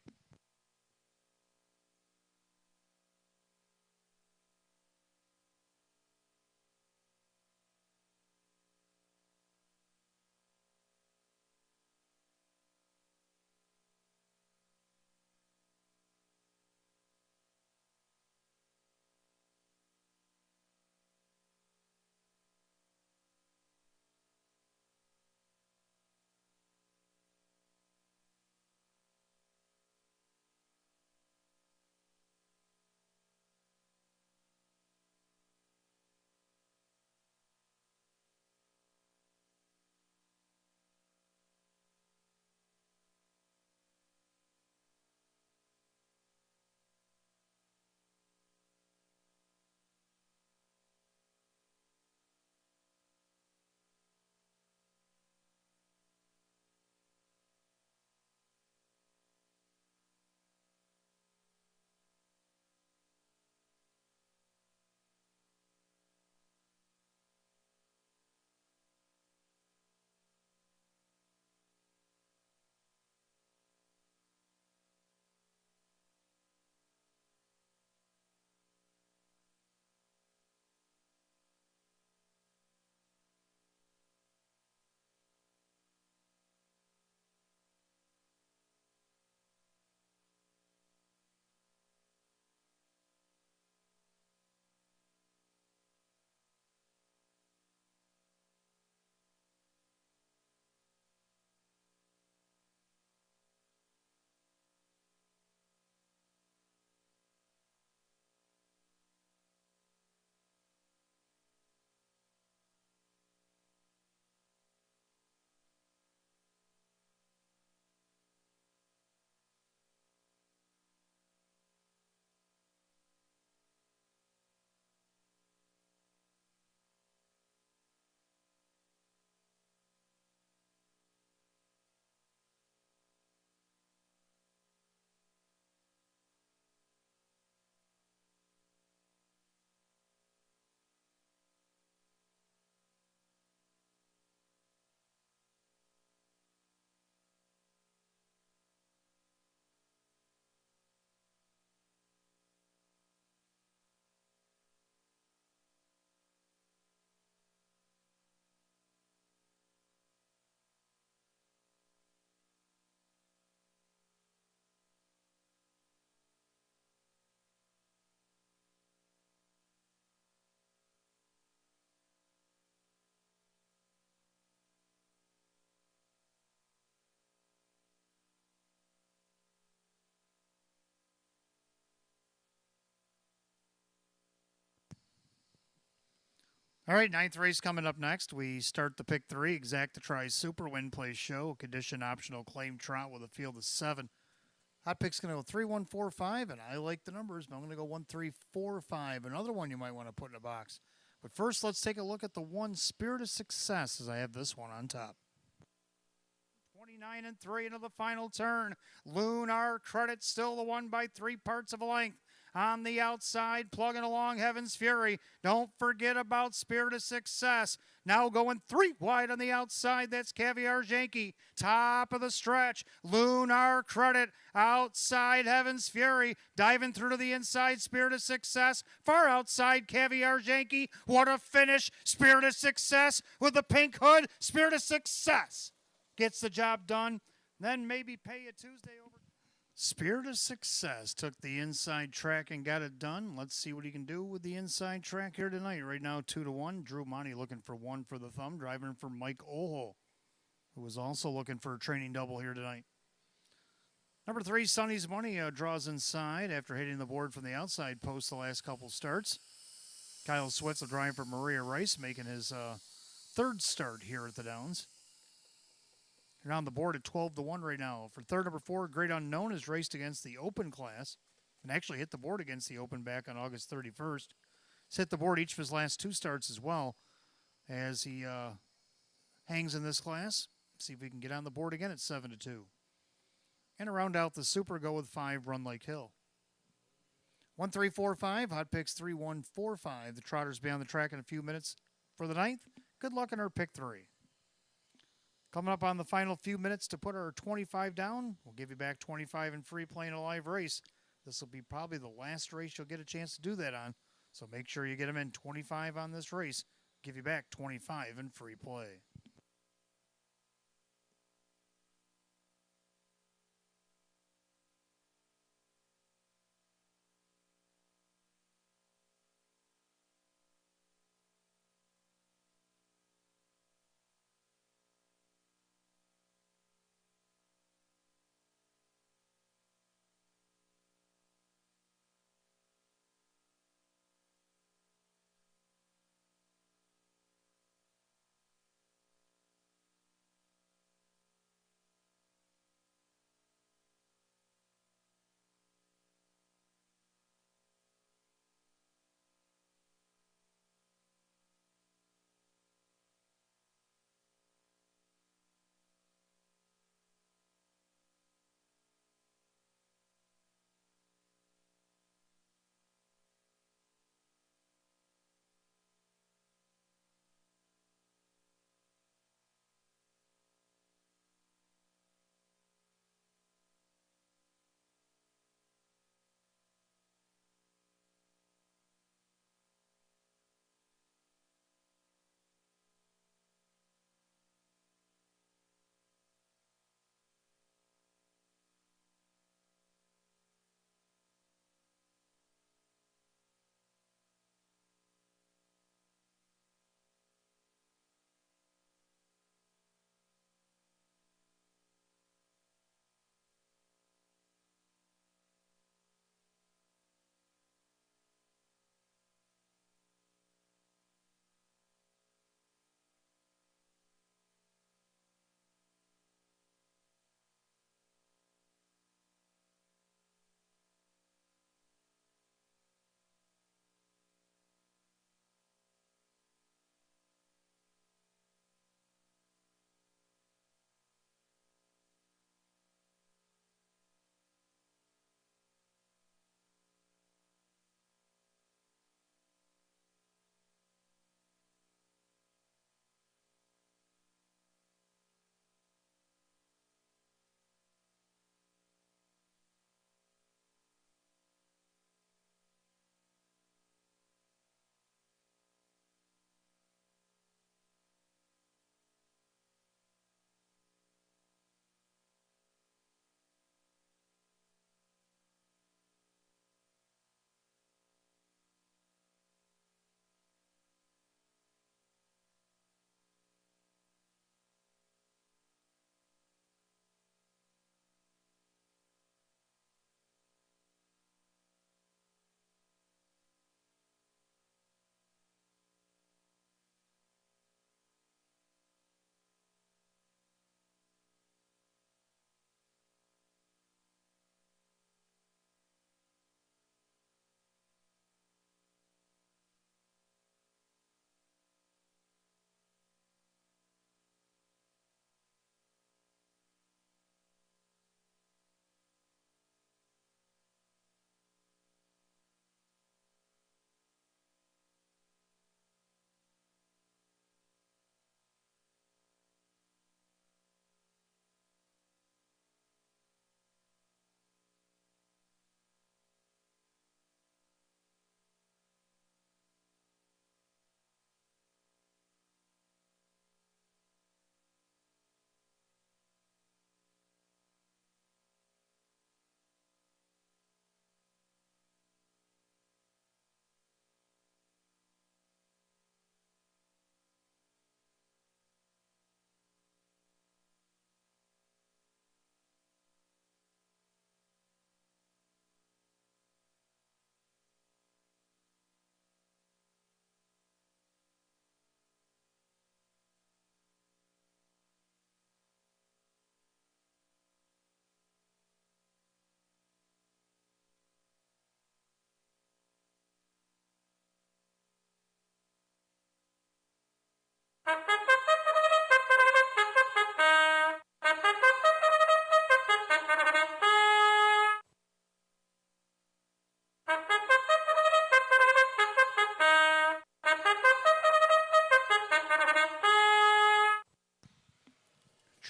All right, 9th race coming up next. We start the pick 3 exact to try Super Win Place Show, a condition optional claim trot with a field of 7. Hot pick's going to go 3, 1, 4, 5, and I like the numbers, but I'm going to go 1, 3, 4, 5. Another one you might want to put in a box. But first, let's take a look at the 1 Spirit of Success as I have this one on top. 29 and 3 into the final turn. Lunar Credit still the one by 3 parts of a length. On the outside, plugging along Heaven's Fury. Don't forget about Spirit of Success. Now going 3 wide on the outside. That's Caviar Janky. Top of the stretch. Lunar Credit. Outside Heaven's Fury. Diving through to the inside. Spirit of Success. Far outside Caviar Janky. What a finish. Spirit of Success with the pink hood. Spirit of Success gets the job done. Then maybe pay a Tuesday over. Spirit of Success took the inside track and got it done. Let's see what he can do with the inside track here tonight. Right now, 2-1. Drew Monty looking for 1 for the thumb, driving for Mike Oho, who was also looking for a training double here tonight. Number 3, Sonny's Money draws inside after hitting the board from the outside post the last couple starts. Kyle Swift's driving for Maria Rice, making his 3rd start here at the Downs. They're on the board at 12-1 right now. For third, number 4, Great Unknown has raced against the Open class and actually hit the board against the Open back on August 31st. He's hit the board each of his last 2 starts as well as he hangs in this class. See if we can get on the board again at 7-2. And to round out the Super, go with 5, Run Like Hill. 1-3-4-5, Hot Picks 3-1-4-5. The Trotters be on the track in a few minutes for the 9th. Good luck in our pick 3. Coming up on the final few minutes to put our 25 down, we'll give you back 25 and free playing a live race. This will be probably the last race you'll get a chance to do that on, so make sure you get them in 25 on this race. Give you back 25 and free play.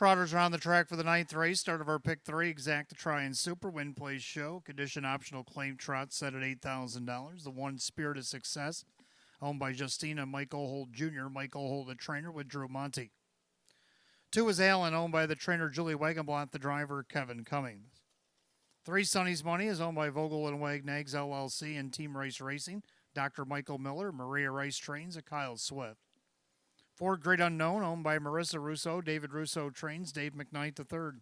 Trotters are on the track for the ninth race. Start of our pick three, Exacta Try and Super Win Place Show. Condition optional claim trot set at $8,000. The one Spirit of Success, owned by Justina Michael Holt Jr. Michael Holt, the trainer, with Drew Monty. Two is Allen, owned by the trainer Julie Wagenblatt, the driver Kevin Cummings. Three Sonny's Money is owned by Vogel and Wagnags LLC and Team Race Racing. Dr. Michael Miller, Maria Rice Trains, and Kyle Swift. Four Great Unknown, owned by Marissa Russo, David Russo Trains, Dave McKnight III.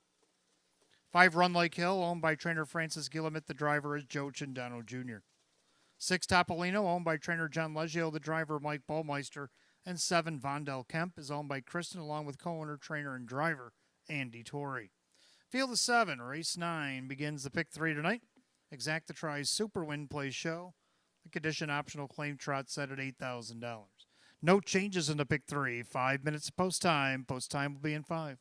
Five Run Like Hill, owned by trainer Francis Gillamit, the driver is Joe Chindano Jr. Six Topolino, owned by trainer John Leggio, the driver Mike Baumeister. And seven Vondel Kemp is owned by Kristen, along with co-owner, trainer, and driver Andy Torrey. Field of seven, race 9 begins the pick three tonight. Exacta Try's Super Win Play Show. The condition optional claim trot set at $8,000. No changes in the pick three. 5 minutes post time. Post time will be in 5.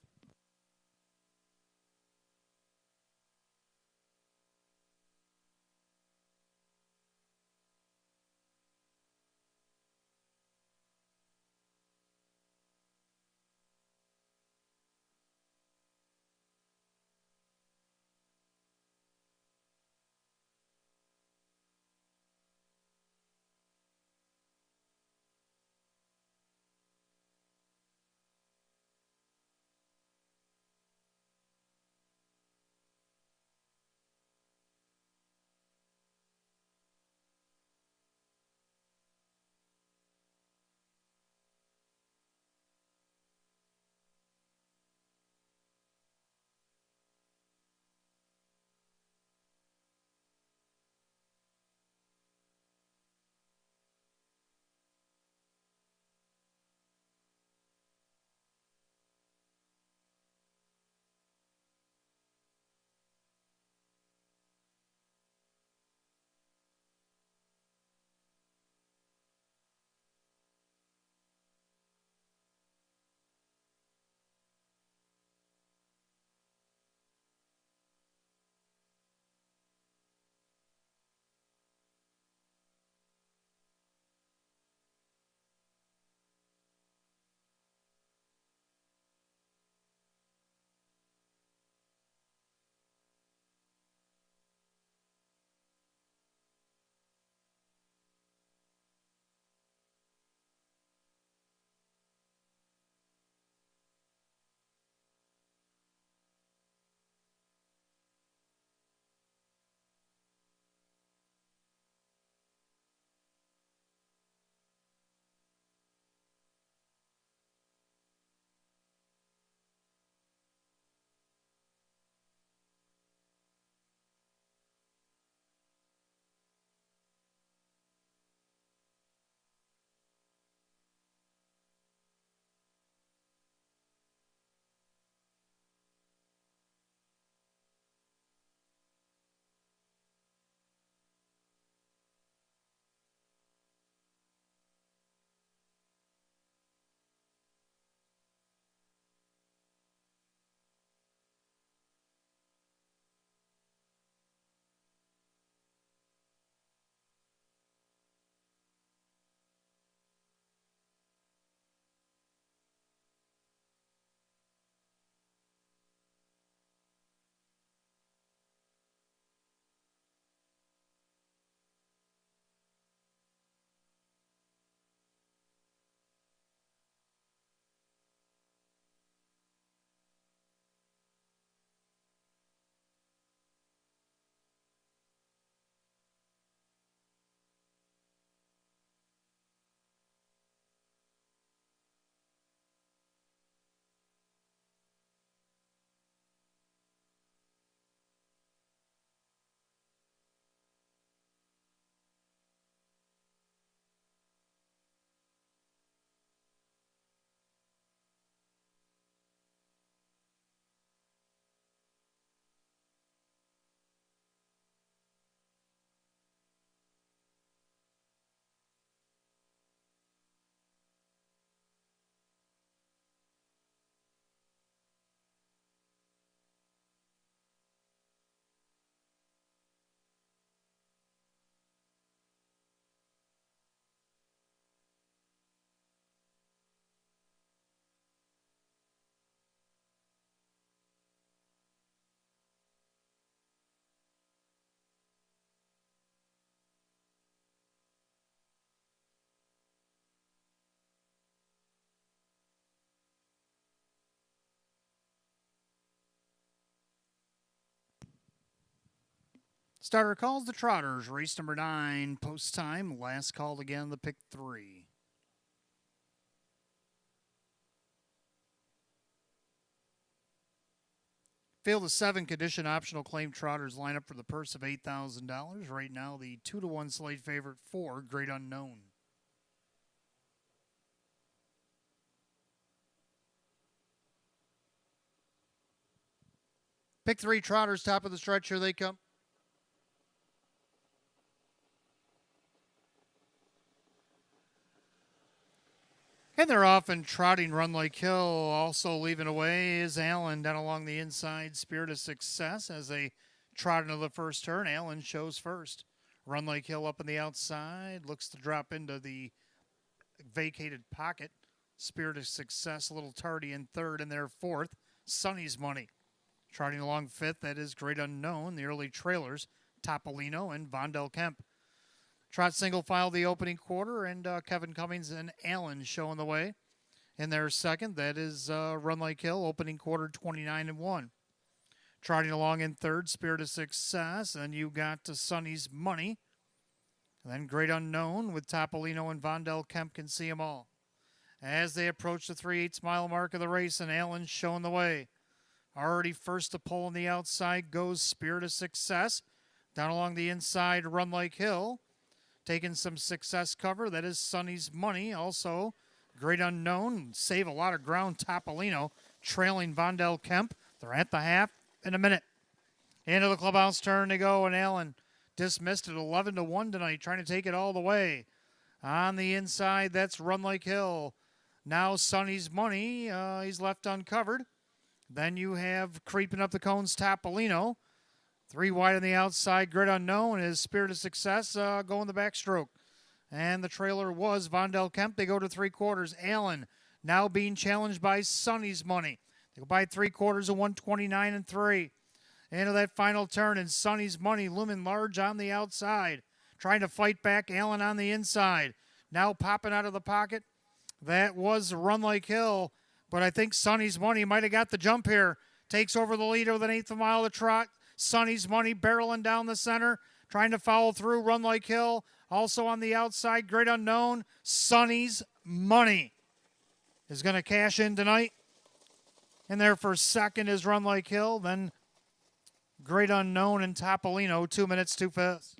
Starter calls the Trotters. Race number 9, post time. Last called again, the pick 3. Field of 7 condition optional claim Trotters line up for the purse of $8,000. Right now, the 2-1 slate favorite 4, Great Unknown. Pick 3 Trotters, top of the stretch. Here they come. And they're off and trotting. Run Like Hill. Also leaving away is Allen down along the inside. Spirit of Success as they trot into the first turn. Allen shows first. Run Like Hill up on the outside. Looks to drop into the vacated pocket. Spirit of Success a little tardy in third, and they're fourth. Sonny's Money. Trotting along fifth, that is Great Unknown. The early trailers, Topolino and Vondel Kemp. Trot single file the opening quarter, and Kevin Cummings and Allen showing the way. In their second, that is Run Like Hill, opening quarter 29-1. Trotting along in third, Spirit of Success. Then you got Sonny's Money. And then Great Unknown with Topolino and Vondel Kemp can see them all. As they approach the 3/8 mile mark of the race, and Allen showing the way. Already first to pull on the outside goes Spirit of Success. Down along the inside, Run Like Hill. Taking some success cover. That is Sonny's Money. Also, Great Unknown. Save a lot of ground. Topolino trailing Vondel Kemp. They're at the half in a minute. Into the clubhouse turn they go, and Allen dismissed at 11-1 tonight, trying to take it all the way. On the inside, that's Run Like Hill. Now Sonny's Money. He's left uncovered. Then you have creeping up the cones, Topolino. 3 wide on the outside, Great Unknown is Spirit of Success going the backstroke. And the trailer was Vondel Kemp. They go to 3/4. Allen now being challenged by Sonny's Money. They go by 3/4 of 129-3. Into that final turn, and Sonny's Money looming large on the outside. Trying to fight back, Allen on the inside. Now popping out of the pocket. That was Run Like Hill. But I think Sonny's Money might have got the jump here. Takes over the lead with an 1/8 mile to trot. Sonny's Money barreling down the center, trying to foul through, Run Like Hill. Also on the outside, Great Unknown. Sonny's Money is going to cash in tonight. And there for second is Run Like Hill. Then Great Unknown and Topolino, 2 minutes, 2 fifths.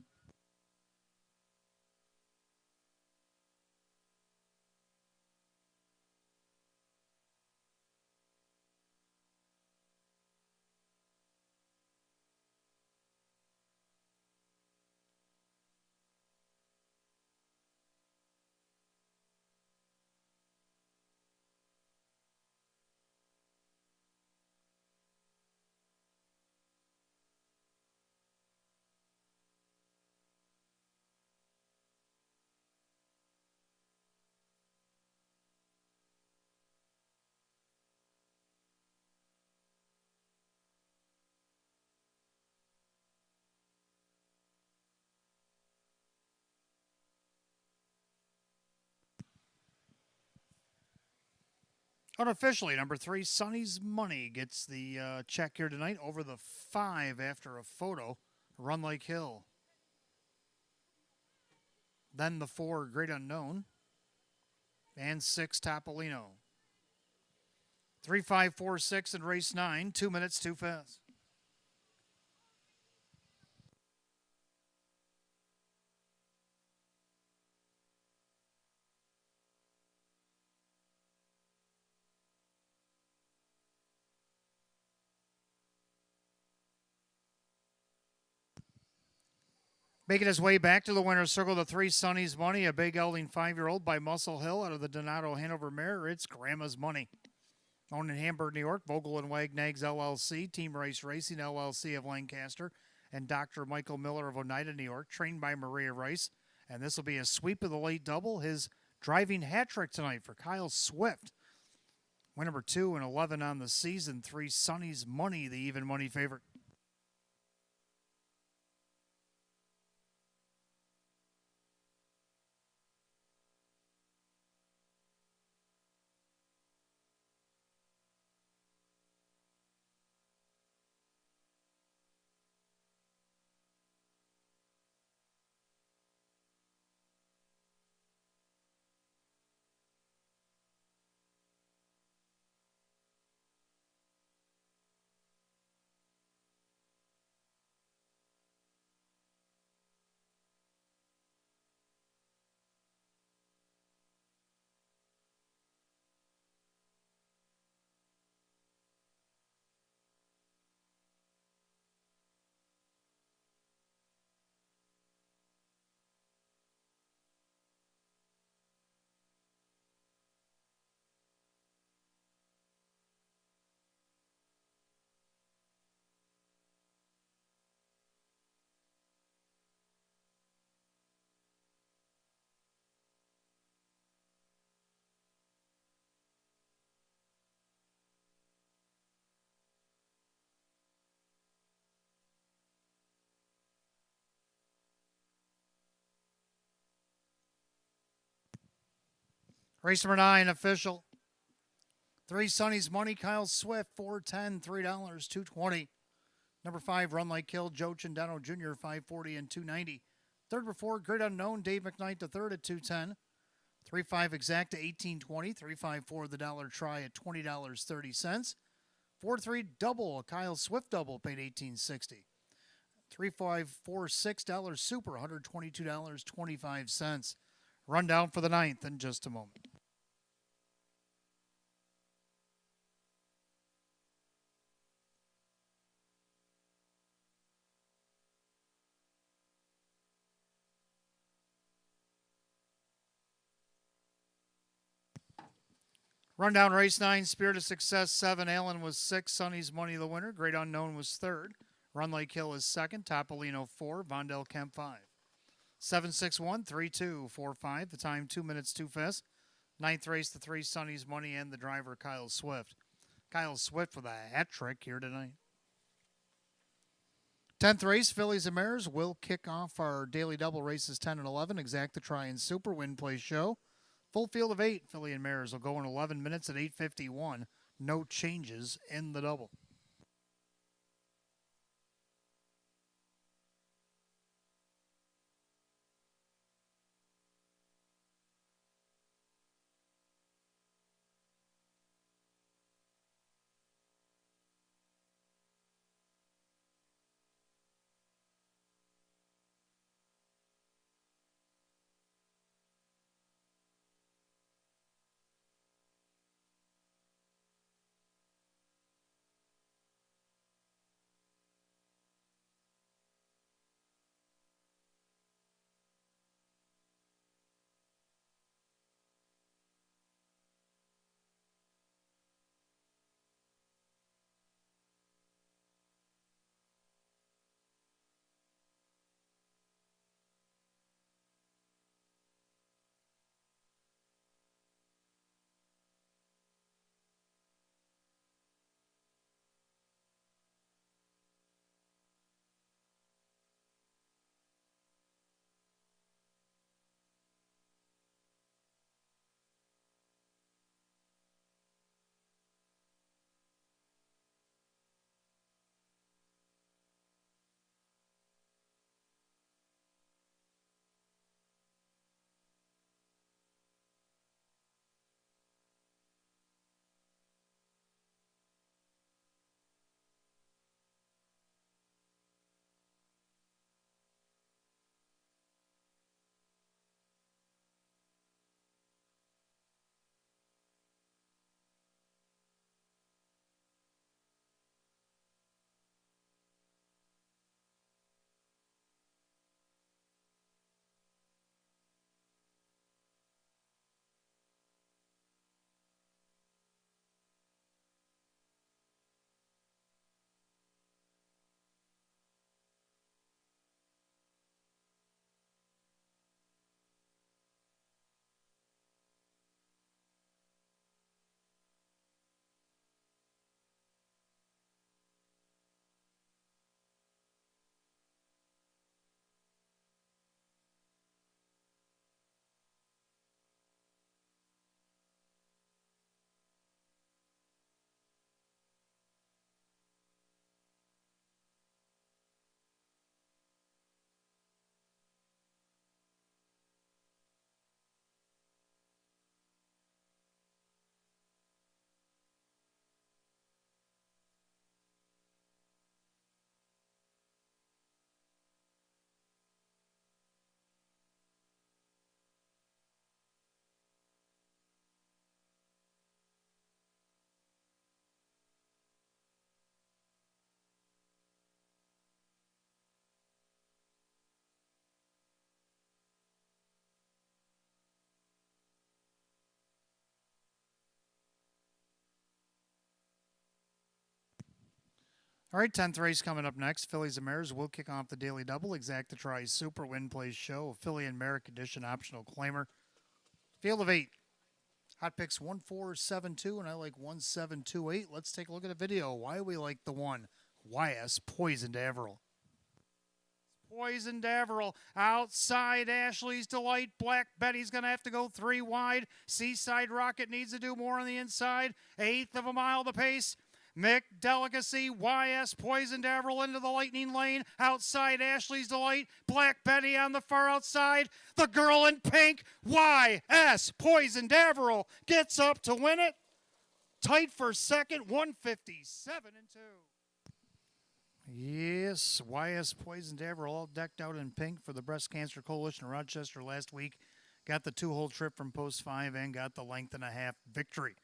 Unofficially, number 3, Sonny's Money gets the check here tonight over the 5 after a photo. Run Like Hill. Then the 4, Great Unknown. And 6, Topolino. 3, 5, 4, 6 in race 9. 2 minutes, 2 fifths. Making his way back to the winner's circle, the 3, Sonny's Money, a big gelding 5-year-old by Muscle Hill out of the Donato Hanover mare. It's Grandma's Money. Owned in Hamburg, New York, Vogel and Wagnags LLC, Team Race Racing LLC of Lancaster, and Dr. Michael Miller of Oneida, New York, trained by Maria Rice. And this will be a sweep of the late double, his driving hat trick tonight for Kyle Swift. Win number 2 and 11 on the season. 3, Sonny's Money, the even money favorite. Race number 9, official. 3, Sonny's Money, Kyle Swift, 410, $3, 220. Number 5, Run Like Kill, Joe Cindano Jr., 540 and 290. Third number 4, Great Unknown, Dave McKnight III at 210. 3-5 Exacta, 1820. 3-5-4 The Dollar Try at $20.30. 4-3 Double, Kyle Swift Double, paid $18.60. 3-5-4 $6 Super, $122.25. Rundown for the 9th in just a moment. Rundown race 9, Spirit of Success 7, Allen was 6, Sonny's Money the winner, Great Unknown was 3rd, Run Like Hill is 2nd, Topolino 4, Vondel Kemp 5. 7-6-1, 3-2, 4-5, the time 2 minutes too fast. 9th race, the 3, Sonny's Money and the driver Kyle Swift. Kyle Swift with a hat trick here tonight. 10th race, Fillies and Mares. We'll kick off our daily double races 10 and 11. Exacta Try and Super Win Play Show. Full field of 8, Filly and Mares will go in 11 minutes at 8:51. No changes in the double. All right, 10th race coming up next. Fillies and Mares will kick off the daily double. Exacta Try Super Win Play Show. A Philly and Mare Condition optional claimer. Field of 8. Hot picks 1472, and I like 1728. Let's take a look at a video. Why we like the one. YS Poison to Averill. Poison Daverill outside Ashley's Delight. Black Betty's going to have to go 3 wide. Seaside Rocket needs to do more on the inside. 1/8 of a mile the pace. McDelicacy, YS, Poison Daverill into the lightning lane. Outside Ashley's Delight. Black Betty on the far outside. The girl in pink, YS, Poison Daverill gets up to win it. Tight for second, 157-2. Yes, YS Poison Daverill all decked out in pink for the Breast Cancer Coalition of Rochester last week. Got the 2-hole trip from post 5 and got the length and a half victory.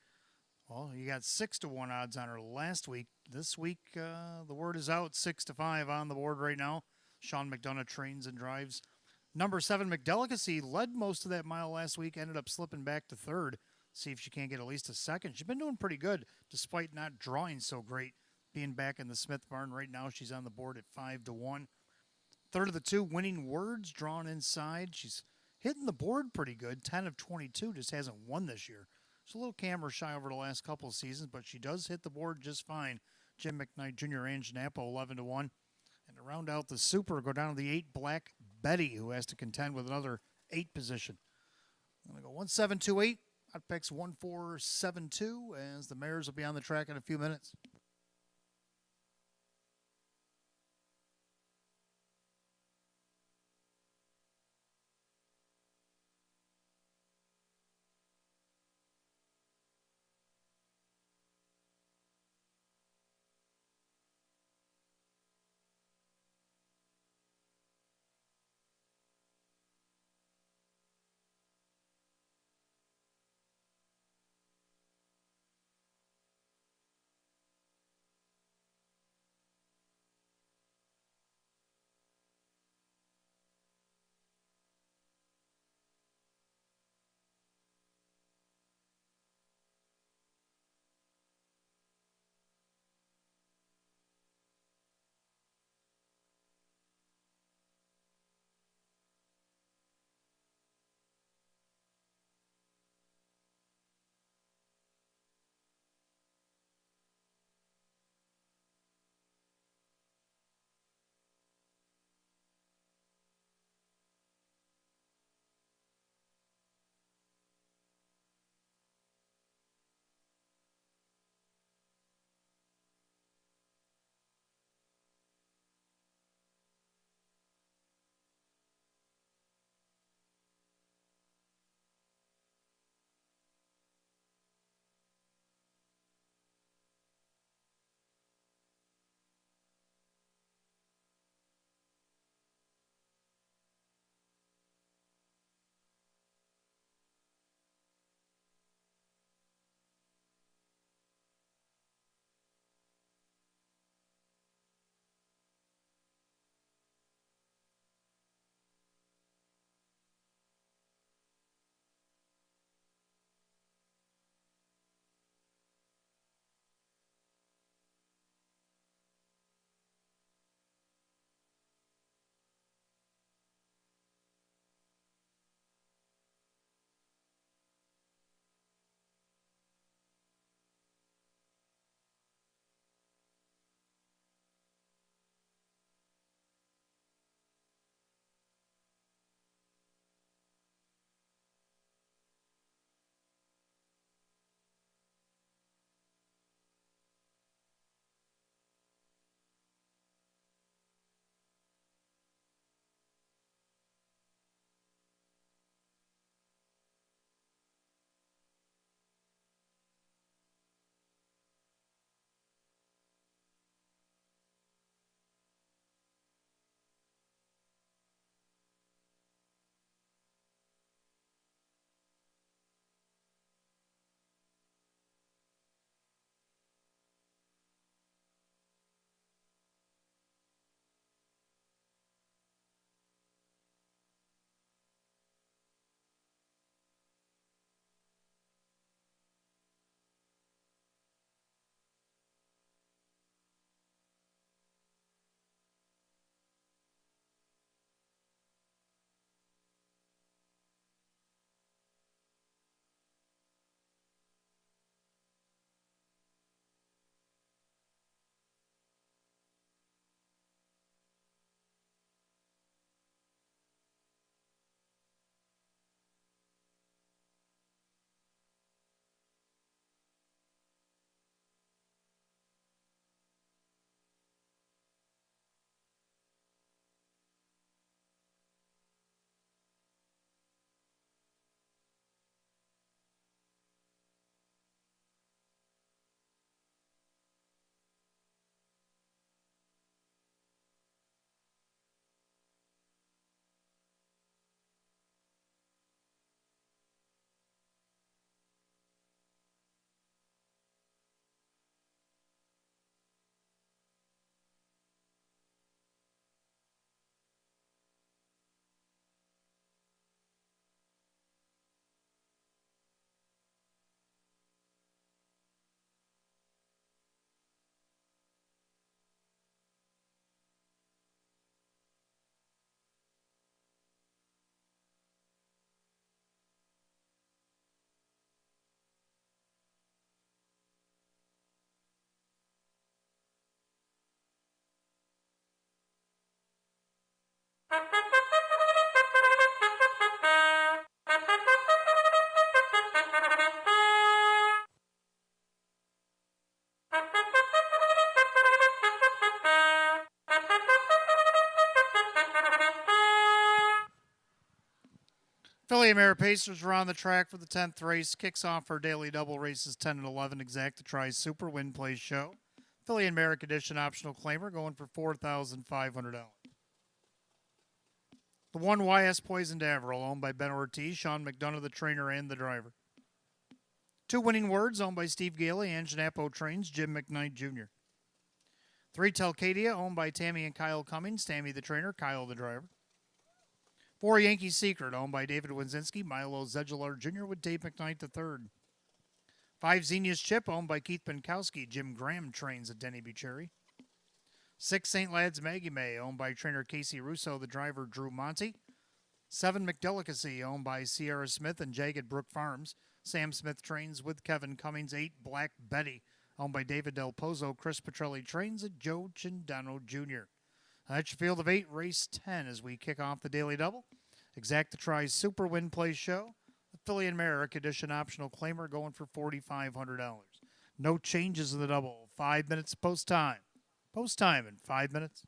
Well, you got 6-1 odds on her last week. This week, the word is out, 6-5 on the board right now. Sean McDonough trains and drives. Number 7, McDelicacy, led most of that mile last week, ended up slipping back to third. See if she can't get at least a second. She's been doing pretty good, despite not drawing so great. Being back in the Smith barn right now, she's on the board at 5-1. Third of the 2, Winning Words, drawn inside. She's hitting the board pretty good, 10 of 22, just hasn't won this year. She's a little camera shy over the last couple of seasons, but she does hit the board just fine. Jim McKnight Jr. and Napa 11-1. And to round out the super, go down to the 8, Black Betty, who has to contend with another 8 position. I'm going to go 1728. Hot picks 1472 as the mares will be on the track in a few minutes. Philly and Mare Pacers are on the track for the 10th race. Kicks off our daily double races 10 and 11. Exacta Tries Super Win Play Show. Philly and Merrick Edition optional claimer going for $4,500. The 1 YS Poisoned Averil, owned by Ben Ortiz, Sean McDonough, the trainer and the driver. 2 Winning Words, owned by Steve Gailey and Janapo Trains, Jim McKnight Jr. 3 Telcadia, owned by Tammy and Kyle Cummings, Tammy the trainer, Kyle the driver. 4 Yankee Secret, owned by David Winzinski, Milo Zedular Jr. with Dave McKnight III. 5 Xenius Chip, owned by Keith Benkowski, Jim Graham trains at Denny Bucherry. 6 St. Lad's Maggie May, owned by trainer Casey Russo, the driver Drew Monty. 7 McDelicacy, owned by Sierra Smith and Jagged Brook Farms, Sam Smith trains with Kevin Cummings. 8 Black Betty, owned by David Del Pozo, Chris Petrelli trains at Joe Chindano Jr. That's your field of 8, race 10 as we kick off the daily double. Exacta Tries Super Win Play Show. The Philly and Merrick Edition optional claimer going for $4,500. No changes in the double. 5 minutes post time. Post time in 5 minutes.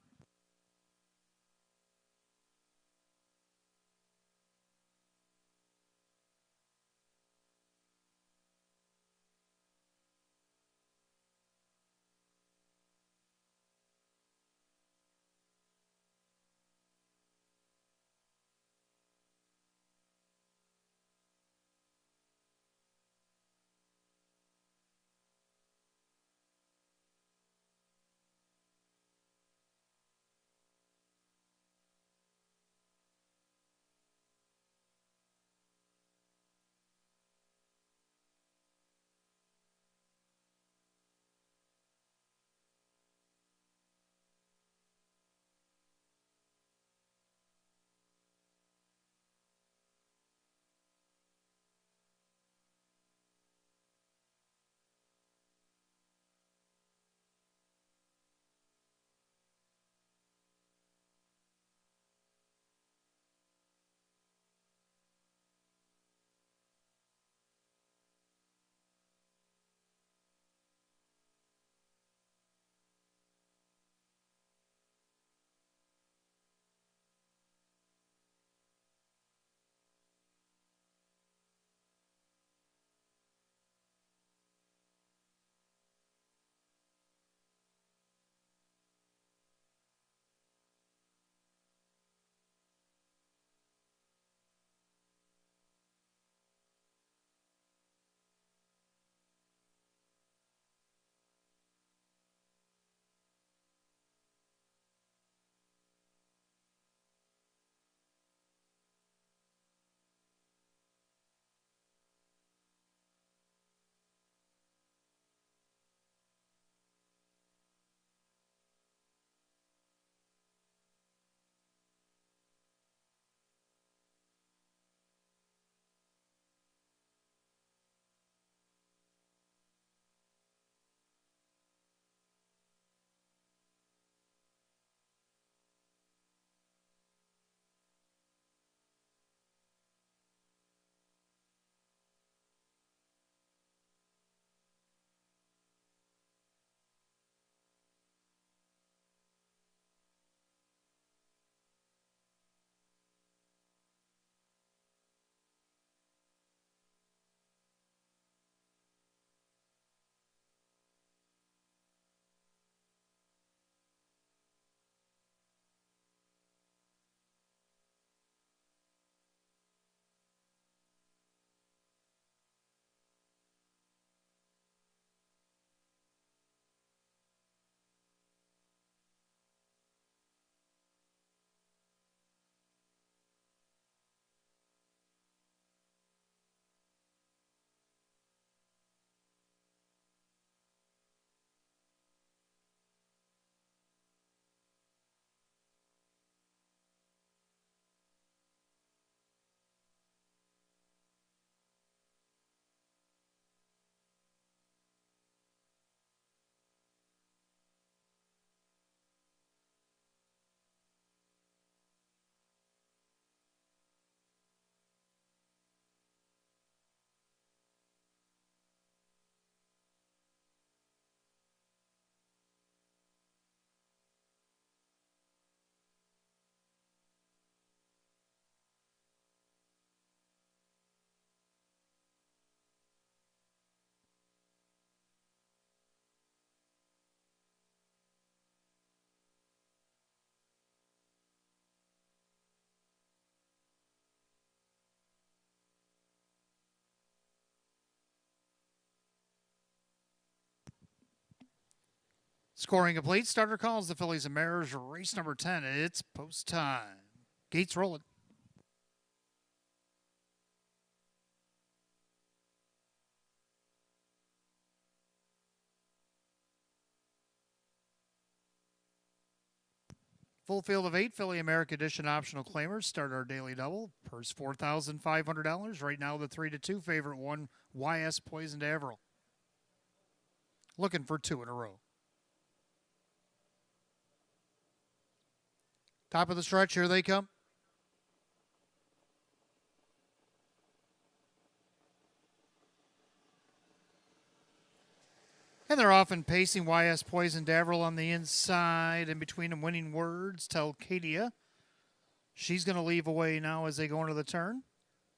Scoring complete. Starter calls the Fillies and Mariners. Race number 10. It's post time. Gates rolling. Full field of 8 Philly America Edition optional claimers start our daily double. Purse $4,500. Right now, the 3-2 favorite one, YS Poisoned Averill. Looking for 2 in a row. Top of the stretch, here they come. And they're often pacing YS Poisoned Averill on the inside. In between them, Winning Words, Telcadia. She's going to leave away now as they go into the turn.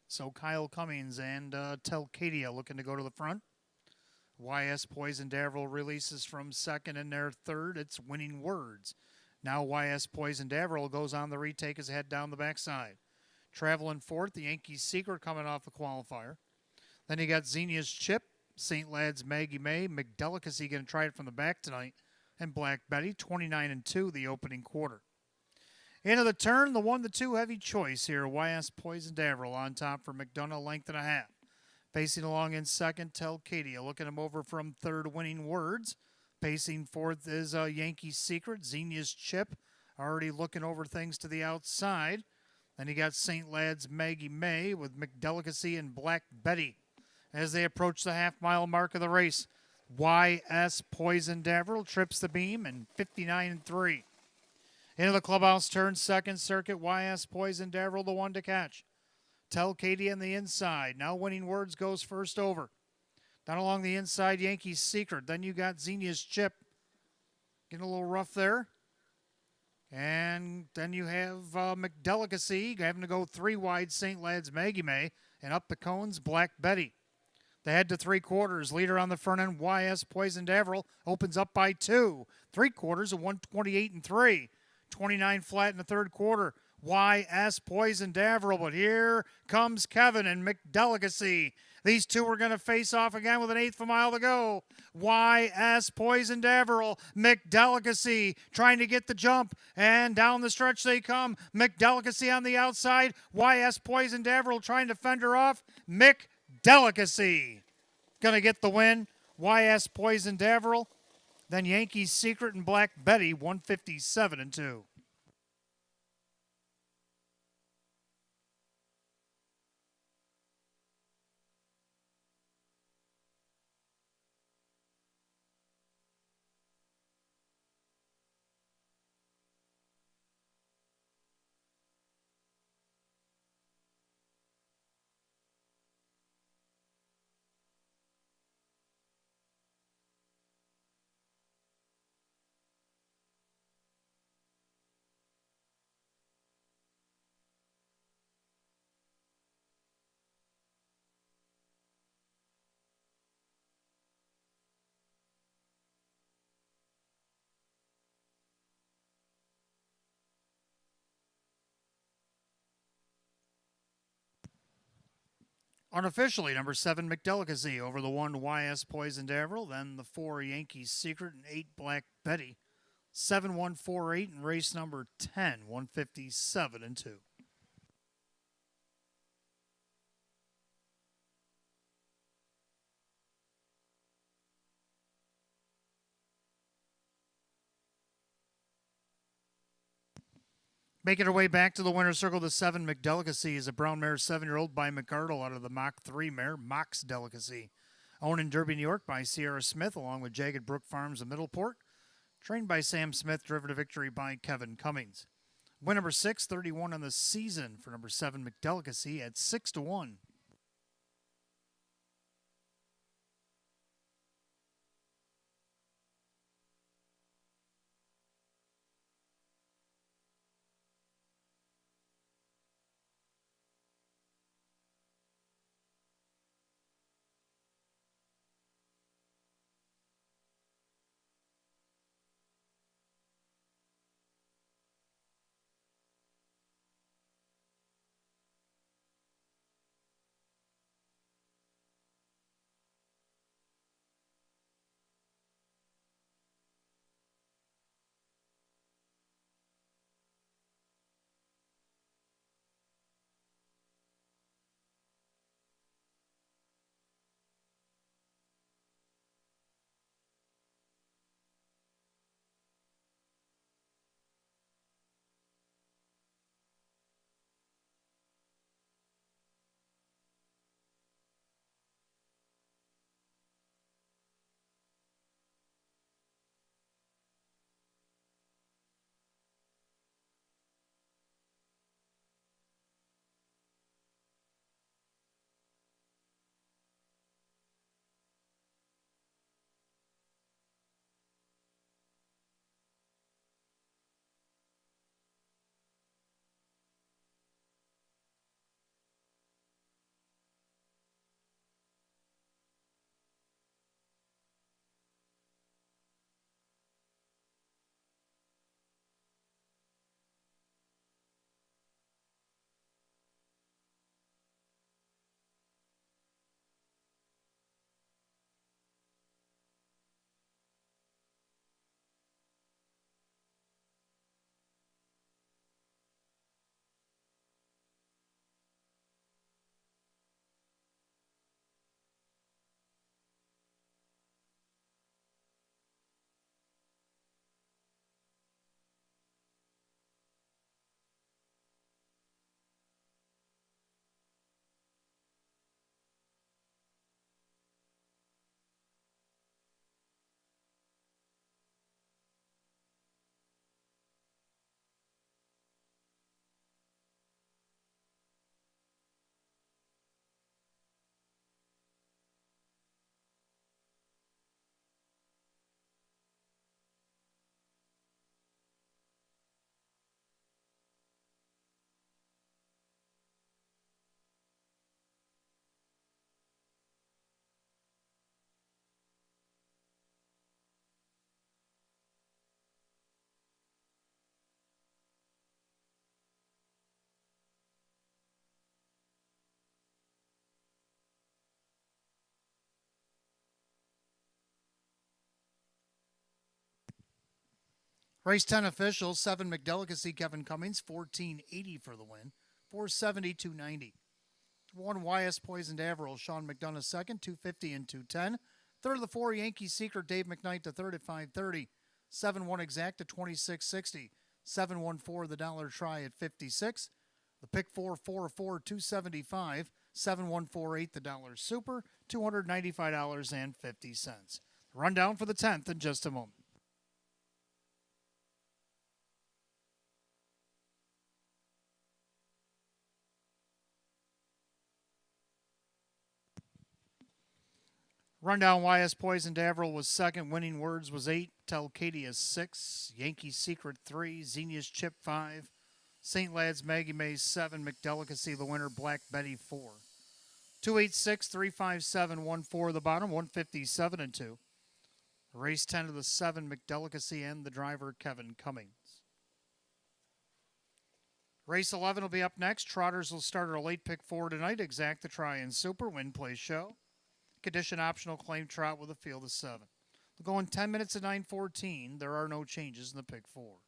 So Kyle Cummings and Telcadia looking to go to the front. YS Poisoned Averill releases from second, and their third, it's Winning Words. Now YS Poisoned Averill goes on the retake as they head down the backside. Traveling fourth, the Yankees Secret coming off the qualifier. Then you got Xenia's Chip, St. Lad's Maggie May, McDelicacy going to try it from the back tonight, and Black Betty, 29-2 the opening quarter. Into the turn, the 1-2 heavy choice here. YS Poisoned Averill on top for McDonough, length and a half. Pacing along in second, Telcadia. Looking him over from third, Winning Words. Pacing fourth is Yankee Secret. Xenia's Chip already looking over things to the outside. Then you got St. Lad's Maggie May with McDelicacy and Black Betty. As they approach the half-mile mark of the race, YS Poisoned Averill trips the beam and 59-3. Into the clubhouse turn, second circuit, YS Poisoned Averill, the one to catch. Telcadia on the inside. Now Winning Words goes first over. Down along the inside, Yankees Secret. Then you got Xenia's Chip. Getting a little rough there. And then you have McDelicacy having to go 3 wide, St. Lad's Maggie May. And up the cones, Black Betty. They head to 3/4. Leader on the front end, YS Poisoned Averill, opens up by 2. 3/4 of 128-3. 29 flat in the third quarter. YS Poisoned Averill, but here comes Kevin and McDelicacy. These two are going to face off again with an eighth of a mile to go. YS Poisoned Averill, McDelicacy trying to get the jump, and down the stretch they come. McDelicacy on the outside. YS Poisoned Averill trying to fend her off. McDelicacy going to get the win. YS Poisoned Averill. Then Yankees Secret and Black Betty, 157-2. Unofficially, number 7, McDelicacy over the 1 YS Poisoned Averill, then the 4 Yankees Secret and 8 Black Betty. 7-1-4-8 in race number 10, 157-2. Making her way back to the winner's circle, the 7 McDelicacy is a brown mare 7-year-old by McArdle out of the Mach 3 mare, Mox Delicacy. Owned in Derby, New York by Sierra Smith along with Jagged Brook Farms of Middleport. Trained by Sam Smith, driven to victory by Kevin Cummings. Win number 6, 31 on the season for number 7 McDelicacy at 6-1. Race 10 official, 7 McDelicacy, Kevin Cummings, 1480 for the win, 470, 290. 1 YS Poisoned Averill, Sean McDonough second, 250 and 210. Third of the 4, Yankee Secret, Dave McKnight to third at 530. 7-1 Exact at 2660. 7-1-4 the dollar try at 56. The pick 4-4-4, 275. 7-1-4-8 the dollar super, $295.50. Rundown for the 10th in just a moment. Rundown YS Poisoned Averill was second. Winning Words was 8. Telcadia 6. Yankee Secret 3. Xenia's Chip 5. St. Lad's Maggie May 7. McDelicacy the winner. Black Betty 4. 286, 357, 14 the bottom. 157 and 2. Race 10 to the 7. McDelicacy and the driver Kevin Cummings. Race 11 will be up next. Trotters will start our late pick 4 tonight. Exact the try and super. Win play show. Condition optional claim trot with a field of 7. We'll go in 10 minutes at 9:14. There are no changes in the pick 4.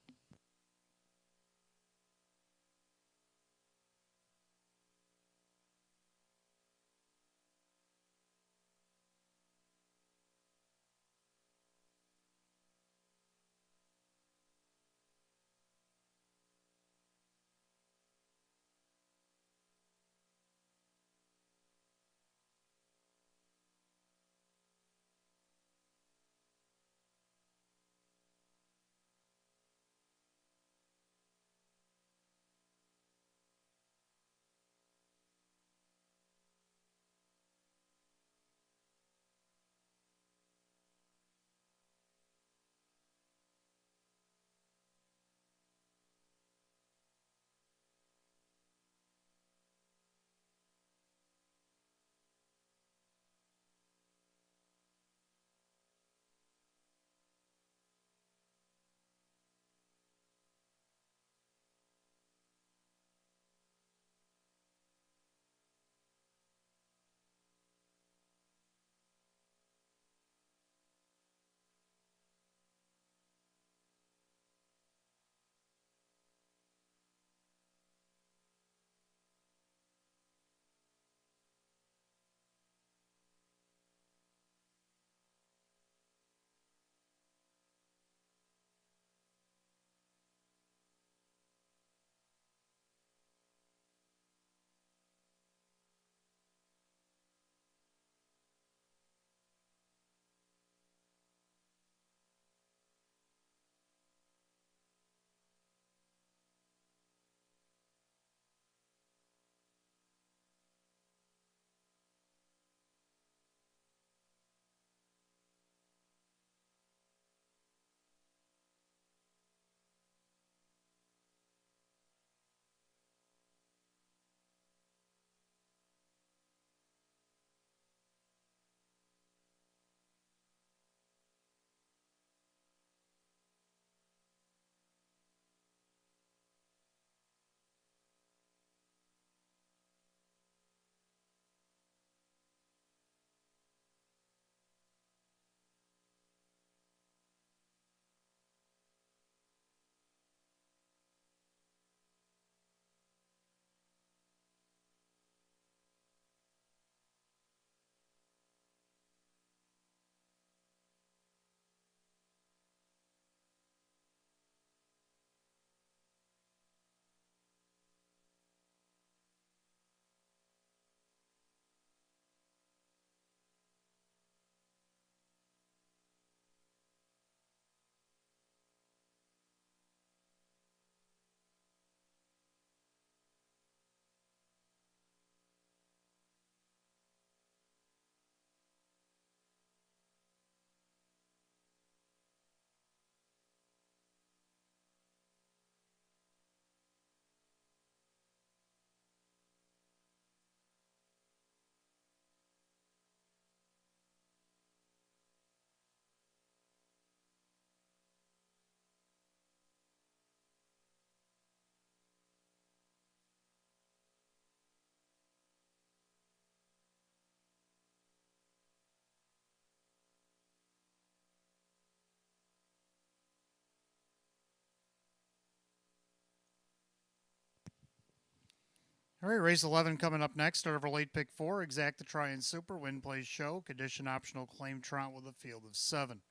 All right, race 11 coming up next. Start of our late pick 4, Exact the Try and Super, Win Plays Show, Condition Optional Claim Trot with a field of 7.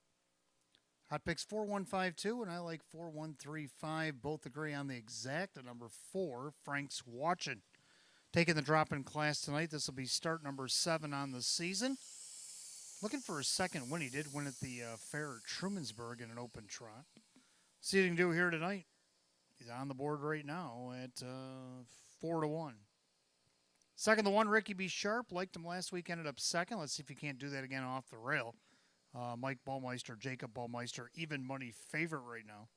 Hot picks 4152, and I like 4135. Both agree on the exact at number 4, Frank's Watchin'. Taking the drop in class tonight. This will be start number 7 on the season. Looking for a second win. He did win at the fair at Trumansburg in an open trot. See what he can do here tonight. He's on the board right now at 4-1. Second, the 1, Ricky B. Sharp. Liked him last week, ended up second. Let's see if he can't do that again off the rail. Mike Ballmeister, Jacob Ballmeister, even money favorite right now.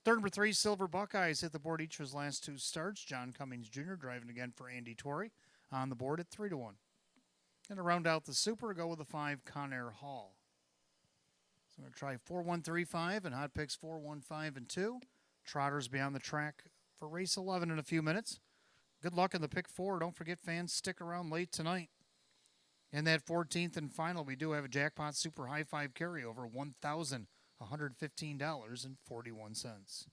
Third, number 3, Silver Buckeyes hit the board each of his last 2 starts. John Cummings Jr. driving again for Andy Torrey on the board at 3-1. And to round out the super, go with the 5, Conair Hall. So I'm going to try 4135 and hot picks 415 and 2. Trotters be on the track for race 11 in a few minutes. Good luck in the pick 4. Don't forget, fans, stick around late tonight. In that 14th and final, we do have a jackpot super high 5 carryover, $1,115.41.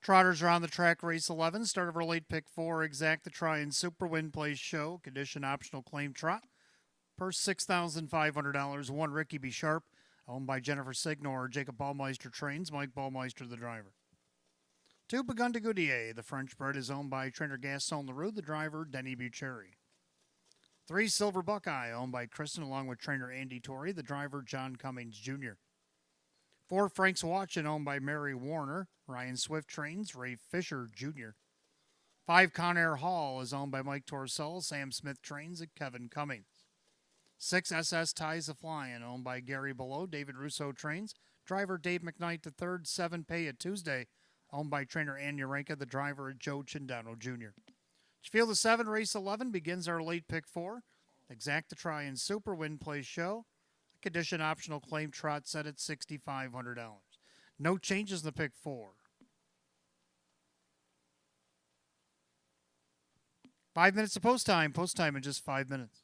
Trotters are on the track, race 11. Start of our late pick 4, Exact the Try and Super Win Place Show. Condition optional claim trot. Purse $6,500. 1 Ricky B. Sharp, owned by Jennifer Signor. Jacob Ballmeister trains. Mike Ballmeister, the driver. 2 Begun de Goudier. The French bred is owned by trainer Gaston Leroux. The driver, Denny Bucheri. 3 Silver Buckeye, owned by Kristen, along with trainer Andy Torrey. The driver, John Cummings Jr. 4 Frank's Watchin', owned by Mary Warner. Ryan Swift trains. Ray Fisher Jr. 5 Conair Hall is owned by Mike Torcell. Sam Smith trains and Kevin Cummings. 6 SS Ties a Flyin', owned by Gary Below. David Russo trains. Driver Dave McKnight III. 7 Pay It Tuesday, owned by trainer Ann Urenka. The driver, Joe Chindano Jr. Field of 7, race 11 begins our late pick 4. Exact to Try and Super Win Place Show. Condition optional claim trot set at $6,500. No changes in the pick 4. 5 minutes of post time. Post time in just 5 minutes.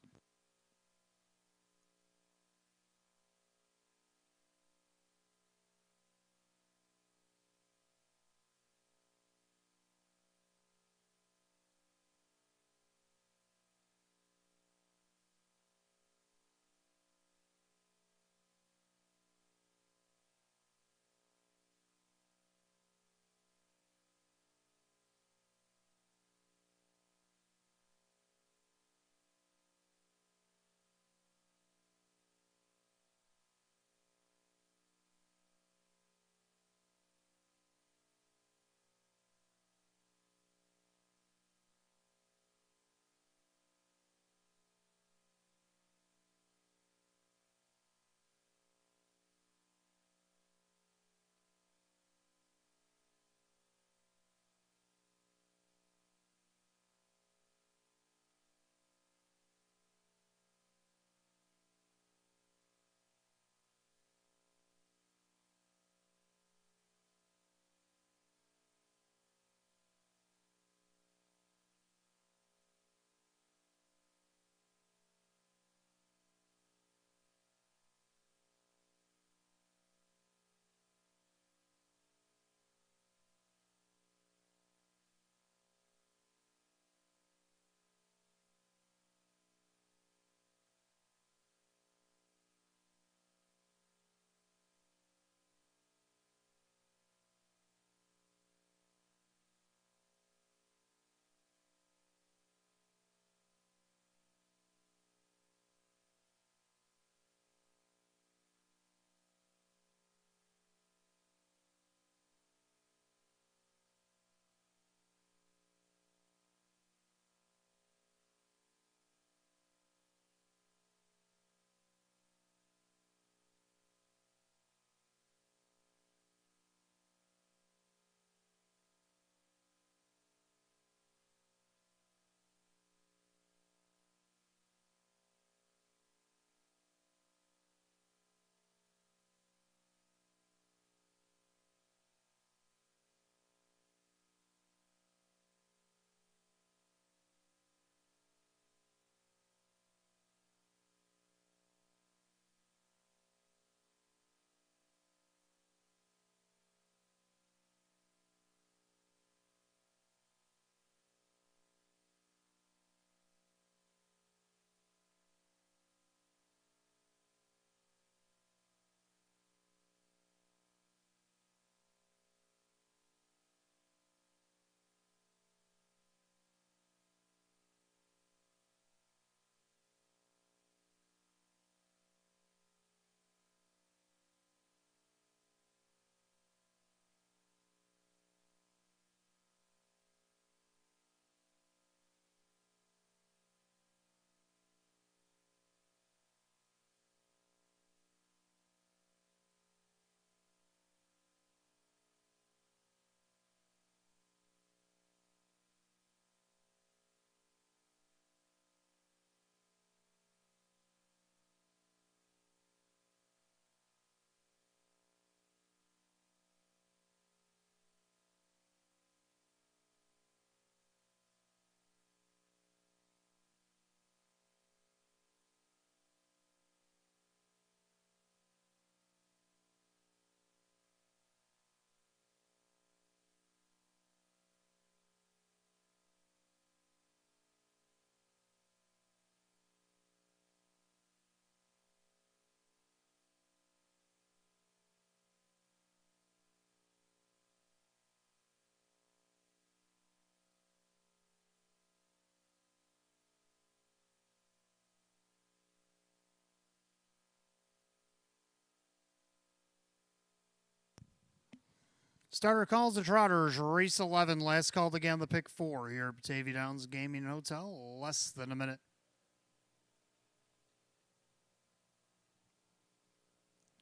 Starter calls the Trotters, race 11, last called again, the pick 4 here at Batavia Downs Gaming and Hotel, less than a minute.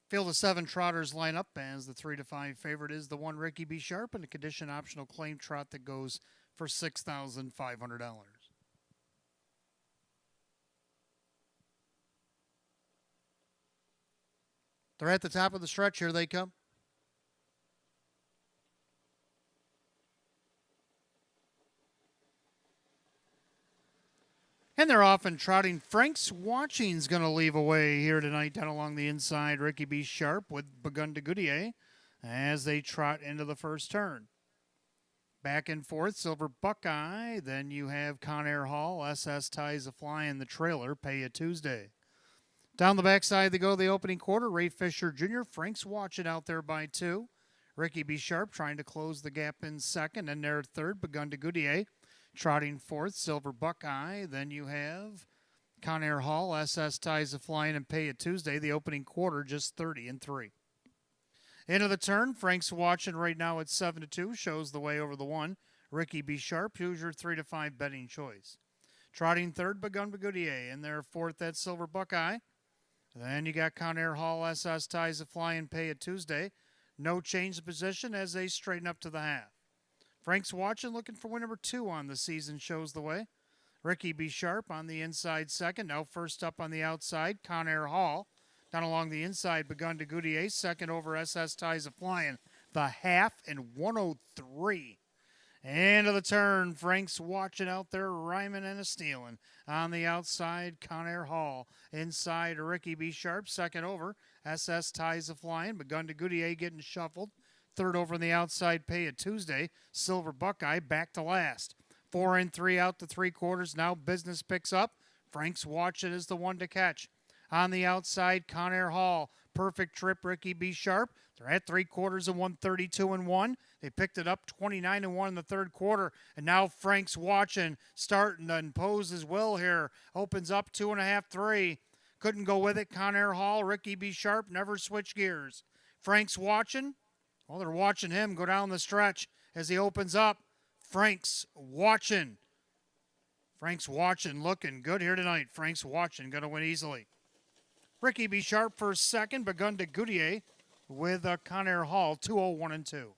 Field of 7 Trotters line up as the 3 to 5 favorite is the 1 Ricky B. Sharp and a condition optional claim trot that goes for $6,500. They're at the top of the stretch. Here they come. And they're off and trotting. Frank's Watching's going to leave away here tonight down along the inside. Ricky B. Sharp with Begun to Goodyear as they trot into the first turn. Back and forth, Silver Buckeye. Then you have Conair Hall. SS Ties a Fly in the trailer. Pay you Tuesday. Down the backside they go the opening quarter. Ray Fisher Jr. Frank's Watching out there by 2. Ricky B. Sharp trying to close the gap in second. And there third, Begun to Goodyear. Trotting fourth, Silver Buckeye. Then you have Conair Hall, SS Ties a Flying, and Pay It Tuesday. The opening quarter just 30-3. Into the turn, Frank's Watching right now at 7-2. Shows the way over the 1. Ricky B. Sharp, who's your 3 to 5 betting choice. Trotting third, Begun to Goodyear. In there fourth, that's Silver Buckeye. Then you got Conair Hall, SS Ties a Flying, Pay It Tuesday. No change of position as they straighten up to the half. Frank's Watching, looking for win number 2 on the season, shows the way. Ricky B. Sharp on the inside second. Now first up on the outside, Conair Hall. Down along the inside, Begun to Goodyear. Second over SS Ties a Flying. The half and 103. Into the turn, Frank's Watching out there, rhyming and a stealing. On the outside, Conair Hall. Inside, Ricky B. Sharp. Second over, SS Ties a Flying. Begun to Goodyear getting shuffled. Third over on the outside, Pay It Tuesday. Silver Buckeye back to last. 4 and 3 out to 3/4. Now business picks up. Frank's Watching is the one to catch. On the outside, Conair Hall. Perfect trip, Ricky B. Sharp. They're at 3/4 and 132-1. They picked it up 29-1 in the third quarter. And now Frank's Watching starting to impose his will here. Opens up 2.5, 3. Couldn't go with it. Conair Hall, Ricky B. Sharp never switch gears. Frank's Watching. Well, they're watching him go down the stretch as he opens up. Frank's Watching. Frank's Watching looking good here tonight. Frank's Watching going to win easily. Ricky B. Sharp for second. Begun to Goodyear with Conair Hall, 201-2.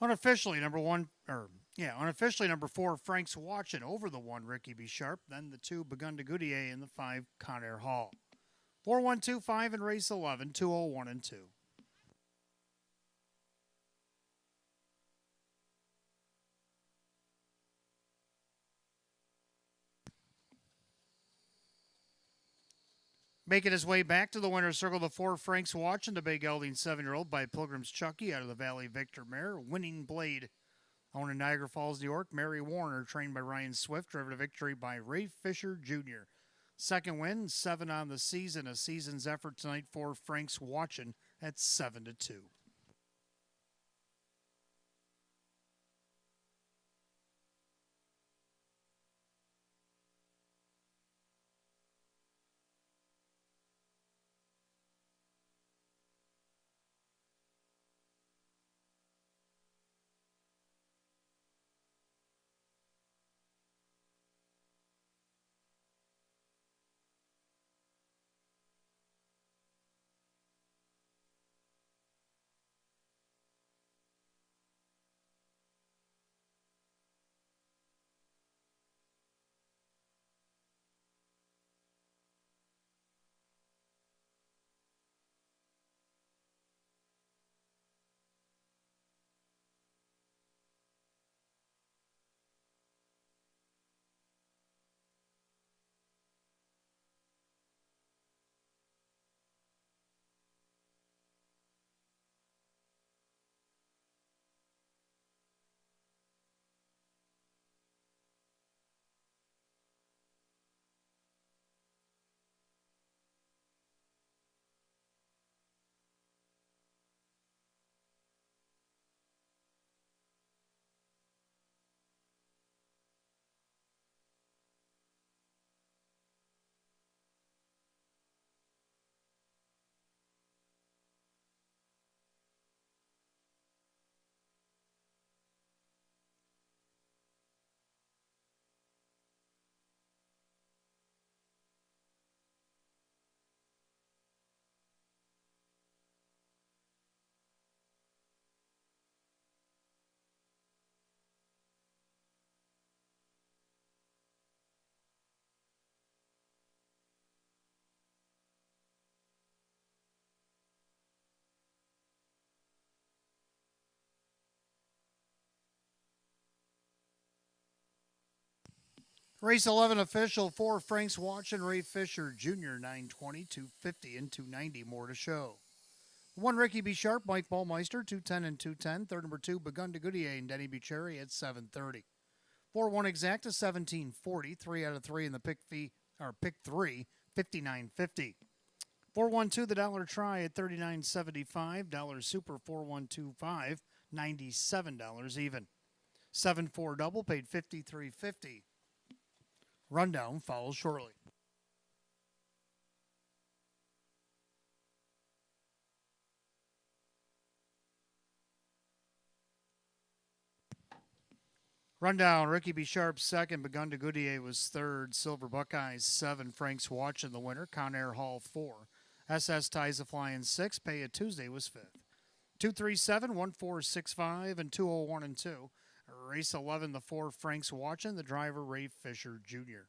Unofficially unofficially number 4, Frank's Watching over the 1, Ricky B. Sharp. Then the 2, Begun to Goodyear, and the 5, Conair Hall. 4-1-2-5 in race 11, 201-2. Making his way back to the winner's circle, the 4, Frank's Watching, the big gelding 7-year-old by Pilgrim's Chucky out of the Valley Victor mare. Winning Blade, owned in Niagara Falls, New York. Mary Warner, trained by Ryan Swift, driven to victory by Ray Fisher Jr. Second win, 7 on the season. A season's effort tonight for Frank's Watching at 7-2. Race 11 official, 4 Frank's Watchin', Ray Fisher Jr., 920, 250, and 290 more to show. 1 Ricky B. Sharp, Mike Ballmeister, 210 and 210. Third number 2, Begun to Goodyear and Denny Bucherri at 730. 4-1 exacta, 1740. 3 out of 3 in the pick 3, 59.50. 4-1-2, the dollar try at $39.75. Dollar super 4-1-2-5, $97 even. 7-4 double paid $53.50. Rundown follows shortly. Rundown, Ricky B. Sharp second, Begun to Goodyear was third, Silver Buckeyes 7, Frank's Watchin' the winner, Conair Hall 4, SS Ties a Flying 6, Pay a Tuesday was 5th. 237, 1465, and 201 and 2. Race 11, the 4 Frank's Watchin', the driver Ray Fisher Jr.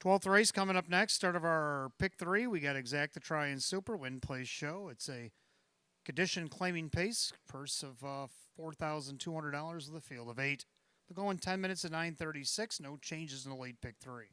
12th race coming up next. Start of our pick 3. We got Exacta Try and Super Win Place Show. It's a condition claiming pace. Purse of $4,200 with a field of 8. They're going 10 minutes at 9:36. No changes in the late pick 3.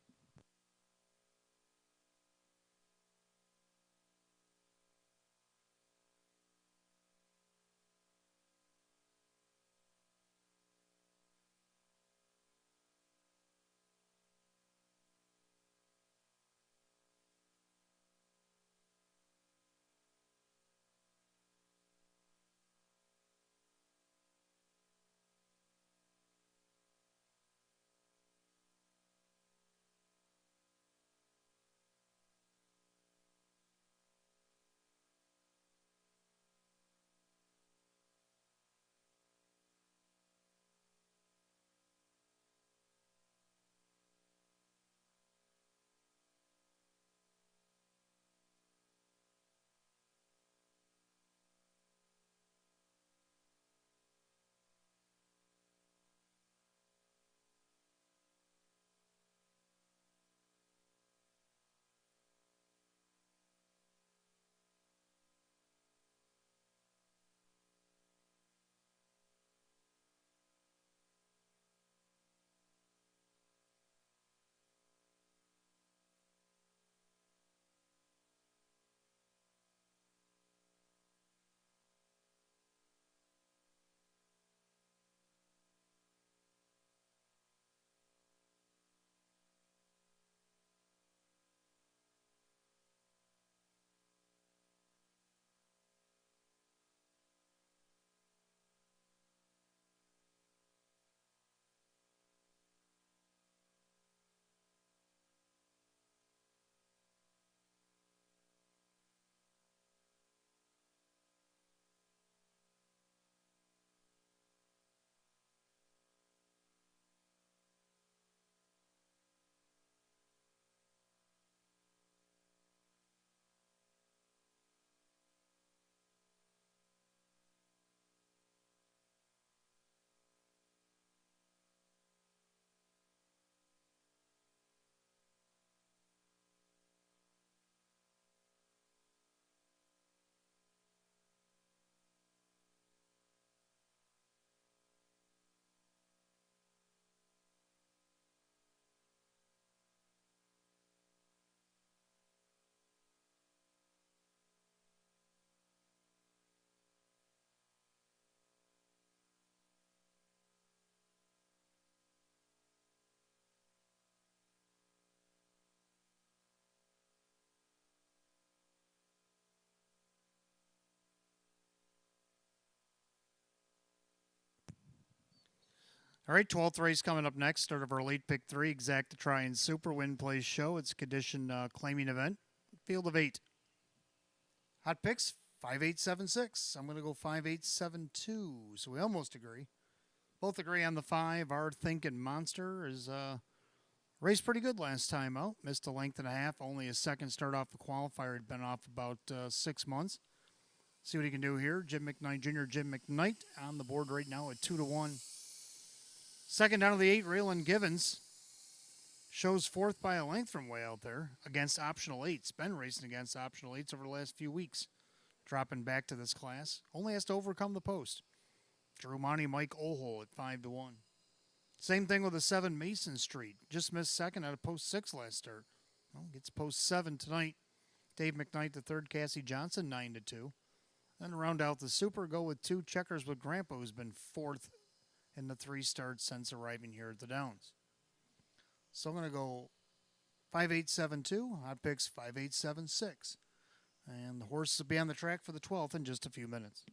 All right, 12th race coming up next. Start of our late pick 3, Exacta Try and Super Win Place Show. It's a condition claiming event. Field of 8. Hot picks, 5876. I'm going to go 5872. So we almost agree. Both agree on the 5. Our Thinking Monster is raced pretty good last time out. Missed a length and a half. Only a second start off the qualifier. Had been off about 6 months. See what he can do here. Jim McKnight Jr., Jim McKnight on the board right now at 2-1. Second down to the 8, Raylan Givens. Shows fourth by a length from way out there against optional 8s. Been racing against optional 8s over the last few weeks. dropping back to this class. Only has to overcome the post. Drew Monty Mike Ohol at 5-1. Same thing with the 7 Mason Street. Just missed second out of post 6 last start. Well, gets post 7 tonight. Dave McKnight the third, Cassie Johnson 9-2. Then to round out the Super, go with 2 Checkers with Grandpa, who's been 4th in the 3 starts since arriving here at the Downs. So I'm going to go 5-8-7-2. Hot picks 5-8-7-6. And the horses will be on the track for the 12th in just a few minutes.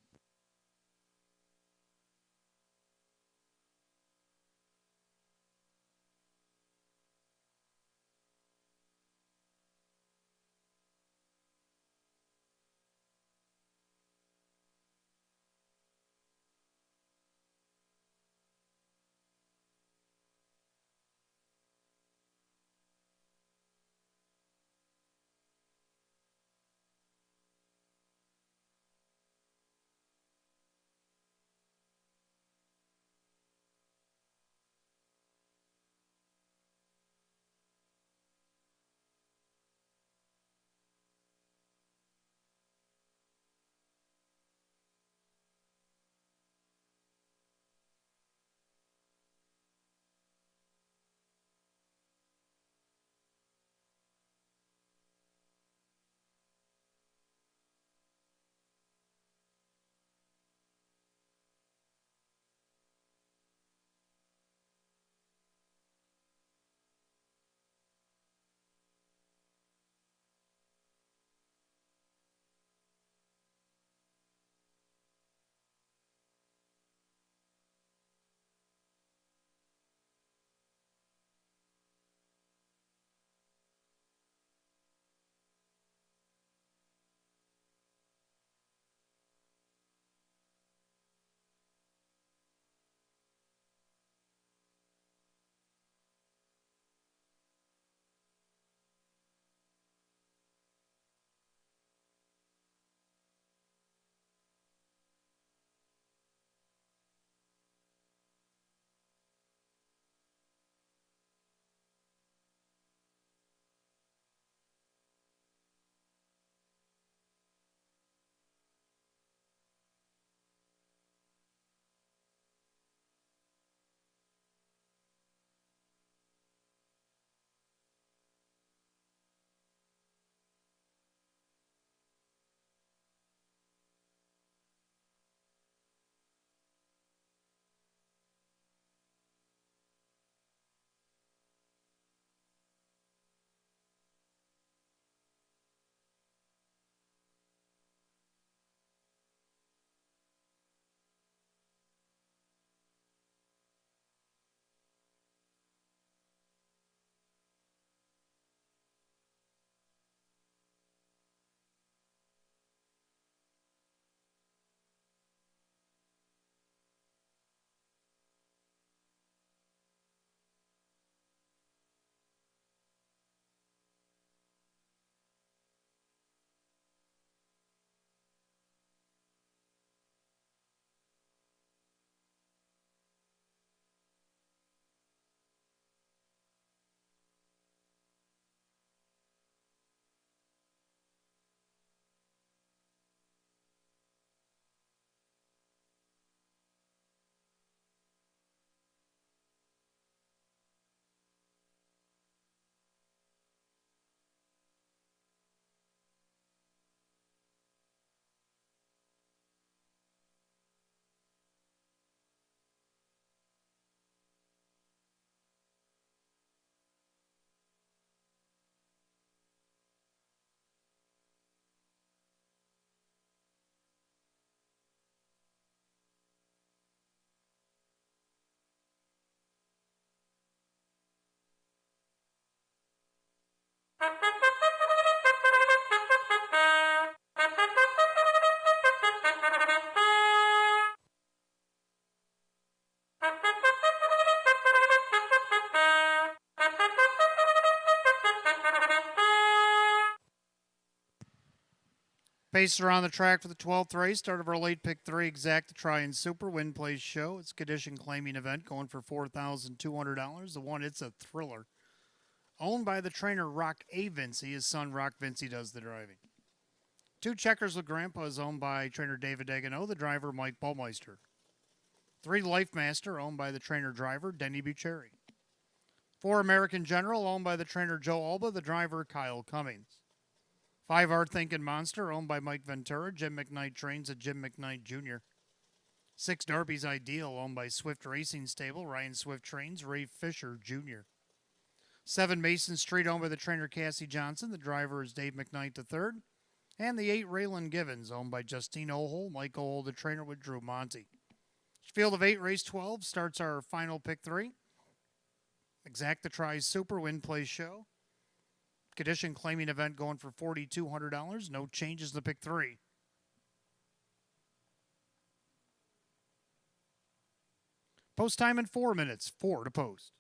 Pacer on the track for the 12th race. Start of our late pick 3, Exact Try and Super Win Place Show. It's a condition claiming event going for $4,200. The one, it's a thriller. Owned by the trainer Rock A. Vinci. His son Rock Vinci does the driving. Two Checkers with Grandpa is owned by trainer David Degano, the driver Mike Baumeister. Three Life Master, owned by the trainer driver Denny Bucheri. Four American General, owned by the trainer Joe Alba, the driver Kyle Cummings. Five Art Thinking Monster, owned by Mike Ventura. Jim McKnight trains at Jim McKnight Jr. Six Darby's Ideal, owned by Swift Racing Stable. Ryan Swift trains Ray Fisher Jr. Seven Mason Street, owned by the trainer Cassie Johnson. The driver is Dave McKnight III. And the eight Raylan Givens, owned by Justine Ohol. Mike Ohol, the trainer with Drew Monty. Field of 8, race 12, starts our final pick 3. Exacta Tries Super Win Play Show. Condition claiming event going for $4,200. No changes in the pick 3. Post time in 4 minutes. 4 to post.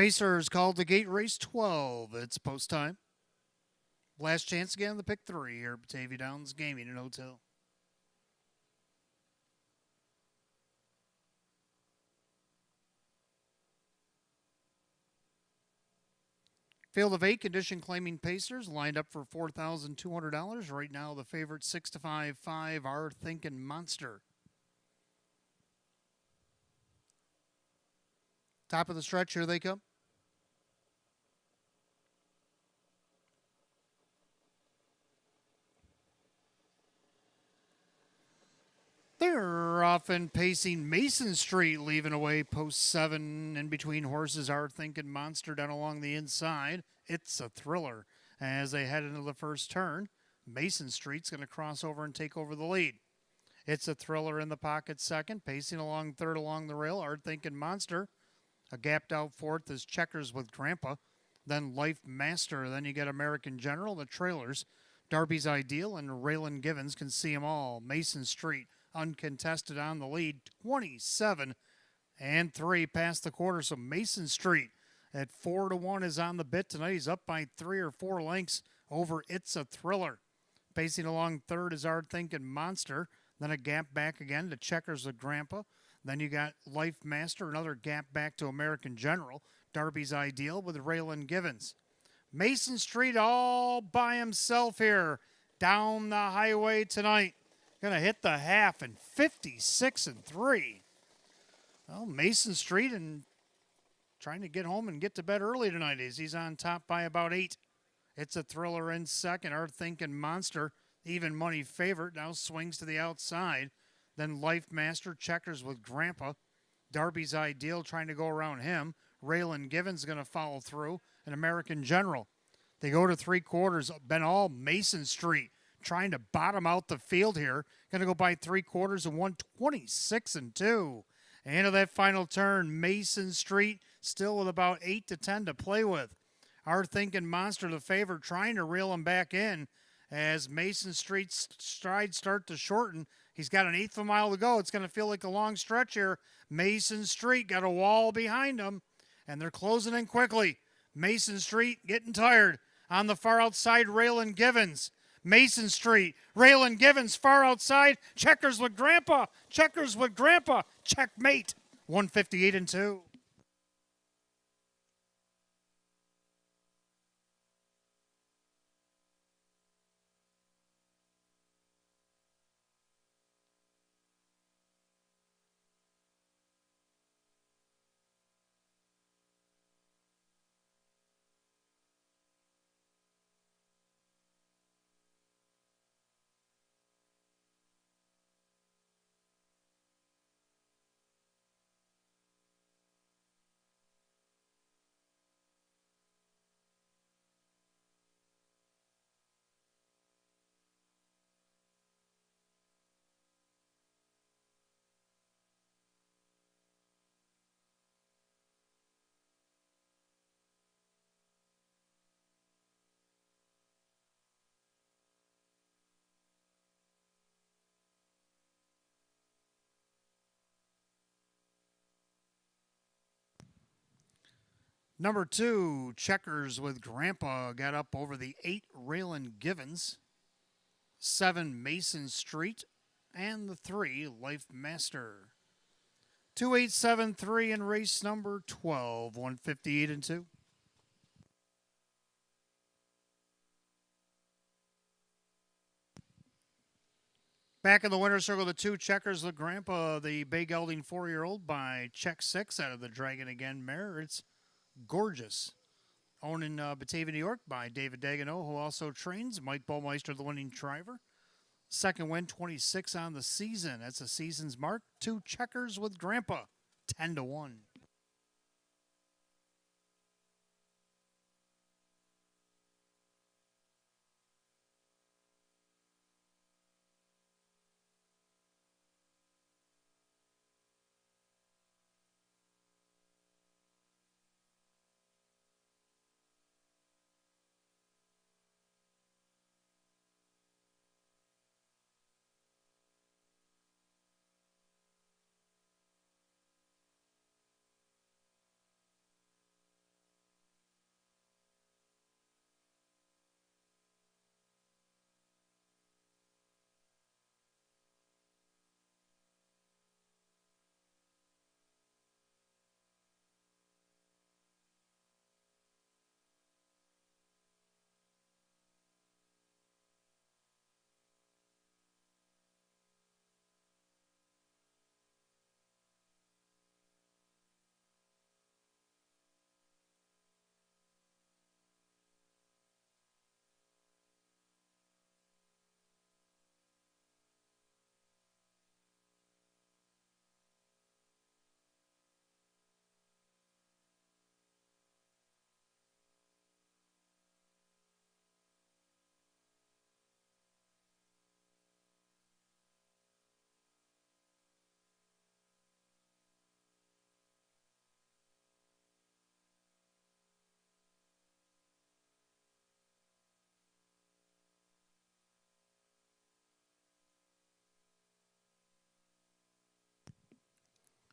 Pacers called the gate race 12. It's post time. Last chance again, the pick 3 here at Batavia Downs Gaming and Hotel. Field of 8, condition claiming Pacers, lined up for $4,200. Right now, the favorite 6-5-5 are Thinking Monster. Top of the stretch, here they come. They're often pacing Mason Street, leaving away post 7. In between horses are Thinking Monster down along the inside. It's a thriller as they head into the first turn. Mason Street's going to cross over and take over the lead. It's a thriller in the pocket second. Pacing along third along the rail are Thinking Monster. A gapped out fourth is Checkers with Grandpa. Then Life Master. Then you get American General, the trailers. Darby's Ideal and Raylan Givens can see them all. Mason Street uncontested on the lead, 27-3 past the quarter. So Mason Street at 4-1 is on the bit tonight. He's up by 3 or 4 lengths over It's a Thriller. Pacing along third is Our Thinking Monster. Then a gap back again to Checkers with Grandpa. Then you got Life Master, another gap back to American General. Darby's Ideal with Raylan Givens. Mason Street all by himself here down the highway tonight. Going to hit the half in 56-3. Well, Mason Street and trying to get home and get to bed early tonight as he's on top by about 8. It's a thriller in second. Our Thinking Monster, even money favorite, now swings to the outside. Then Life Master, Checkers with Grandpa. Darby's Ideal trying to go around him. Raylan Givens going to follow through. An American General. They go to 3/4. Been all Mason Street trying to bottom out the field here. Going to go by 3/4 and 126-2. Into that final turn, Mason Street still with about 8 to 10 to play with. Our Thinking Monster, the favorite, trying to reel him back in as Mason Street's strides start to shorten. He's got an 1/8 of a mile to go. It's going to feel like a long stretch here. Mason Street got a wall behind him, and they're closing in quickly. Mason Street getting tired. On the far outside, Raylan Givens. Mason Street, Raylan Givens, far outside. Checkers with Grandpa. Checkers with Grandpa. Checkmate. 158-2. Number 2, Checkers with Grandpa, got up over the 8, Raylan Givens. 7, Mason Street. And the 3, Life Master. 2873 in race number 12, 158-2. Back in the winner's circle, the 2, Checkers with Grandpa, the bay gelding 4-year-old by Check 6 out of the Dragon Again mare. It's gorgeous. Owned in Batavia, New York by David Dagenot, who also trains Mike Baumeister, the winning driver. Second win, 26 on the season. That's a season's mark. 2, Checkers with Grandpa, 10-1.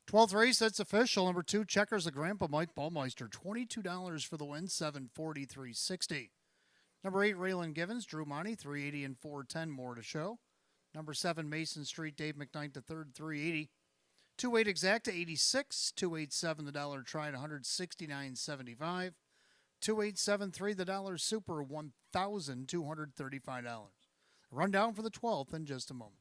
12th race, that's official. Number 2, Checkers the Grandpa, Mike Ballmeister. $22 for the win, $743.60. Number 8, Raylan Givens, Drew Monty, $380 and $410, more to show. Number 7, Mason Street, Dave McKnight the third, $380. 2-8 Exacta, $86. 287 the dollar try at $169.75. 2873 the dollar super, $1,235. Rundown for the 12th in just a moment.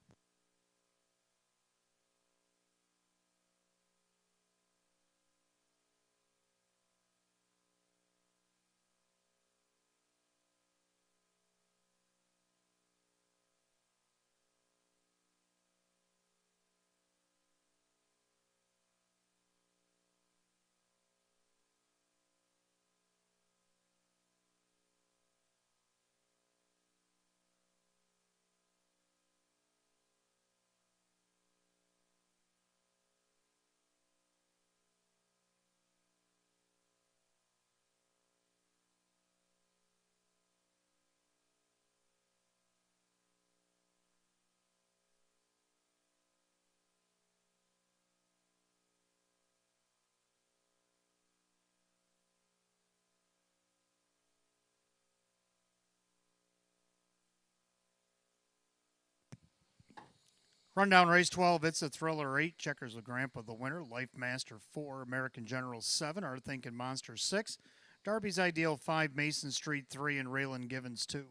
Rundown race 12, It's a Thriller 8, Checkers with Grandpa the winner, Life Master 4, American General 7, Our Thinking Monster 6, Darby's Ideal 5, Mason Street 3, and Raylan Givens 2.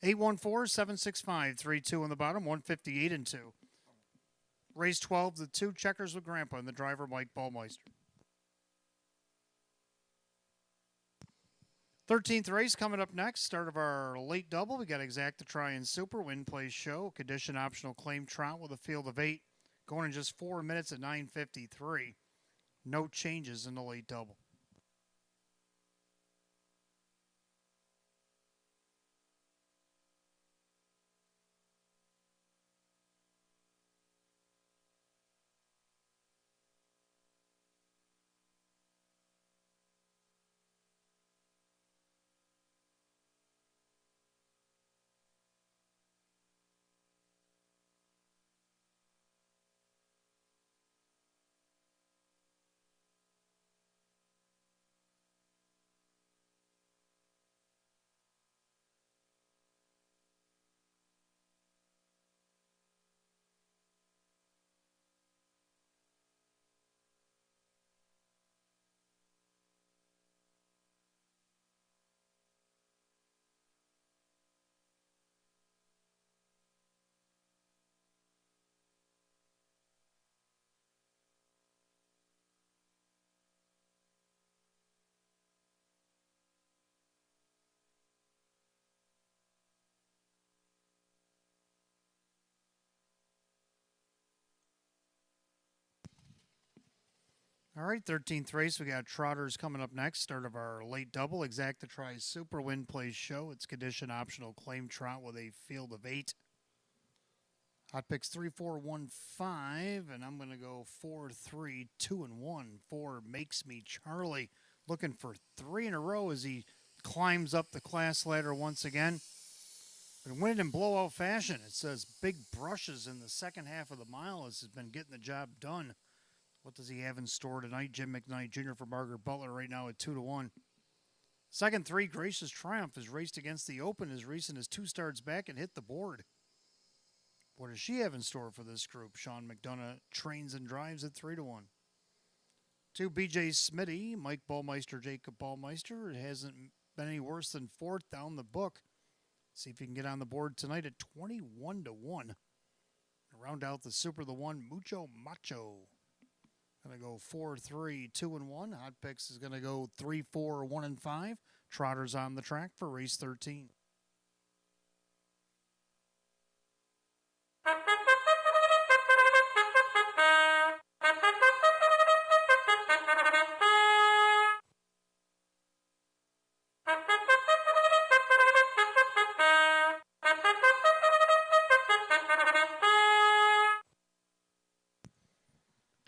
814-765-32 on the bottom, 158 and 2. Race 12, the 2, Checkers with Grandpa, and the driver, Mike Ballmeister. 13th race coming up next. Start of our late double. We got Exacta Try and Super, Win Plays Show, Condition Optional Claim Trot with a field of 8, going in just 4 minutes at 9:53. No changes in the late double. All right, 13th race. We got Trotters coming up next. Start of our late double. Exacta Try Super, Win Plays Show. It's Condition Optional Claim Trot with a field of 8. Hot picks 3, 4, 1, 5, and I'm going to go 4, 3, 2, and 1. 4 Makes Me Charlie. Looking for 3 in a row as he climbs up the class ladder once again. Been winning in blowout fashion. It says big brushes in the second half of the mile. This has been getting the job done. What does he have in store tonight? Jim McKnight Jr. for Margaret Butler right now at 2-1. Second 3, Gracious Triumph, has raced against the Open as recent as 2 starts back and hit the board. What does she have in store for this group? Sean McDonough trains and drives at 3-1. 2, BJ Smitty, Mike Ballmeister, Jacob Ballmeister. It hasn't been any worse than 4th down the book. See if you can get on the board tonight at 21-1. Round out the Super, the 1, Mucho Macho. Going to go 4, 3, 2, and 1. Hot Picks is going to go 3, 4, 1, and 5. Trotters on the track for race 13.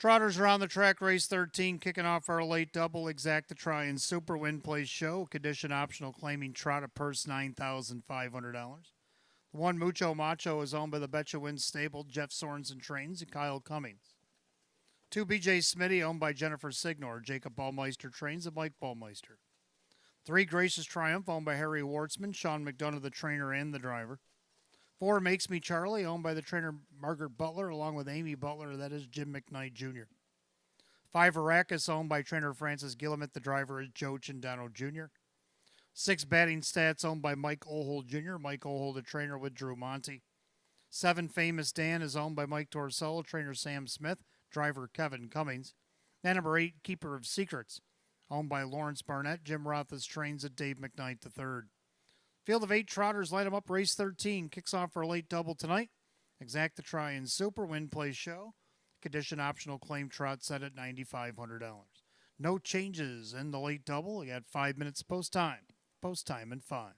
Trotters are on the track, race 13, kicking off our late double. Exacta Try and Super, Win Plays Show. Condition optional, claiming trot, a purse $9,500. The 1, Mucho Macho, is owned by the Betcha Win stable, Jeff Sorensen trains, and Kyle Cummings. 2 BJ Smitty, owned by Jennifer Signor. Jacob Ballmeister trains and Mike Ballmeister. 3 Gracious Triumph, owned by Harry Wartzman, Sean McDonough, the trainer and the driver. 4 Makes Me Charlie, owned by the trainer Margaret Butler, along with Amy Butler, that is Jim McKnight Jr. 5 Arrakis, owned by trainer Francis Gillimet, the driver is Joe Chindano Jr. 6 Batting Stats, owned by Mike Ohold Jr., Mike Ohold, the trainer with Drew Monty. 7 Famous Dan is owned by Mike Torsello, trainer Sam Smith, driver Kevin Cummings. And number 8, Keeper of Secrets, owned by Lawrence Barnett. Jim Rothas trains at Dave McKnight III. Field of 8 trotters light them up. Race 13 kicks off for a late double tonight. Exacta Try and Super Win Play Show. Condition optional claim trot set at $9,500. No changes in the late double. We got 5 minutes post time. Post time in 5.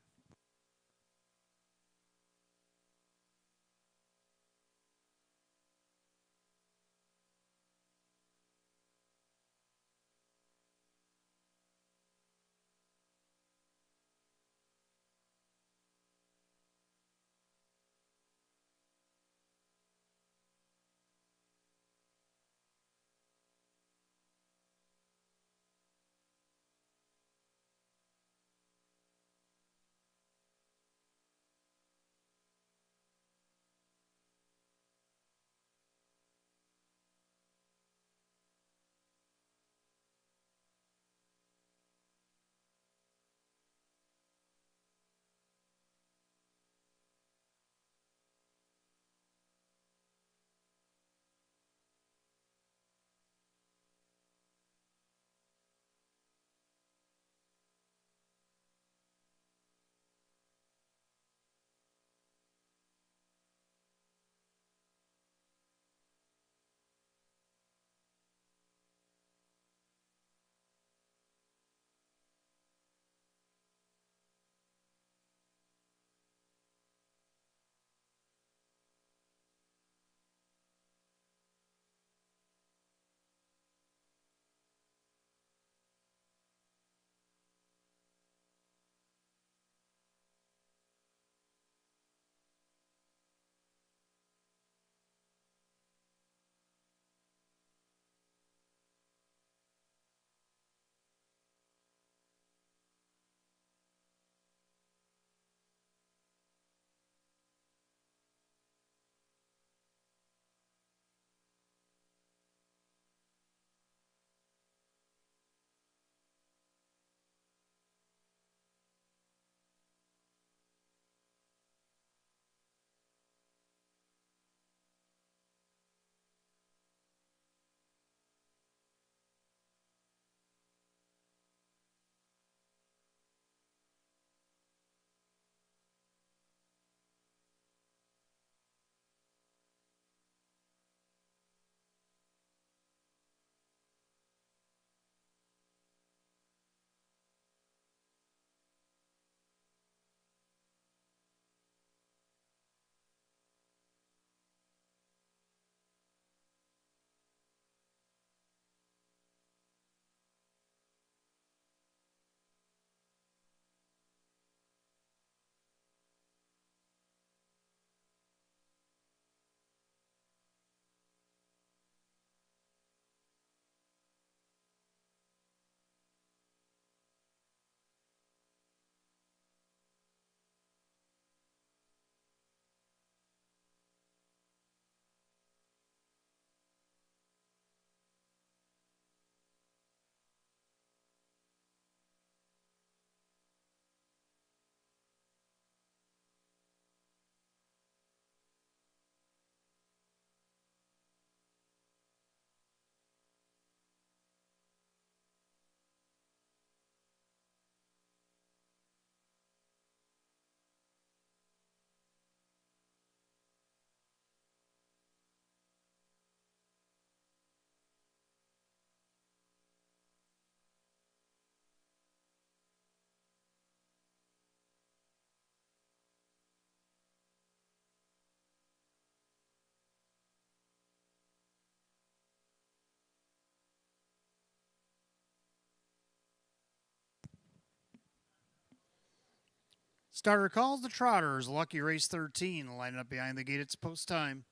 Starter calls the Trotters. Lucky race 13. Lining up behind the gate. It's post time.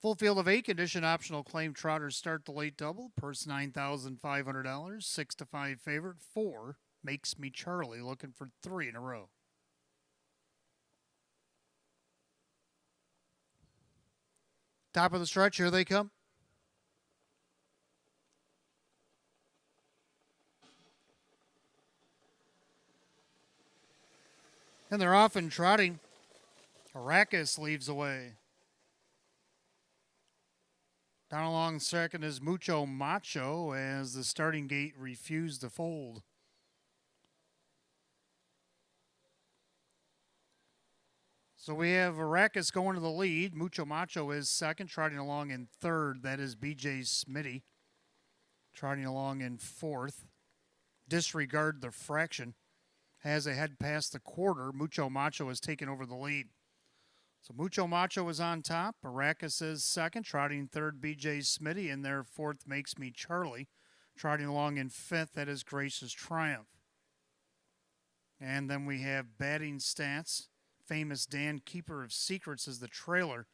Full field of 8, condition optional claim trotters start the late double. Purse $9,500. 6 to 5 favorite. 4 makes me Charlie, looking for 3 in a row. Top of the stretch, here they come. And they're off and trotting. Arrakis leaves away. Down along second is Mucho Macho as the starting gate refused to fold. So we have Arrakis going to the lead. Mucho Macho is second, trotting along in third. That is BJ Smitty, trotting along in fourth. Disregard the fraction. As they head past the quarter, Mucho Macho has taken over the lead. So Mucho Macho is on top. Arrakis is second, trotting third, BJ Smitty, and their fourth makes me Charlie. Trotting along in fifth, that is Grace's Triumph. And then we have batting stats. Famous Dan, Keeper of Secrets, is the trailer.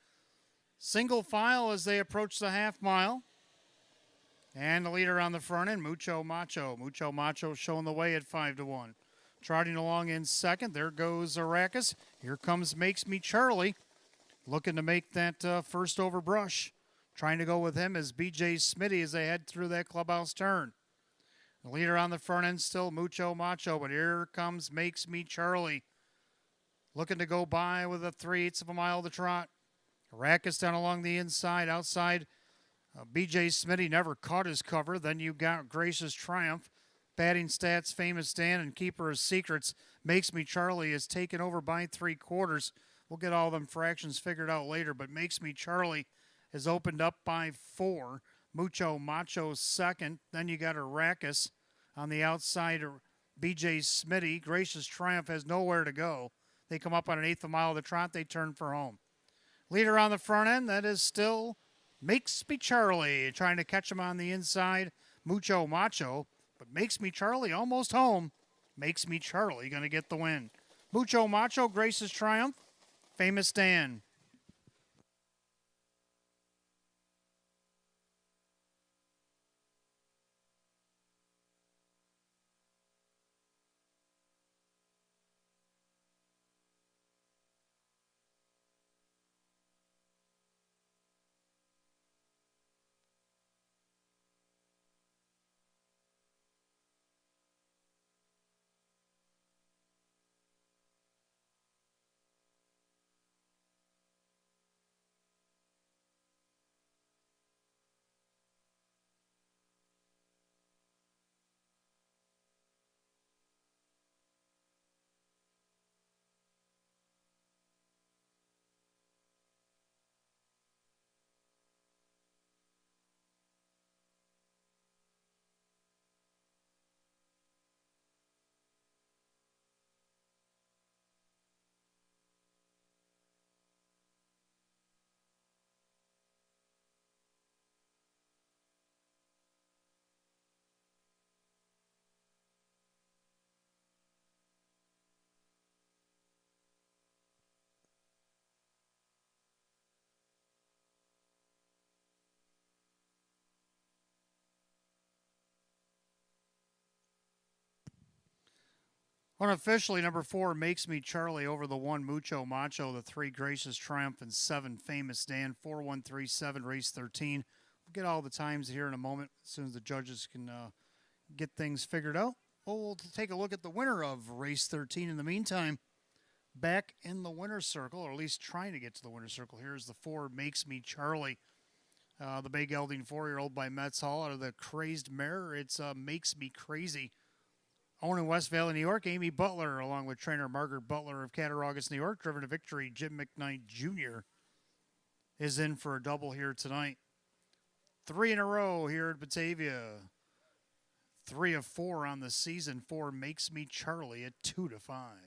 Single file as they approach the half mile. And the leader on the front end, Mucho Macho. Mucho Macho showing the way at 5-1. Trotting along in second, there goes Arrakis. Here comes Makes Me Charlie, looking to make that first overbrush. Trying to go with him is BJ Smitty as they head through that clubhouse turn. The leader on the front end still Mucho Macho, but here comes Makes Me Charlie, looking to go by with a 3/8 of a mile to trot. Arrakis down along the inside, outside. BJ Smitty never caught his cover. Then you got Grace's Triumph. Batting stats, Famous Dan, and Keeper of Secrets. Makes Me Charlie is taken over by 3/4. We'll get all them fractions figured out later, but Makes Me Charlie is opened up by 4. Mucho Macho second. Then you got Arrakis on the outside. BJ Smitty. Grace's Triumph has nowhere to go. They come up on an 1/8 of a mile of the trot. They turn for home. Leader on the front end, that is still Makes Me Charlie. Trying to catch him on the inside. Mucho Macho. But Makes Me Charlie almost home. Makes Me Charlie going to get the win. Mucho Macho, Grace's Triumph. Famous Dan. Unofficially, number 4 Makes Me Charlie over the 1 Mucho Macho, the 3 Grace's Triumph, and 7 Famous Dan. 4-1-3-7, race 13. We'll get all the times here in a moment as soon as the judges can get things figured out. We'll take a look at the winner of race 13. In the meantime, back in the winner's circle, or at least trying to get to the winner's circle, here's the 4 Makes Me Charlie. The big gelding 4-year-old by Metz Hall out of the Crazed Mare. It's Makes Me Crazy. Owned in West Valley, New York, Amy Butler, along with trainer Margaret Butler of Cattaraugus, New York, driven to victory. Jim McKnight Jr. is in for a double here tonight. 3 in a row here at Batavia. 3 of 4 on the season. 4 Makes Me Charlie at 2-5.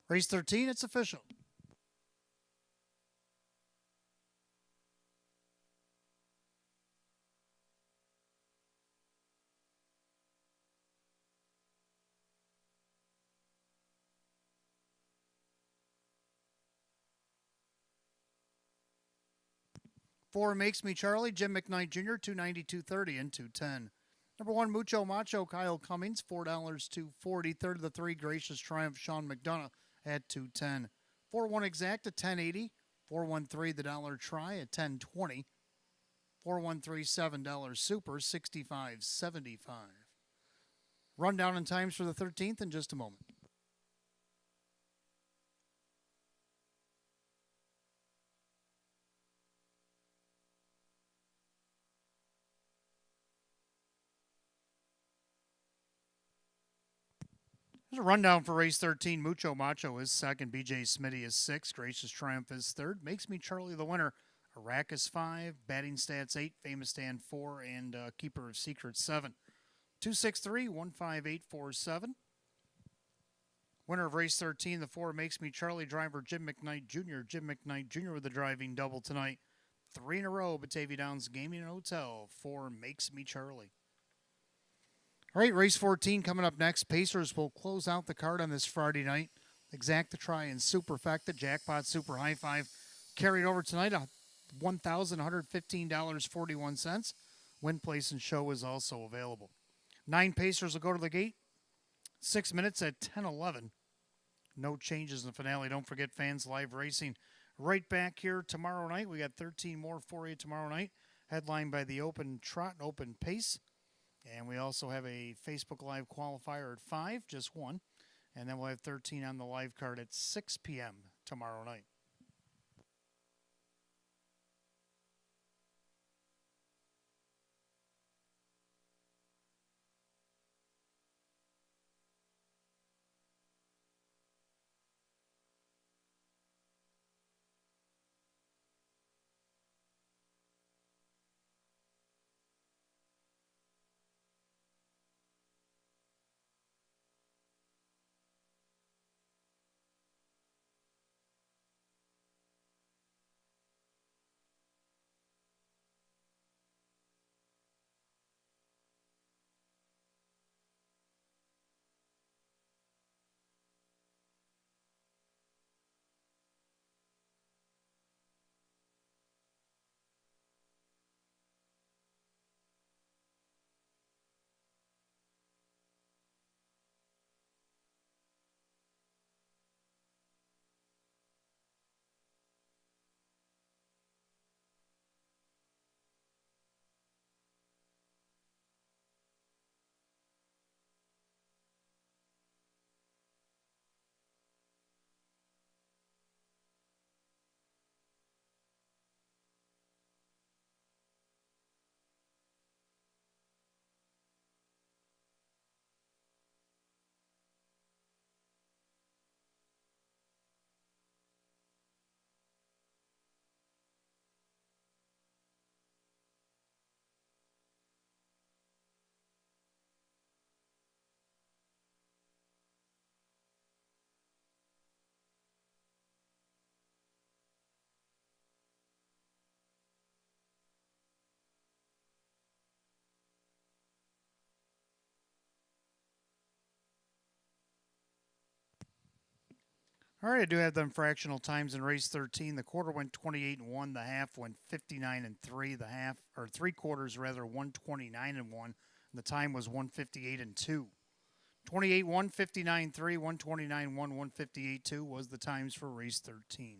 Race 13, it's official. Four Makes Me Charlie, Jim McKnight Jr., 290, 230, and 210. Number one, Mucho Macho, Kyle Cummings, $4 240. Third of the three, Gracious Triumph, Sean McDonough at 210. 4-1 Exact at 1080. 413 the Dollar Try at 1020. 413 $7 Super, 65.75. Rundown and times for the 13th in just a moment. There's a rundown for race 13. Mucho Macho is second. BJ Smitty is sixth. Gracious Triumph is third. Makes Me Charlie the winner. Iraq is 5. Batting Stats 8. Famous Stand 4. And Keeper of Secrets 7. 263-15847. Winner of race 13, the 4 Makes Me Charlie driver Jim McKnight Jr. Jim McKnight Jr. with the driving double tonight. 3 in a row, Batavia Downs Gaming and Hotel. 4 Makes Me Charlie. All right, race 14 coming up next. Pacers will close out the card on this Friday night. Exact to Try and Superfecta. Jackpot Super High Five carried over tonight. $1,115.41. Win, place, and show is also available. 9 Pacers will go to the gate. 6 minutes at 10:11. No changes in the finale. Don't forget Fans Live Racing right back here tomorrow night. We got 13 more for you tomorrow night, headlined by the Open Trot and Open Pace. And we also have a Facebook Live qualifier at 5, just one. And then we'll have 13 on the live card at 6 p.m. tomorrow night. All right, I do have them fractional times in race 13. The quarter went 28-1. The half went 59-3. The half, or 3 quarters rather, 129-1. And the time was 158-2. 28-1, 59-3, 129-1, 158-2 was the times for race 13.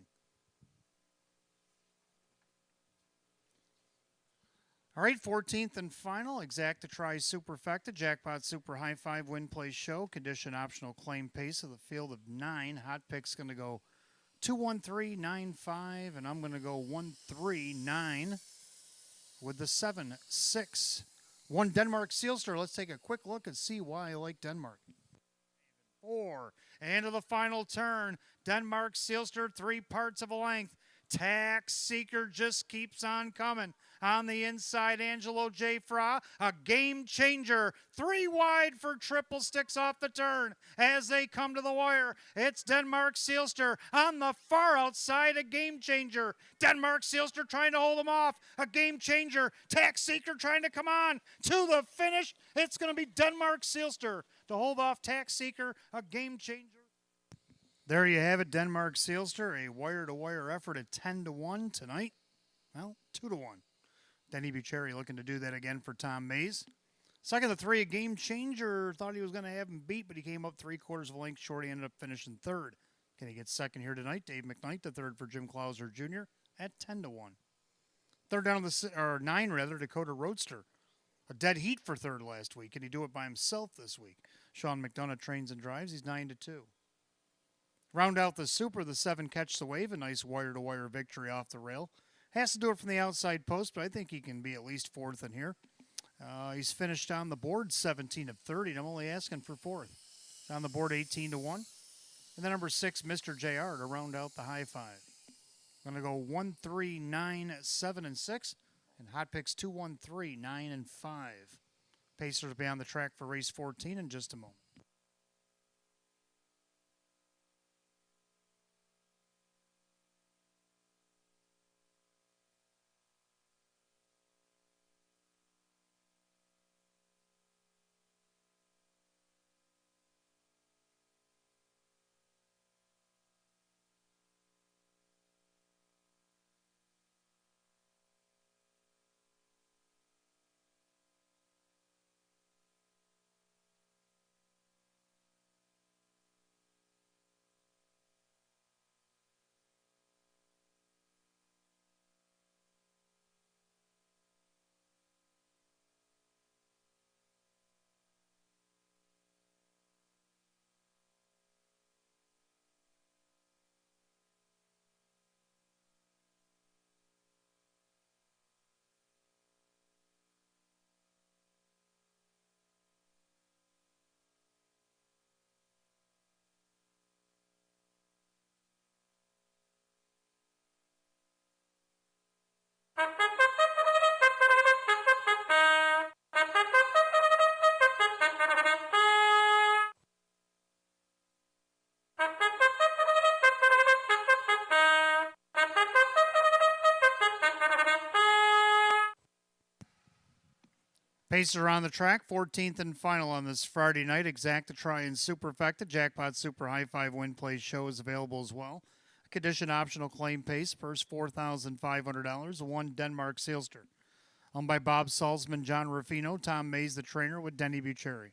All right, 14th and final, Exact to Try Superfecta, Jackpot Super High Five Win Play Show, condition optional claim pace of the field of 9. Hot pick's going to go 213-9-5, and I'm going to go 1-3-9 with the 7-6. 1 Denmark Sealster. Let's take a quick look and see why I like Denmark. 4. Into the final turn. Denmark Sealster, 3 parts of a length. Tax Seeker just keeps on coming. On the inside, Angelo J. Fra, a game changer. 3 wide for triple sticks off the turn. As they come to the wire, it's Denmark Seelster on the far outside, a game changer. Denmark Seelster trying to hold him off. A game changer. Tax Seeker trying to come on to the finish. It's going to be Denmark Seelster to hold off Tax Seeker, a game changer. There you have it, Denmark Seelster, a wire-to-wire effort at 10-1 tonight. Well, 2-1. Denny Bucherri looking to do that again for Tom Mays. Second of 3, a game changer. Thought he was going to have him beat, but he came up 3/4 of a length short. He ended up finishing third. Can he get second here tonight? Dave McKnight, the third for Jim Clauser Jr. at 10-1. Third down or 9 rather, Dakota Roadster. A dead heat for third last week. Can he do it by himself this week? Sean McDonough trains and drives. He's 9-2. Round out the super, the 7 catch the wave. A nice wire-to-wire victory off the rail. Has to do it from the outside post, but I think he can be at least fourth in here. He's finished on the board 17 of 30, and I'm only asking for fourth. On the board 18-1. And then number 6, Mr. JR, to round out the high five. I'm going to go 1, 3, 9, 7, and 6. And hot picks 2, 1, 3, 9, and 5. Pacers will be on the track for race 14 in just a moment. Pacers are on the track, 14th and final on this Friday night. Exacta Try and Superfecta. Jackpot Super High Five Win Play Show is available as well. A condition optional claim pace, purse $4,500. 1 Denmark Seelster. Owned by Bob Salzman, John Ruffino, Tom Mays, the trainer, with Denny Bucherri.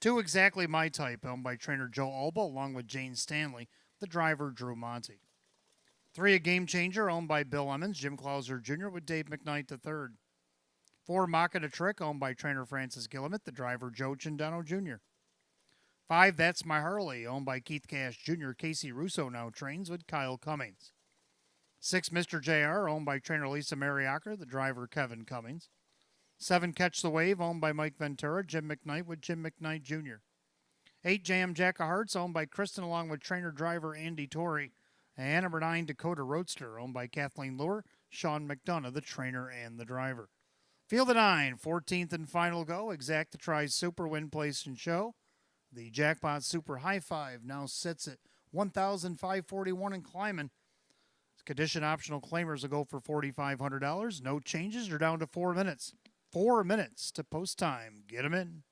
2 Exactly My Type, owned by trainer Joe Alba, along with Jane Stanley, the driver Drew Monty. 3 A Game Changer, owned by Bill Emmons, Jim Clauser Jr., with Dave McKnight III. 4 Maka the Trick, owned by trainer Francis Gillimet, the driver Joe Cindano Jr. 5 That's My Harley, owned by Keith Cash Jr. Casey Russo now trains with Kyle Cummings. 6 Mr. JR, owned by trainer Lisa Mariacker, the driver Kevin Cummings. 7 Catch the Wave, owned by Mike Ventura, Jim McKnight with Jim McKnight Jr. 8 Jam Jack of Hearts, owned by Kristen along with trainer driver Andy Torrey. And number 9 Dakota Roadster, owned by Kathleen Lure, Sean McDonough, the trainer and the driver. Field of 9, 14th and final go. Exacta Try Super Win Place and Show. The Jackpot Super High Five now sits at $1,541 and climbing. Condition optional claimers will go for $4,500. No changes. You're down to 4 minutes. 4 minutes to post time. Get them in.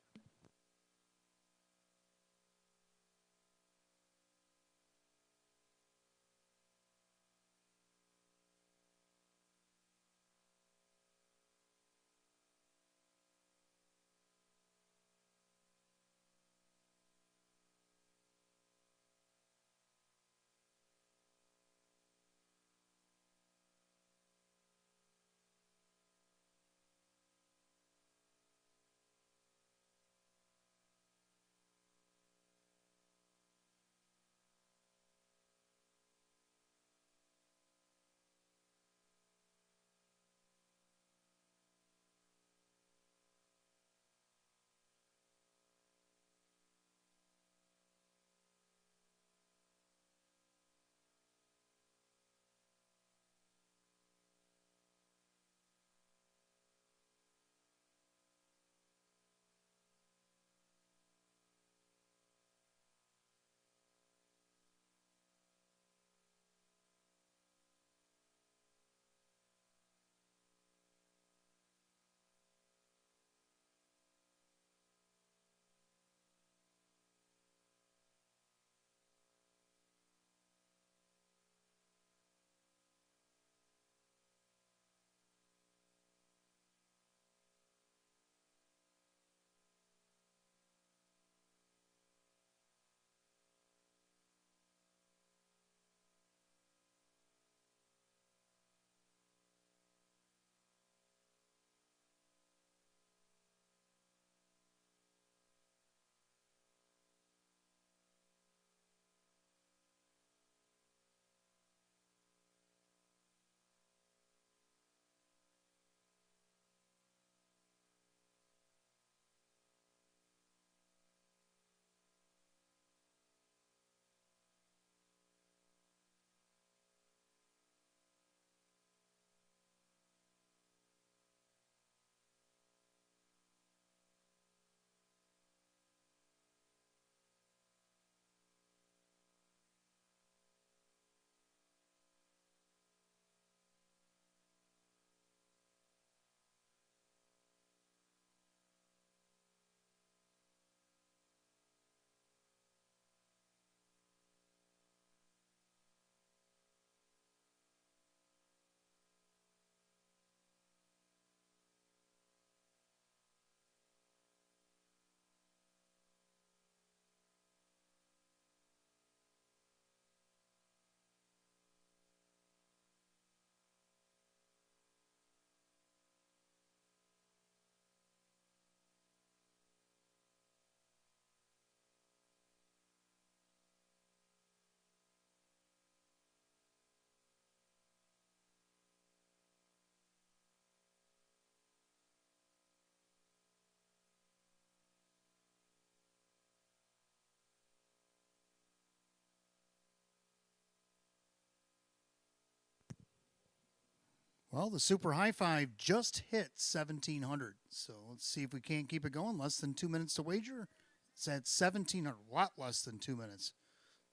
Well, the Super High Five just hit 1,700. So let's see if we can't keep it going. Less than 2 minutes to wager. It's at 1,700, a lot less than 2 minutes.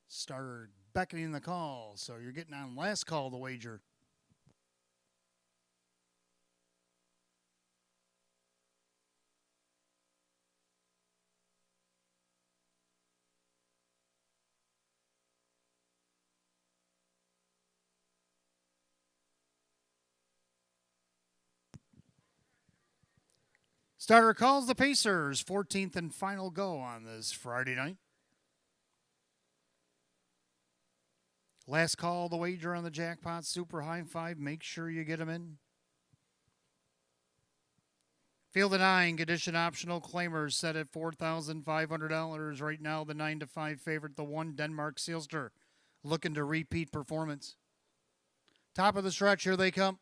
Starter beckoning the call. So you're getting on last call the wager. Starter calls the Pacers, 14th and final go on this Friday night. Last call, the wager on the Jackpot Super High Five. Make sure you get them in. Field of 9, condition optional claimers set at $4,500. Right now, the 9-5 favorite, the 1 Denmark Seelster, looking to repeat performance. Top of the stretch, here they come.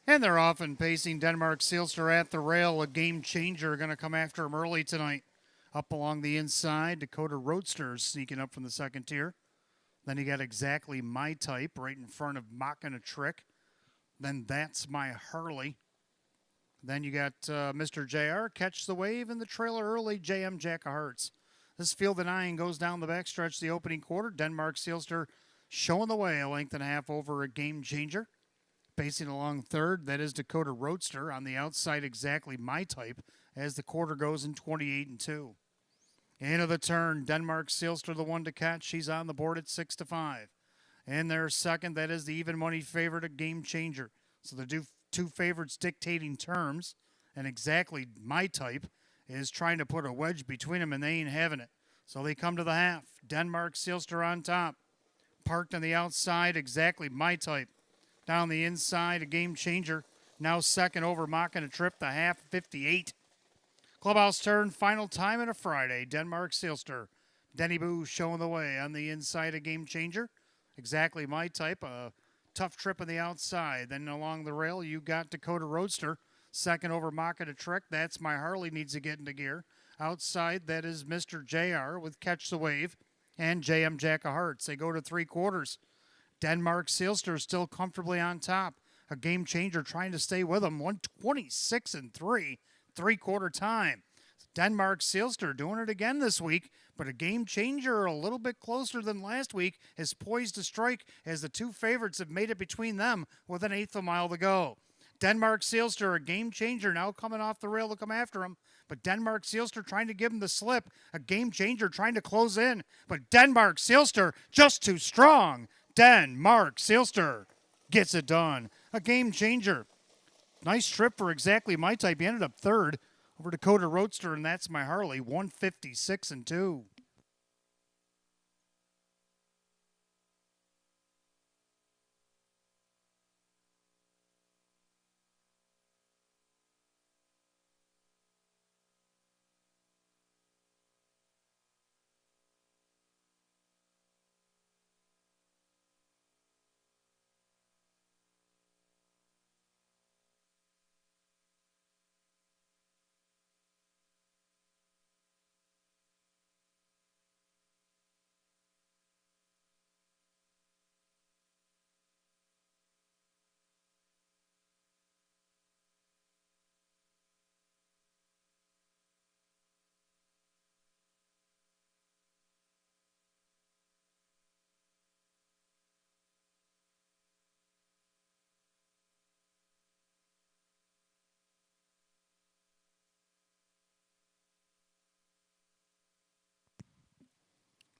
And they're off and pacing. Denmark Seelster at the rail. A game changer going to come after him early tonight. Up along the inside, Dakota Roadster sneaking up from the second tier. Then you got Exactly My Type right in front of Mocking a Trick. Then That's My Harley. Then you got Mr. JR, Catch the Wave, and the trailer early, JM Jack of Hearts. This field of 9 goes down the backstretch the opening quarter. Denmark Seelster showing the way, a length and a half over a game changer. Pacing along third, that is Dakota Roadster. On the outside, Exactly My Type, as the quarter goes in 28-2. Into the turn, Denmark Seelster, the 1 to catch. She's on the board at 6-5. And their second, that is the even money favorite, a game changer. So the two favorites dictating terms, and Exactly My Type is trying to put a wedge between them, and they ain't having it. So they come to the half. Denmark Seelster on top. Parked on the outside, Exactly My Type. Down the inside, a game changer. Now second over Mocking a Trip, the half 58. Clubhouse turn, final time in a Friday. Denmark Seelster. Denny Boo showing the way on the inside, a game changer. Exactly My Type, a tough trip on the outside. Then along the rail, you got Dakota Roadster. Second over Mocking a Trick. That's My Harley needs to get into gear. Outside, that is Mr. JR with Catch the Wave and JM Jack of Hearts. They go to 3 quarters. Denmark Seelster still comfortably on top. A game changer trying to stay with them. 126-3, 3-quarter time. Denmark Seelster doing it again this week, but a game changer a little bit closer than last week is poised to strike as the two favorites have made it between them with an eighth of a mile to go. Denmark Seelster, a game changer now coming off the rail to come after him, but Denmark Seelster trying to give him the slip. A game changer trying to close in, but Denmark Seelster just too strong. Denmark Seelster gets it done. A game changer. Nice trip for Exactly My Type. He ended up third over Dakota Roadster, and That's My Harley, 156-2.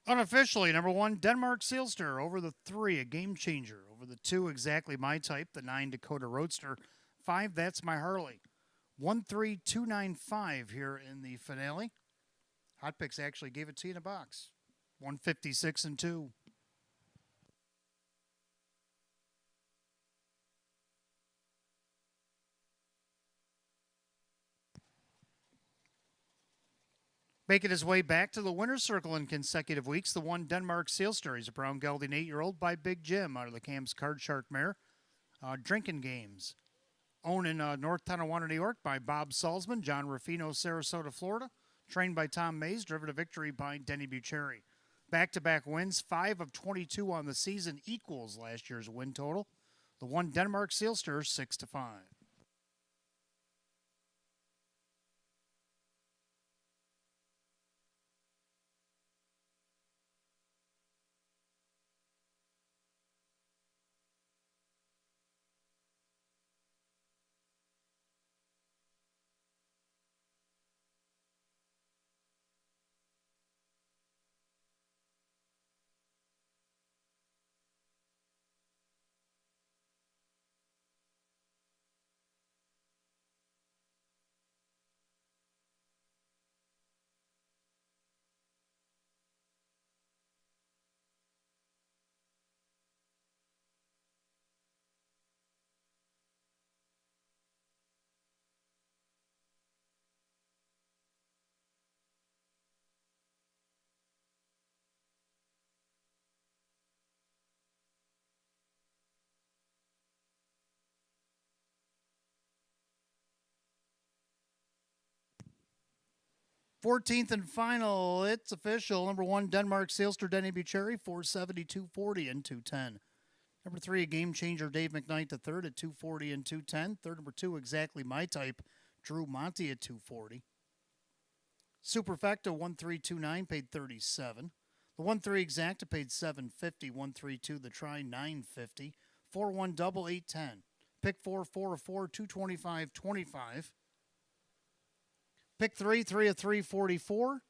Unofficially, number 1, Denmark Seelster over the 3, a game changer. Over the 2, Exactly My Type, the 9, Dakota Roadster. 5, That's My Harley. 13295 here in the finale. Hot Picks actually gave it to you in a box. 156-2. Making his way back to the winner's circle in consecutive weeks, the 1 Denmark Seelster. He's a brown gelding 8-year-old by Big Jim out of the Cam's Card Shark mare. Drinking Games. Owned in North Tonawanda, New York by Bob Salzman, John Ruffino, Sarasota, Florida. Trained by Tom Mays, driven to victory by Denny Bucherri. Back-to-back wins, 5 of 22 on the season, equals last year's win total. The 1 Denmark Sealster, 6-5. 14th and final, it's official. Number 1 Denmark Sealster, Denny Bucherri, 470, 240, and 210. Number 3, a game changer, Dave McKnight III at 240 and 210. Third, number 2, exactly my type, Drew Monty at 240. Superfecta 1329 paid 37. The 1-3 exacta paid 750. 1-3-2 the try 950. 4-1 double 810. Pick 4 4 of 4 225 25. Pick 3 3 of 3 44.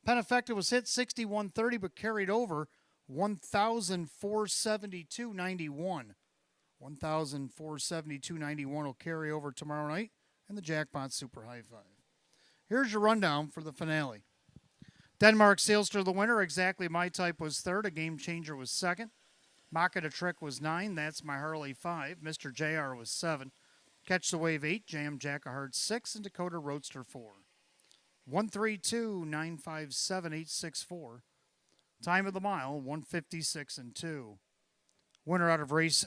Penifecta was hit 6130 but carried over 1,472.91. 1,472.91 will carry over tomorrow night in the Jackpot Super High Five. Here's your rundown for the finale. Denmark Sealster, the winner. Exactly my type was third. A game changer was second. Maka the Trick was 9. That's my Harley 5. Mr. JR was 7. Catch the Wave 8. Jam Jack a Heart 6. And Dakota Roadster 4. 132-957-864. Time of the mile 156 and 2. Winner out of race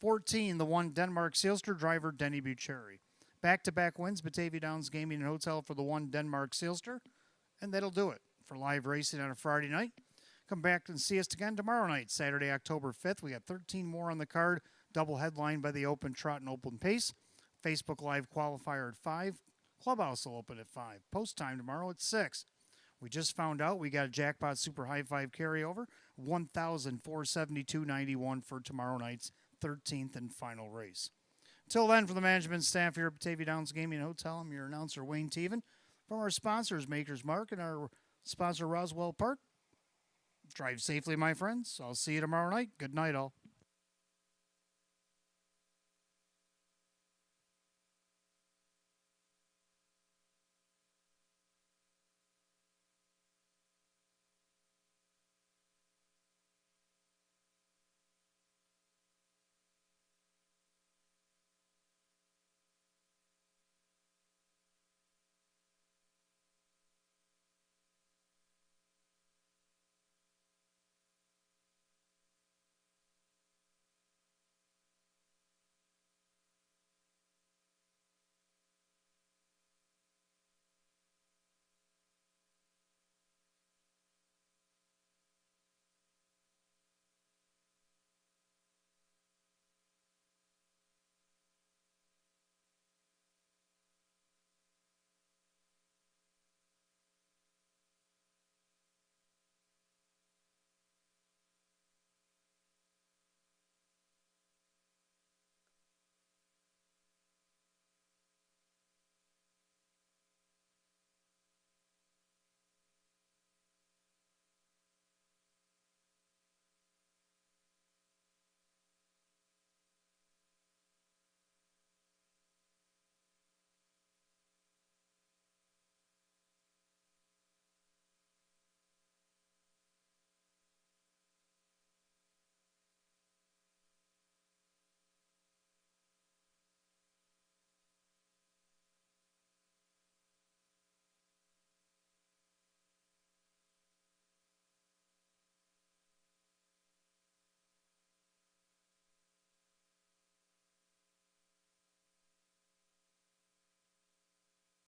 14, the 1 Denmark Sealster, driver Denny Bucherri. Back-to-back wins, Batavia Downs Gaming and Hotel for the 1 Denmark Sealster. And that'll do it for live racing on a Friday night. Come back and see us again tomorrow night, Saturday, October 5th. We got 13 more on the card, double headline by the Open Trot and Open Pace. Facebook Live qualifier at 5. Clubhouse will open at 5. Post time tomorrow at 6. We just found out we got a Jackpot Super High Five carryover, 1,472.91 for tomorrow night's 13th and final race. Till then, for the management staff here at Batavia Downs Gaming and Hotel, I'm your announcer, Wayne Teven. From our sponsors, Maker's Mark, and our sponsor, Roswell Park. Drive safely, my friends. I'll see you tomorrow night. Good night, all.